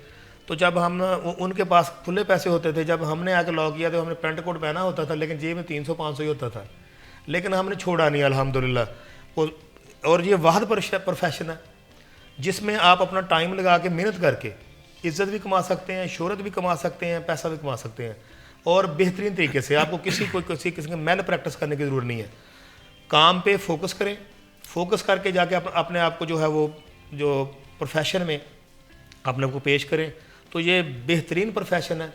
तो जब हम उनके पास खुले पैसे होते थे, जब हमने आके लॉ किया तो हमने पेंट कोट पहना होता था, लेकिन जेब में 300-500 ही होता था, लेकिन हमने छोड़ा नहीं अल्हम्दुलिल्लाह। और ये वाहद प्रोफेशन है जिसमें आप अपना टाइम लगा के मेहनत करके इज़्ज़त भी कमा सकते हैं, शोहरत भी कमा सकते हैं, पैसा भी कमा सकते हैं, और बेहतरीन तरीके से। आपको किसी की मैल प्रैक्टिस करने की ज़रूरत नहीं है। काम पे फोकस करें, फोकस करके जाके अपने आप को जो है वो जो प्रोफेशन में अपने आप को पेश करें, तो ये बेहतरीन प्रोफेशन है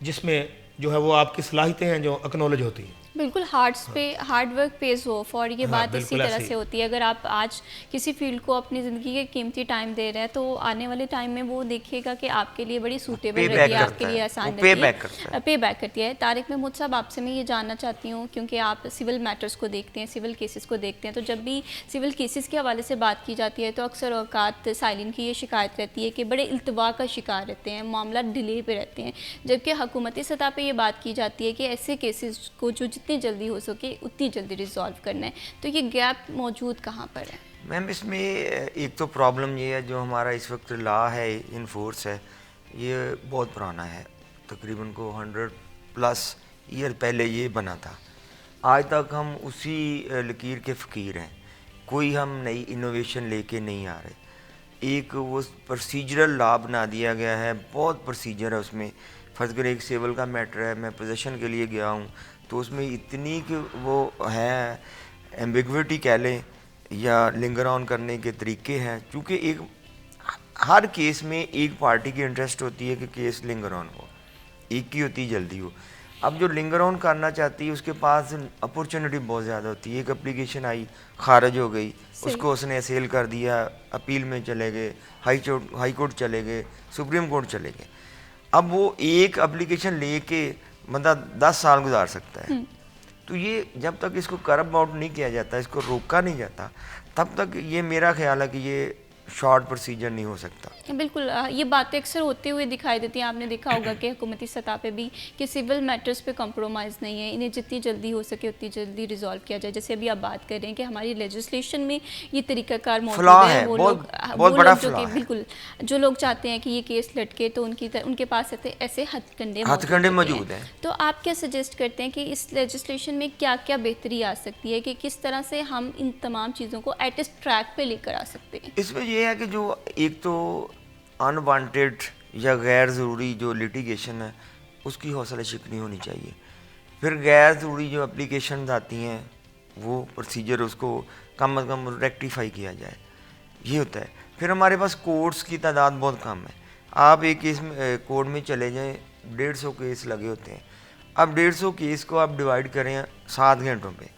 जिसमें जो है वो आपकी सलाहियतें हैं जो एक्नॉलेज होती हैं। बिल्कुल हार्ड वर्क पेज ऑफ, और ये बात इसी तरह से होती है। अगर आप आज किसी फील्ड को अपनी ज़िंदगी के कीमती टाइम दे रहे हैं तो आने वाले टाइम में वो देखिएगा कि आपके लिए बड़ी सूटेबल रहती है, आपके लिए आसान रहती है, पे बैक करती है। तारिक महमूद साहब, आपसे मैं ये जानना चाहती हूँ, क्योंकि आप सिविल मैटर्स को देखते हैं, सिविल केसेस को देखते हैं, तो जब भी सिविल केसेस के हवाले से बात की जाती है तो अक्सर औकात साइलिन की ये शिकायत रहती है कि बड़े इल्तवा का शिकार रहते हैं, मामला डिले पे रहते हैं, जबकि हुकूमती सतह पर यह बात की जाती है कि ऐसे केसेस को जो जितनी जल्दी हो सके उतनी जल्दी रिजॉल्व करना है। तो ये गैप मौजूद कहाँ पर है? मैम इसमें एक तो प्रॉब्लम ये है, जो हमारा इस वक्त लॉ है इन फोर्स है, ये बहुत पुराना है, तकरीबन को 100+ ईयर पहले ये बना था। आज तक हम उसी लकीर के फ़कीर हैं, कोई हम नई इनोवेशन लेके नहीं आ रहे। एक वो प्रोसीजरल लॉ बना दिया गया है, बहुत प्रोसीजर है उसमें। फर्ज कर एक सिविल का मैटर है, मैं पोजीशन के लिए गया हूँ, तो उसमें इतनी कि वो है एम्बिग्विटी कह लें या लिंगर ऑन करने के तरीके हैं, क्योंकि एक हर केस में एक पार्टी की इंटरेस्ट होती है कि केस लिंगर ऑन हो, एक की होती जल्दी हो। अब जो लिंगर ऑन करना चाहती है उसके पास अपॉर्चुनिटी बहुत ज़्यादा होती है। एक एप्लीकेशन आई, खारिज हो गई, उसको उसने सेल कर दिया, अपील में चले गए, हाई कोर्ट चले गए, सुप्रीम कोर्ट चले गए। अब वो एक एप्लीकेशन लेके बंदा 10 साल गुजार सकता है। तो ये जब तक इसको करब आउट नहीं किया जाता, इसको रोका नहीं जाता, तब तक ये मेरा ख्याल है कि ये शॉर्ट प्रोसीजर नहीं हो सकता। बिल्कुल ये बातें अक्सर होते हुए दिखाई देती हैं। आपने देखा होगा कि हुकूमती सतह पे भी कि सिविल मैटर्स पे कॉम्प्रोमाइज़ नहीं है, इन्हें जितनी जल्दी हो सके उतनी जल्दी रिजॉल्व किया जाए। जैसे अभी आप बात कर रहे हैं कि हमारी लेजिस्लेशन में ये तरीकाकार मौजूद है, वो लोग जो कि बिल्कुल जो लोग चाहते हैं कि ये केस लटके तो उनके पास ऐसे हथकंडे मौजूद हैं। तो आप क्या सजेस्ट करते हैं कि इस लेजिस्लेशन में क्या क्या बेहतरी आ सकती है, कि किस तरह से हम इन तमाम चीज़ों को एट इस ट्रैक पे लेकर आ सकते हैं? इसमें ये है कि जो एक तो अनवांटेड या गैर ज़रूरी जो लिटिगेशन है उसकी हौसला शिकनी होनी चाहिए। फिर गैर ज़रूरी जो एप्लीकेशन आती हैं वो प्रोसीजर उसको कम से कम रेक्टिफाई किया जाए, ये होता है। फिर हमारे पास कोर्ट्स की तादाद बहुत कम है। आप एक केस में कोर्ट में चले जाएं, 150 केस लगे होते हैं। अब 150 केस को आप डिवाइड करें 7 घंटों पे,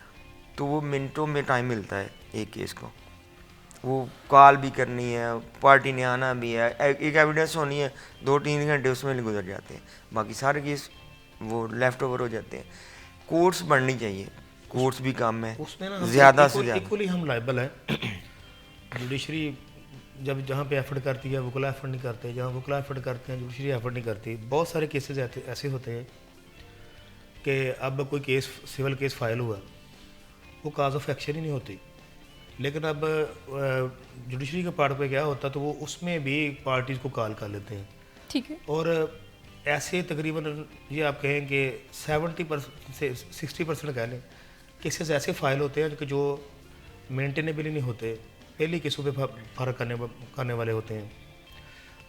तो वो मिनटों में टाइम मिलता है एक केस को। वो कॉल भी करनी है, पार्टी ने आना भी है, एक एविडेंस होनी है, 2-3 घंटे उसमें गुजर जाते हैं। बाकी सारे केस वो लेफ़्ट ओवर हो जाते हैं। कोर्ट्स बढ़नी चाहिए, कोर्ट्स भी कम है, उसमें ना ज़्यादा से ज़्यादा। इक्वली हम लाइबल है। जुडिशरी जब जहाँ पे एफर्ट करती है वकला एफर्ट नहीं करते, जहाँ वकला एफर्ट करते हैं जुडिशरी एफर्ट नहीं करती। बहुत सारे केसेस ऐसे होते हैं कि अब कोई केस सिविल केस फाइल हुआ, वो काज ऑफ एक्शन ही नहीं होती, लेकिन अब जुडिशरी के पार्ट पे क्या होता तो वो उसमें भी पार्टीज़ को कॉल कर लेते हैं। ठीक है। और ऐसे तकरीबन ये आप कहें कि 70% से 60% कह लें केसेस ऐसे फाइल होते हैं कि जो मेंटेनेबल ही नहीं होते, पहली केसों पे फ़र्क करने वाले होते हैं।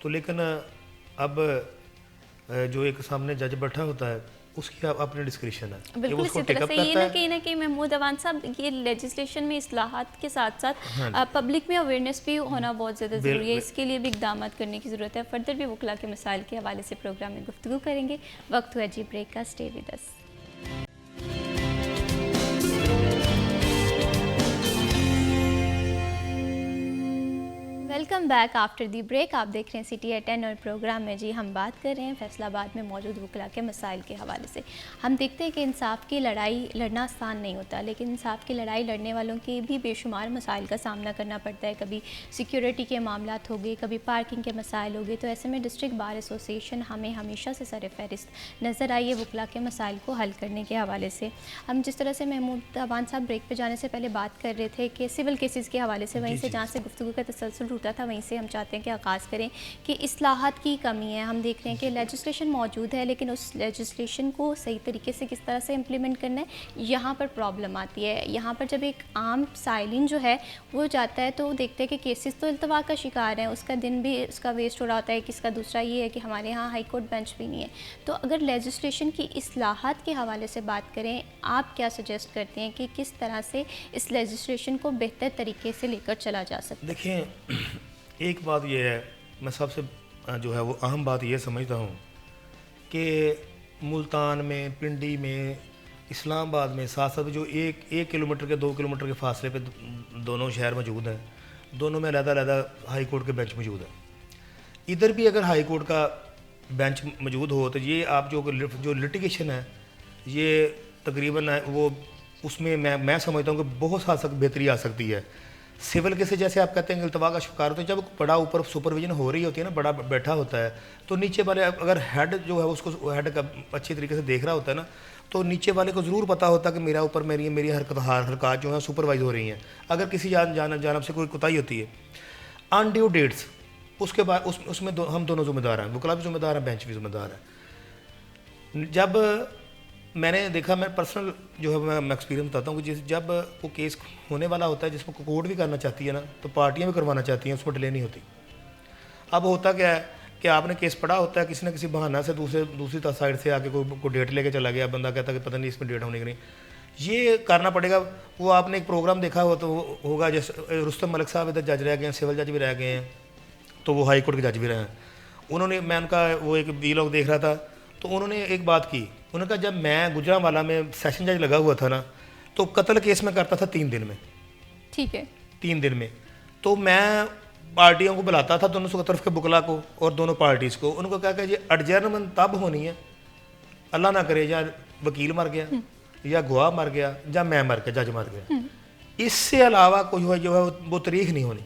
तो लेकिन अब जो एक सामने जज बैठा होता है उसकी अपनी डिस्क्रिप्शन है कि वो बिल्कुल उसको इसी तरह टेकअप से ये करता ना है। कहीं महमूद अवान साहब, ये लेजिस्लेशन में इस्लाहात के साथ साथ पब्लिक में अवेयरनेस भी होना बहुत ज़्यादा ज़रूरी है। इसके लिए भी इकदाम करने की ज़रूरत है। फर्दर भी वकला के मसाइल के हवाले से प्रोग्राम में गुफ्तगू करेंगे। वक्त हुआ जी ब्रेक का, stay with us. Welcome back after the break. आप देख रहे हैं CTI 10 और प्रोग्राम में जी हम बात कर रहे हैं फैसलाबाद में मौजूद वकला के मसाइल के हवाले से। हम देखते हैं कि इंसाफ की लड़ाई लड़ना आसान नहीं होता, लेकिन इंसाफ की लड़ाई लड़ने वालों के भी बेशुमार मसाइल का सामना करना पड़ता है। कभी सिक्योरिटी के मामलात हो गए, कभी पार्किंग के मसाइल हो गए। तो ऐसे में डिस्ट्रिक्ट बार एसोसिएशन हमें हमेशा से सर फहरिस्त नज़र आई है वकला के मसाइल को हल करने के हवाले से। हम जिस तरह से महमूद अवान साहब ब्रेक पर जाने से पहले बात कर रहे थे कि सिविल केसेस के हवाले से, वहीं से जहाँ से गुफ्तगू का तसलसल रूटा था वहीं से हम चाहते हैं कि आगाज़ करें कि इस्लाहात की कमी है। हम देख रहे हैं कि लेजिस्लेशन मौजूद है, लेकिन उस लेजिस्लेशन को सही तरीके से किस तरह से इम्प्लीमेंट करना है, यहाँ पर प्रॉब्लम आती है। यहाँ पर जब एक आम साइलिन जो है वो जाता है तो देखते हैं कि केसेस तो इल्तवा का शिकार हैं, उसका दिन भी उसका वेस्ट हो रहा होता है। किसका दूसरा ये है कि हमारे यहाँ हाई कोर्ट बेंच भी नहीं है। तो अगर लेजिस्लेशन की इस्लाहात के हवाले से बात करें, आप क्या सजेस्ट करते हैं कि किस तरह से इस लेजिस्लेशन को बेहतर तरीके से लेकर चला जा सकता है? देखिए, एक बात यह है, मैं सबसे जो है वो अहम बात ये समझता हूँ कि मुल्तान में, पिंडी में, इस्लामाबाद में साथ साथ जो एक किलोमीटर के 2 किलोमीटर के फासले पे दोनों शहर मौजूद हैं, दोनों में अलग-अलग हाई कोर्ट के बेंच मौजूद हैं। इधर भी अगर हाई कोर्ट का बेंच मौजूद हो तो ये आप जो लिटिगेशन है ये तकरीबन है वो उसमें मैं समझता हूँ कि बहुत हद तक बेहतरी आ सकती है। सिविल केस जैसे आप कहते हैं इल्तवा का शिकार होते हैं, जब बड़ा ऊपर सुपरविजन हो रही होती है ना, बड़ा बैठा होता है, तो नीचे वाले अगर हेड जो है उसको हेड का अच्छी तरीके से देख रहा होता है ना, तो नीचे वाले को ज़रूर पता होता है कि मेरा ऊपर मेरी हरकत जो है सुपरवाइज हो रही हैं। अगर किसी जानब से कोई कोताही होती है, अनड्यू डेट्स, उसके बाद उसमें हम दोनों ज़िम्मेदार हैं, वकला भी ज़िम्मेदार हैं, बेंच भी ज़िम्मेदार है। जब मैंने देखा, मैं पर्सनल जो है मैं एक्सपीरियंस बताता हूँ कि जब वो केस होने वाला होता है जिसको कोर्ट भी करना चाहती है ना, तो पार्टियाँ भी करवाना चाहती हैं, उसमें डिले नहीं होती। अब होता क्या है कि आपने केस पढ़ा होता है, किसी न किसी बहाना से दूसरी साइड से आके कोई डेट लेके चला गया, बंदा कहता है कि पता नहीं इसमें डेट होने की नहीं, ये करना पड़ेगा। वो आपने एक प्रोग्राम देखा हो तो होगा, जैसे रुस्तम मलिक साहब इधर जज रह गए हैं, सिविल जज भी रह गए हैं, तो वो हाई कोर्ट के जज भी रहे हैं। उन्होंने, मैं उनका वो एक वीलॉग देख रहा था, तो उन्होंने एक बात की, उन्होंने कहा जब मैं गुजरांवाला में सेशन जज लगा हुआ था ना, तो कत्ल केस में करता था 3 दिन में। ठीक है। 3 दिन में तो मैं पार्टियों को बुलाता था, दोनों तरफ के बुकला को और दोनों पार्टीज़ को, उनको कहा कि ये एडजर्नमेंट तब होनी है, अल्लाह ना करे या वकील मर गया या गवाह मर गया या मैं मर गया, जज मर गया, इससे अलावा कोई जो है वो तारीख नहीं होनी।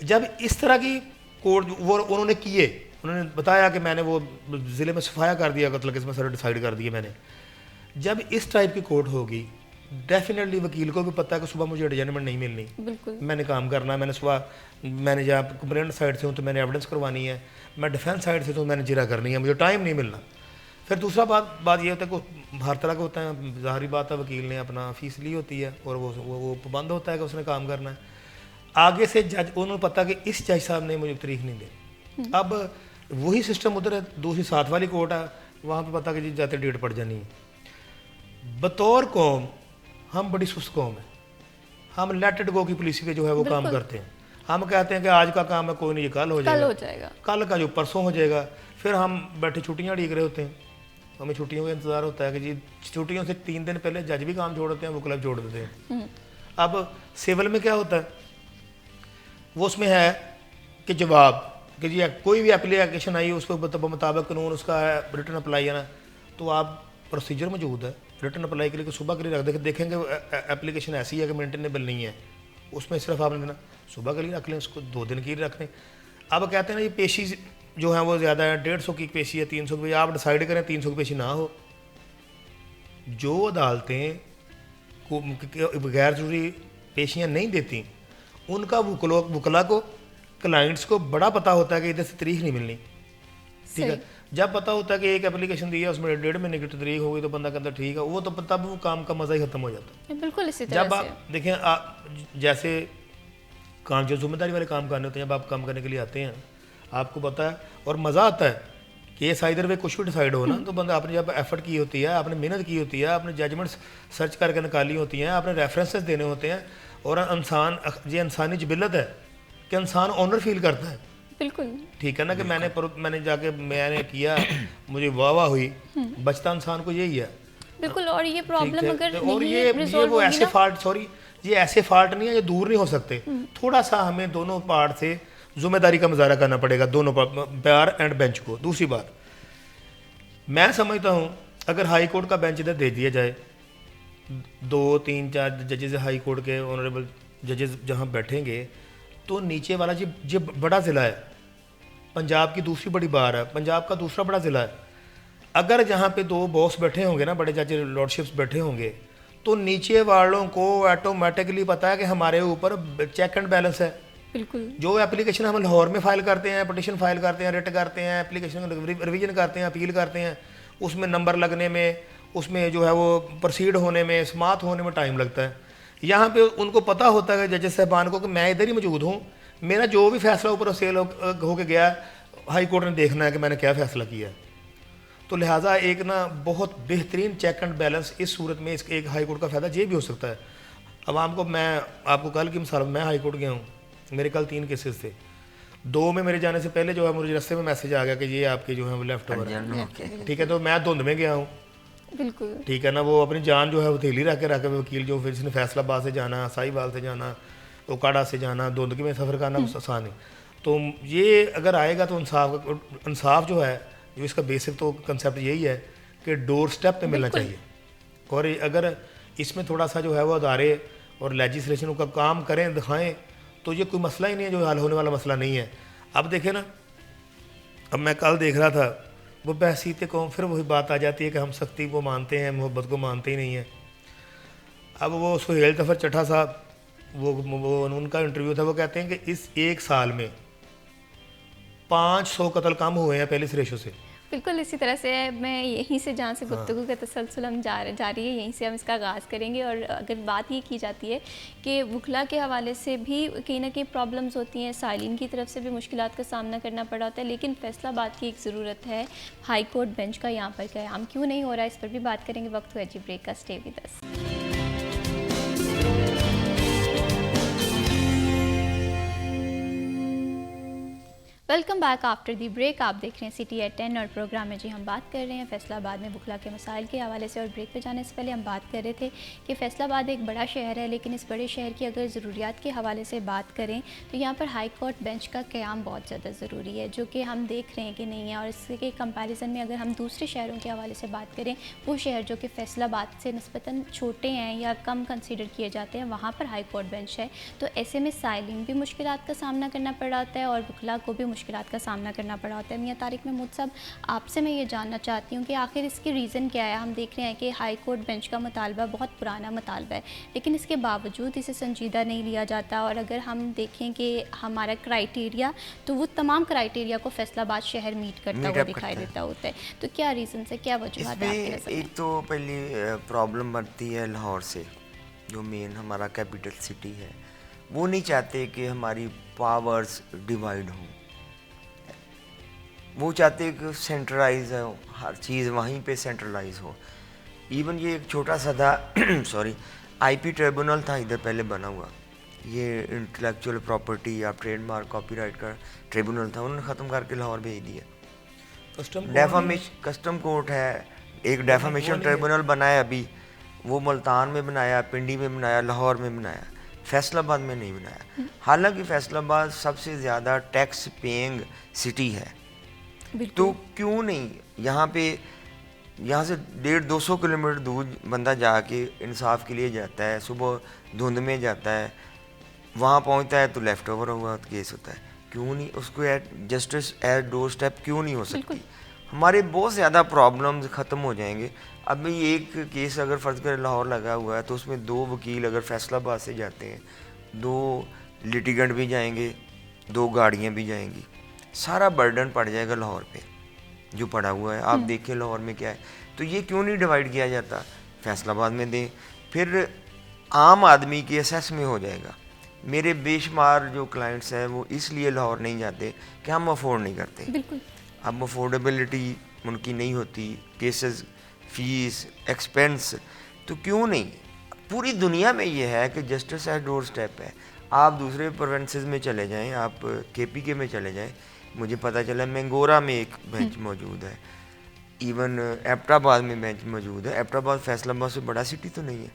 जब इस तरह की कोर्ट वो उन्होंने किए, उन्होंने बताया कि मैंने वो ज़िले में सफाया कर दिया, कत्ल केस में सारे डिसाइड कर दिए मैंने। जब इस टाइप की कोर्ट होगी, डेफिनेटली वकील को भी पता है कि सुबह मुझे एडजर्नमेंट नहीं मिलनी, मैंने काम करना है, मैंने जहाँ कंप्लेंट साइड से हूँ तो मैंने एविडेंस करवानी है, मैं डिफेंस साइड से तो मैंने जिरा करनी है, मुझे टाइम नहीं मिलना। फिर दूसरा बात ये होता है कि हर तरह का होता है, ज़ाहिर बात है वकील ने अपना फीस ली होती है और वो पाबंद होता है कि उसने काम करना है। आगे से जज, उन्होंने पता कि इस जज साहब ने मुझे तारीख नहीं दी। अब वही सिस्टम उधर है, दूसरी साथ वाली कोर्ट है, वहाँ पे पता कि जी जाते डेट पड़ जानी है। बतौर कौम हम बड़ी सुस्त कौम है। हम लेट इट गो की पॉलिसी पे जो है वो काम करते हैं। हम कहते हैं कि आज का काम है कोई नहीं, ये कल हो जाएगा, कल का जो परसों हो जाएगा। फिर हम बैठे छुट्टियां उड़ीक रहे होते हैं, हमें छुट्टियों का इंतज़ार होता है कि जी छुट्टियों से 3 दिन पहले जज भी काम छोड़ देते हैं, वो क्लब छोड़ देते हैं। अब सिविल में क्या होता है, वो उसमें है कि जवाब कि जी कोई भी एप्लीकेशन आई उसको मुताबिक कानून उसका है, रिटर्न अप्लाई है ना, तो आप प्रोसीजर मौजूद है रिटर्न अप्लाई के लिए सुबह के लिए रख देखेंगे एप्लीकेशन ऐसी है कि मेंटेनेबल नहीं है, उसमें सिर्फ आपने देना सुबह के लिए रख लें, उसको 2 दिन के लिए रख लें। अब कहते हैं ना ये पेशी जो है वो ज़्यादा है, 150 की पेशी है, 300 की पेशी, आप डिसाइड करें 300 की पेशी ना हो। जो अदालतें को गैर जरूरी पेशियाँ नहीं देती उनका वकला को क्लाइंट्स को बड़ा पता होता है कि इधर से तारीख नहीं मिलनी, ठीक है। जब पता होता है कि एक एप्लीकेशन दी है उसमें 1.5 महीने की तारीख हो गई तो बंदा कहता ठीक है, वो तो तब वो काम का मज़ा ही ख़त्म हो जाता है। बिल्कुल इसी तरह जब आप देखें जैसे काम जो जिम्मेदारी वाले काम करने होते हैं, जब आप काम करने के लिए आते हैं आपको पता है और मज़ा आता है कि ये साइडर वे कुछ भी डिसाइड हो ना, तो बंदा आपने जब एफर्ट की होती है, आपने मेहनत की होती है, आपने जजमेंट्स सर्च करके निकाली होती हैं, आपने रेफरेंसेस देने होते हैं, और ये इंसानी जबिलत है कि इंसान ऑनर फील करता है। बिल्कुल ठीक है ना कि मैंने जाके मैंने किया, मुझे वाह हुई, बचता इंसान को यही है। बिल्कुल। और ये प्रॉब्लम अगर और नहीं ये रिजॉल्व वो होगी ऐसे ना, फॉल्ट ये ऐसे फॉल्ट नहीं है, ये दूर नहीं हो सकते। थोड़ा सा हमें दोनों पार्ट से जिम्मेदारी का मुजाहरा करना पड़ेगा, दोनों बार एंड बेंच को। दूसरी बात मैं समझता हूँ अगर हाई कोर्ट का बेंच इधर दे दिया जाए, 2 3 4 जजेस हाई कोर्ट के ऑनरेबल जजेस जहाँ बैठेंगे, तो नीचे वाला जो बड़ा ज़िला है, पंजाब की दूसरी बड़ी बार है, पंजाब का दूसरा बड़ा ज़िला है, अगर जहाँ पे 2 बॉस बैठे होंगे ना, बड़े जज लॉर्डशिप्स बैठे होंगे, तो नीचे वालों को ऑटोमेटिकली पता है कि हमारे ऊपर चेक एंड बैलेंस है। बिल्कुल। जो एप्लीकेशन हम लाहौर में फाइल करते हैं, पिटिशन फाइल करते हैं, रिट करते हैं, एप्लीकेशन रिवीजन करते हैं, अपील करते हैं, उसमें नंबर लगने में, उसमें जो है वो प्रोसीड होने में, समात होने में टाइम लगता है। यहाँ पे उनको पता होता है जजेस साहबान को कि मैं इधर ही मौजूद हूँ, मेरा जो भी फैसला ऊपर सेल होके गया हाई कोर्ट ने देखना है कि मैंने क्या फ़ैसला किया। तो लिहाजा एक ना बहुत बेहतरीन चेक एंड बैलेंस इस सूरत में इसके एक हाई कोर्ट का फ़ायदा ये भी हो सकता है। अब मैं आपको कल की मिसाल, मैं हाई कोर्ट गया हूँ, मेरे कल 3 केसेस थे, 2 में मेरे जाने से पहले जो है मुझे रास्ते में मैसेज आ गया कि ये आपके जो है वो लेफ्ट ओवर है, ठीक है। तो मैं धुंध में गया हूँ, बिल्कुल ठीक है ना, वो अपनी जान जो है वो थैली रख के वकील जो फिर इसने फैसलाबाद से जाना, साहिवाल से जाना, ओकाड़ा से जाना, धुंध में सफ़र करना आसान है। तो ये अगर आएगा तो इंसाफ जो है, जो इसका बेसिक तो कंसेप्ट यही है कि डोर स्टेप पे मिलना चाहिए। और अगर इसमें थोड़ा सा जो है वो अदारे और लेजिस्लेशन का काम करें, दिखाएं, तो ये कोई मसला ही नहीं है, जो हल होने वाला मसला नहीं है। अब देखें ना, अब मैं कल देख रहा था वो बहसीते कौम, फिर वही बात आ जाती है कि हम सख्ती को मानते हैं, मोहब्बत को मानते ही नहीं हैं। अब वो सुहेल जफर चट्टा साहब, वो उनका इंटरव्यू था, वो कहते हैं कि इस 1 साल में 500 कत्ल कम हुए हैं पहले इस रेशो से। बिल्कुल इसी तरह से मैं यहीं से जहाँ से गुफ्तगू का तसलसल हम जारी है, यहीं से हम इसका आगाज़ करेंगे। और अगर बात ये की जाती है कि वकला के हवाले से भी कहीं ना कहीं प्रॉब्लम्स होती हैं, साइलिन की तरफ से भी मुश्किलात का सामना करना पड़ा होता है, लेकिन फैसलाबाद की एक ज़रूरत है, हाई कोर्ट बेंच का यहाँ पर क़याम क्यों नहीं हो रहा है, इस पर भी बात करेंगे। वक्त हुआ जी ब्रेक का, stay with us. Welcome back after the break. आप देख रहे हैं सिटी एट 10 और प्रोग्राम में जी हम बात कर रहे हैं फैसलाबाद में वकला के मसाइल के हवाले से। और ब्रेक पे जाने से पहले हम बात कर रहे थे कि फैसलाबाद एक बड़ा शहर है, लेकिन इस बड़े शहर की अगर ज़रूरियात के हवाले से बात करें तो यहाँ पर हाई कोर्ट बेंच का क़याम बहुत ज़्यादा ज़रूरी है, जो कि हम देख रहे हैं कि नहीं है। और इसके कंपैरिजन में अगर हम दूसरे शहरों के हवाले से बात करें, वो शहर जो कि फैसलाबाद से निस्बतन छोटे हैं या कम कंसिडर किए जाते हैं, वहाँ पर हाई कोर्ट बेंच है। तो ऐसे में साइलिन भी मुश्किलात का सामना करना पड़ा होता है और वकला को भी मुश्किलात का सामना करना पड़ा होता है। मियां तारिक महमूद साहब, आपसे मैं ये जानना चाहती हूँ कि आखिर इसकी रीज़न क्या है। हम देख रहे हैं कि हाई कोर्ट बेंच का मुतालबा बहुत पुराना मुतालबा है, लेकिन इसके बावजूद इसे संजीदा नहीं लिया जाता। और अगर हम देखें कि हमारा क्राइटेरिया, तो वो तमाम क्राइटेरिया को फैसलाबाद शहर मीट करता हुआ दिखाई देता होता है। तो क्या रीज़न है, क्या वजूहत है आपकी नज़र में? एक तो पहली प्रॉब्लम बनती है लाहौर से, जो मेन हमारा कैपिटल सिटी है। वो नहीं चाहते कि हमारी पावर्स डिवाइड हों, वो चाहते कि सेंट्रलाइज हो, हर चीज़ वहीं पे सेंट्रलाइज हो। इवन ये एक छोटा सा था सॉरी आईपी ट्रिब्यूनल था इधर पहले बना हुआ, ये इंटेलेक्चुअल प्रॉपर्टी या ट्रेडमार्क कॉपीराइट का ट्रिब्यूनल था, उन्होंने ख़त्म करके लाहौर भेज दिया। कस्टम कोर्ट है, एक डेफामेशन ट्रिब्यूनल बनाया अभी, वो मुल्तान में बनाया, पिंडी में बनाया, लाहौर में बनाया, फैसलाबाद में नहीं बनाया। हालांकि फैसलाबाद सबसे ज़्यादा टैक्स पेइंग सिटी है, तो क्यों नहीं यहाँ पे, यहाँ से 150-200 किलोमीटर दूर बंदा जाके इंसाफ के लिए जाता है, सुबह धुंध में जाता है, वहाँ पहुँचता है तो लेफ़्ट ओवर हुआ केस होता है, क्यों नहीं उसको जस्टिस एट डोर स्टेप क्यों नहीं हो सकती? हमारे बहुत ज़्यादा प्रॉब्लम्स ख़त्म हो जाएंगे। अभी एक केस अगर फ़र्ज़ करें लाहौर लगा हुआ है तो उसमें 2 वकील अगर फैसलाबाद से जाते हैं, 2 लिटिगेंट भी जाएंगे, 2 गाड़ियाँ भी जाएंगी, सारा बर्डन पड़ जाएगा लाहौर पे जो पड़ा हुआ है। आप देखें लाहौर में क्या है, तो ये क्यों नहीं डिवाइड किया जाता, फैसलाबाद में दें, फिर आम आदमी के असेस में हो जाएगा। मेरे बेशुमार जो क्लाइंट्स हैं वो इसलिए लाहौर नहीं जाते कि हम अफोर्ड नहीं करते, बिल्कुल अब अफोर्डेबिलिटी उनकी नहीं होती, केसेस, फीस, एक्सपेंस, तो क्यों नहीं? पूरी दुनिया में ये है कि जस्टिस एट डोर स्टेप है। आप दूसरे प्रोविंसेस में चले जाएं, आप केपीके में चले जाएं, मुझे पता चला मैंगोरा में एक बेंच मौजूद है, इवन एबटाबाद में बेंच मौजूद है। एबटाबाद फैसलाबाद से बड़ा सिटी तो नहीं है,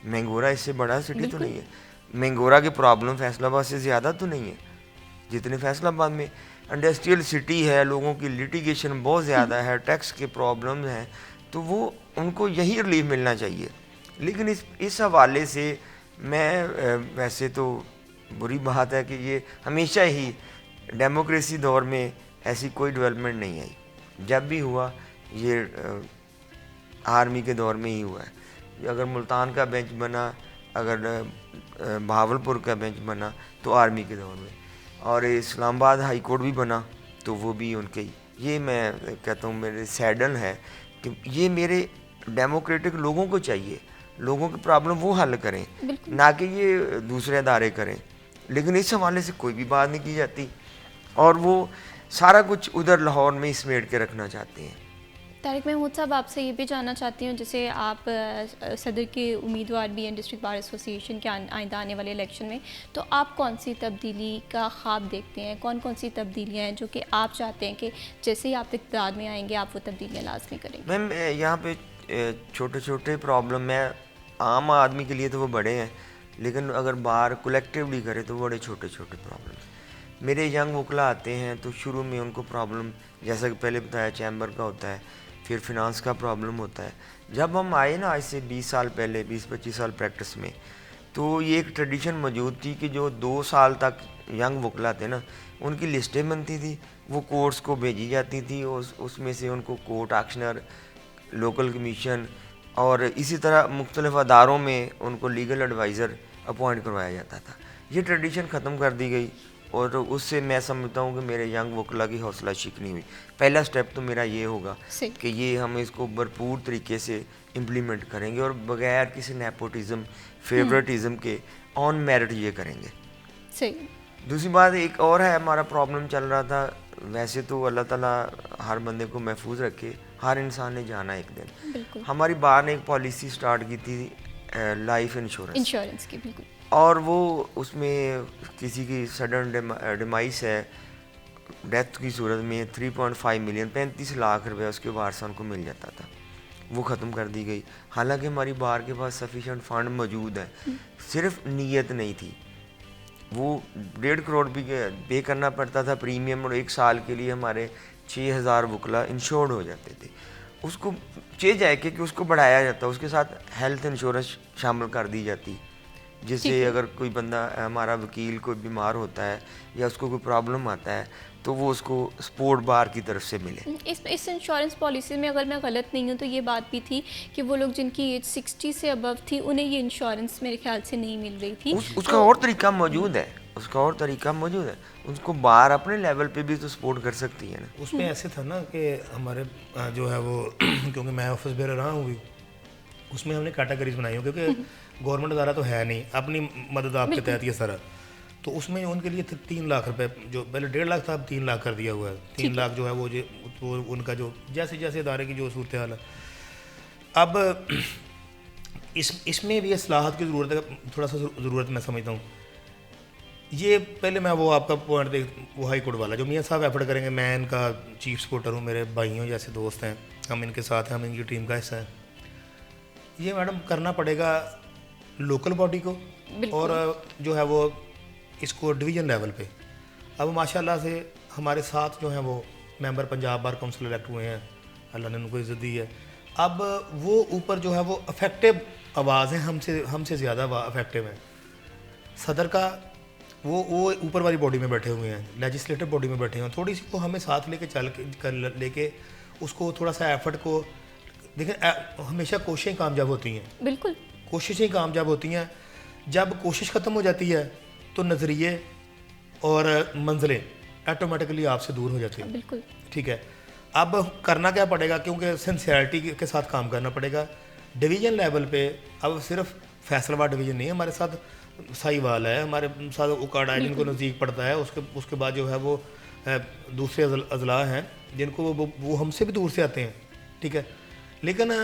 मैंगोरा इससे बड़ा सिटी तो नहीं है, मैंगोरा के प्रॉब्लम फैसलाबाद से ज़्यादा तो नहीं है जितने फैसलाबाद में। इंडस्ट्रियल सिटी है, लोगों की लिटिगेशन बहुत ज़्यादा है, टैक्स के प्रॉब्लम हैं, तो वो उनको यही रिलीफ मिलना चाहिए। लेकिन इस हवाले से मैं वैसे तो बुरी बात है कि ये हमेशा ही डेमोक्रेसी दौर में ऐसी कोई डेवलपमेंट नहीं आई, जब भी हुआ ये आर्मी के दौर में ही हुआ है। अगर मुल्तान का बेंच बना, अगर बहावलपुर का बेंच बना तो आर्मी के दौर में, और इस्लामाबाद हाई कोर्ट भी बना तो वो भी उनके ही। ये मैं कहता हूँ मेरे सैडन है कि ये मेरे डेमोक्रेटिक लोगों को चाहिए, लोगों की प्रॉब्लम वो हल करें, ना कि ये दूसरे अदारे करें। लेकिन इस हवाले से कोई भी बात नहीं की जाती और वो सारा कुछ उधर लाहौर में समेट के रखना चाहते हैं। तारिक महमूद साहब, आपसे ये भी जानना चाहती हूँ, जैसे आप सदर के उम्मीदवार भी हैं डिस्ट्रिक्ट बार एसोसिएशन के आइंदा आने वाले इलेक्शन में, तो आप कौन सी तब्दीली का ख्वाब देखते हैं? कौन कौन सी तब्दीलियाँ हैं जो कि आप चाहते हैं कि जैसे ही आप इक़्तिदार में आएंगे आप वो तब्दीलियाँ लाज़मी करेंगे? मैम यहाँ पे छोटे छोटे प्रॉब्लम है, आम आदमी के लिए तो वो बड़े हैं, लेकिन अगर बाहर कलेक्टिवली करे तो बड़े छोटे छोटे प्रॉब्लम। मेरे यंग वकला आते हैं तो शुरू में उनको प्रॉब्लम, जैसा कि पहले बताया, चैम्बर का होता है, फिर फिनांस का प्रॉब्लम होता है। जब हम आए ना आज से 20 साल पहले, 20-25 साल प्रैक्टिस में, तो ये एक ट्रेडिशन मौजूद थी कि जो 2 साल तक यंग वकला थे ना, उनकी लिस्टें बनती थी, वो कोर्ट्स को भेजी जाती थी, उसमें से उनको कोर्ट ऑक्शनर, लोकल कमीशन और इसी तरह मुख्तलिफ अदारों में उनको लीगल एडवाइज़र अपॉइंट करवाया जाता था। ये ट्रेडिशन ख़त्म कर दी गई और उससे मैं समझता हूँ कि मेरे यंग वकला की हौसला शिकनी हुई। पहला स्टेप तो मेरा ये होगा कि ये हम इसको भरपूर तरीके से इम्प्लीमेंट करेंगे और बगैर किसी नेपोटिज़म, फेवरेटिज़म के ऑन मेरिट ये करेंगे। सही। दूसरी बात एक और है, हमारा प्रॉब्लम चल रहा था, वैसे तो अल्लाह ताला हर बंदे को महफूज रखे, हर इंसान ने जाना एक दिन। हमारी बार ने एक पॉलिसी स्टार्ट की थी लाइफ इंश्योरेंस की, बिल्कुल, और वो उसमें किसी की सडन डिमाइस है, डेथ की सूरत में 3.5 मिलियन 35 लाख रुपए उसके वारसन को मिल जाता था, वो ख़त्म कर दी गई। हालांकि हमारी बार के पास सफिशेंट फंड मौजूद है, सिर्फ नीयत नहीं थी। वो 1.5 करोड़ भी पे करना पड़ता था प्रीमियम, और 1 साल के लिए हमारे 6000 वकला इंश्योर्ड हो जाते थे। उसको चाहिए जाए कि उसको बढ़ाया जाता, उसके साथ हेल्थ इंश्योरेंस शामिल कर दी जाती, जिससे अगर कोई बंदा, हमारा वकील कोई बीमार होता है या उसको कोई प्रॉब्लम आता है तो वो उसको स्पोर्ट बार की तरफ से मिले। इस इंश्योरेंस पॉलिसी में अगर मैं गलत नहीं हूँ तो ये बात भी थी कि वो लोग जिनकी एज 60 से अबव थी उन्हें ये इंश्योरेंस मेरे ख्याल से नहीं मिल रही थी। उसका और तरीका मौजूद है, उसको बार अपने लेवल पे भी तो सपोर्ट कर सकती है ना। उसमें ऐसे था ना कि हमारे जो है वो क्योंकि मैं ऑफिस बेयर रहा हूँ, उसमें हमने कैटेगरीज बनाई हो, क्योंकि गवर्नमेंट अदारा तो है नहीं, अपनी मदद आपके तहत ये सारा, तो उसमें उनके लिए 3 लाख रुपए, जो पहले 1.5 लाख था अब 3 लाख कर दिया हुआ है। 3 लाख जो है वो उनका जो जैसे जैसे अदारे की जो सूरत हाल है, अब इसमें भी असलाहत की ज़रूरत है, थोड़ा सा ज़रूरत मैं समझता हूँ। ये पहले मैं वो आपका पॉइंट देख, वो हाई कोर्ट वाला जो मियाँ साहब एफर्ट करेंगे, मैं इनका चीफ सपोर्टर हूँ, मेरे भाइयों जैसे दोस्त हैं, हम इनके साथ हैं, हम इनकी टीम का हिस्सा हैं। ये मैडम करना पड़ेगा लोकल बॉडी को और जो है वो इसको डिवीज़न लेवल पे। अब माशाल्लाह से हमारे साथ जो हैं वो member Punjab bar council elect हुए हैं, अल्लाह ने उनको इज़्ज़त दी है। अब वो ऊपर जो है वो अफेक्टिव आवाज़ हैं, हमसे ज़्यादा अफेक्टिव हैं। सदर का वो ऊपर वाली बॉडी में बैठे हुए हैं, लेजिस्लेटिव बॉडी में बैठे हुए हैं, थोड़ी सी को हमें साथ लेके लेके उसको थोड़ा सा एफर्ट को देखें। हमेशा कोशिशें कामयाब होती हैं, बिल्कुल कोशिशें कामयाब होती हैं। जब कोशिश ख़त्म हो जाती है तो नज़रिए और मंजिलें ऑटोमेटिकली आपसे दूर हो जाती हैं। बिल्कुल ठीक है, अब करना क्या पड़ेगा, क्योंकि सिंसियरिटी के साथ काम करना पड़ेगा डिवीज़न लेवल पे। अब सिर्फ फैसलाबाद डिवीज़न नहीं है, हमारे साथ साहिवाल है, हमारे साथ उकाड़ा है जिनको नज़दीक पड़ता है, उसके बाद जो है वो दूसरे अजला हैं जिनको वो हमसे भी दूर से आते हैं। ठीक है, लेकिन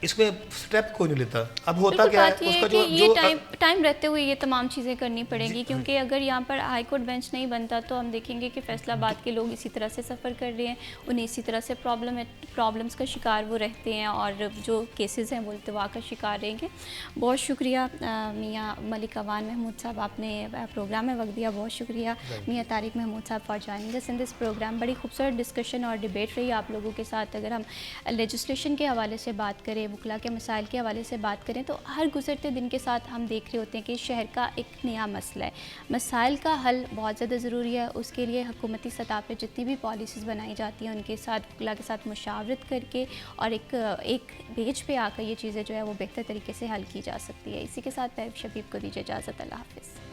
इसमें स्टेप कोई नहीं लेता। अब होता क्या है, उसका जो टाइम रहते हुए ये तमाम चीज़ें करनी पड़ेंगी, क्योंकि अगर यहाँ पर हाई कोर्ट बेंच नहीं बनता तो हम देखेंगे कि फैसलाबाद के लोग इसी तरह से सफ़र कर रहे हैं, उन्हें इसी तरह से प्रॉब्लम्स का शिकार वो रहते हैं और जो केसेस हैं वो इल्तवा का शिकार रहेंगे। बहुत शुक्रिया मियाँ मलिक अवान महमूद साहब, आपने प्रोग्राम में वक्त दिया। बहुत शुक्रिया मियाँ Tariq Mahmood Sahab for joining us in this programme. बड़ी खूबसूरत डिस्कशन और डिबेट रही आप लोगों के साथ। अगर हम लेजिस्लेशन के हवाले से बात करें, वकला के मसाइल के हवाले से बात करें, तो हर गुजरते दिन के साथ हम देख रहे होते हैं कि शहर का एक नया मसला है। मसाइल का हल बहुत ज़्यादा ज़रूरी है। उसके लिए हुकूमती सतह पे जितनी भी पॉलिसीज़ बनाई जाती हैं उनके साथ वकला के साथ मुशावरत करके और एक पेज पे आकर ये चीज़ें जो है वो बेहतर तरीके से हल की जा सकती है। इसी के साथ मैं शबीब को दीजिए इजाज़त। अल्लाह हाफ़िज़।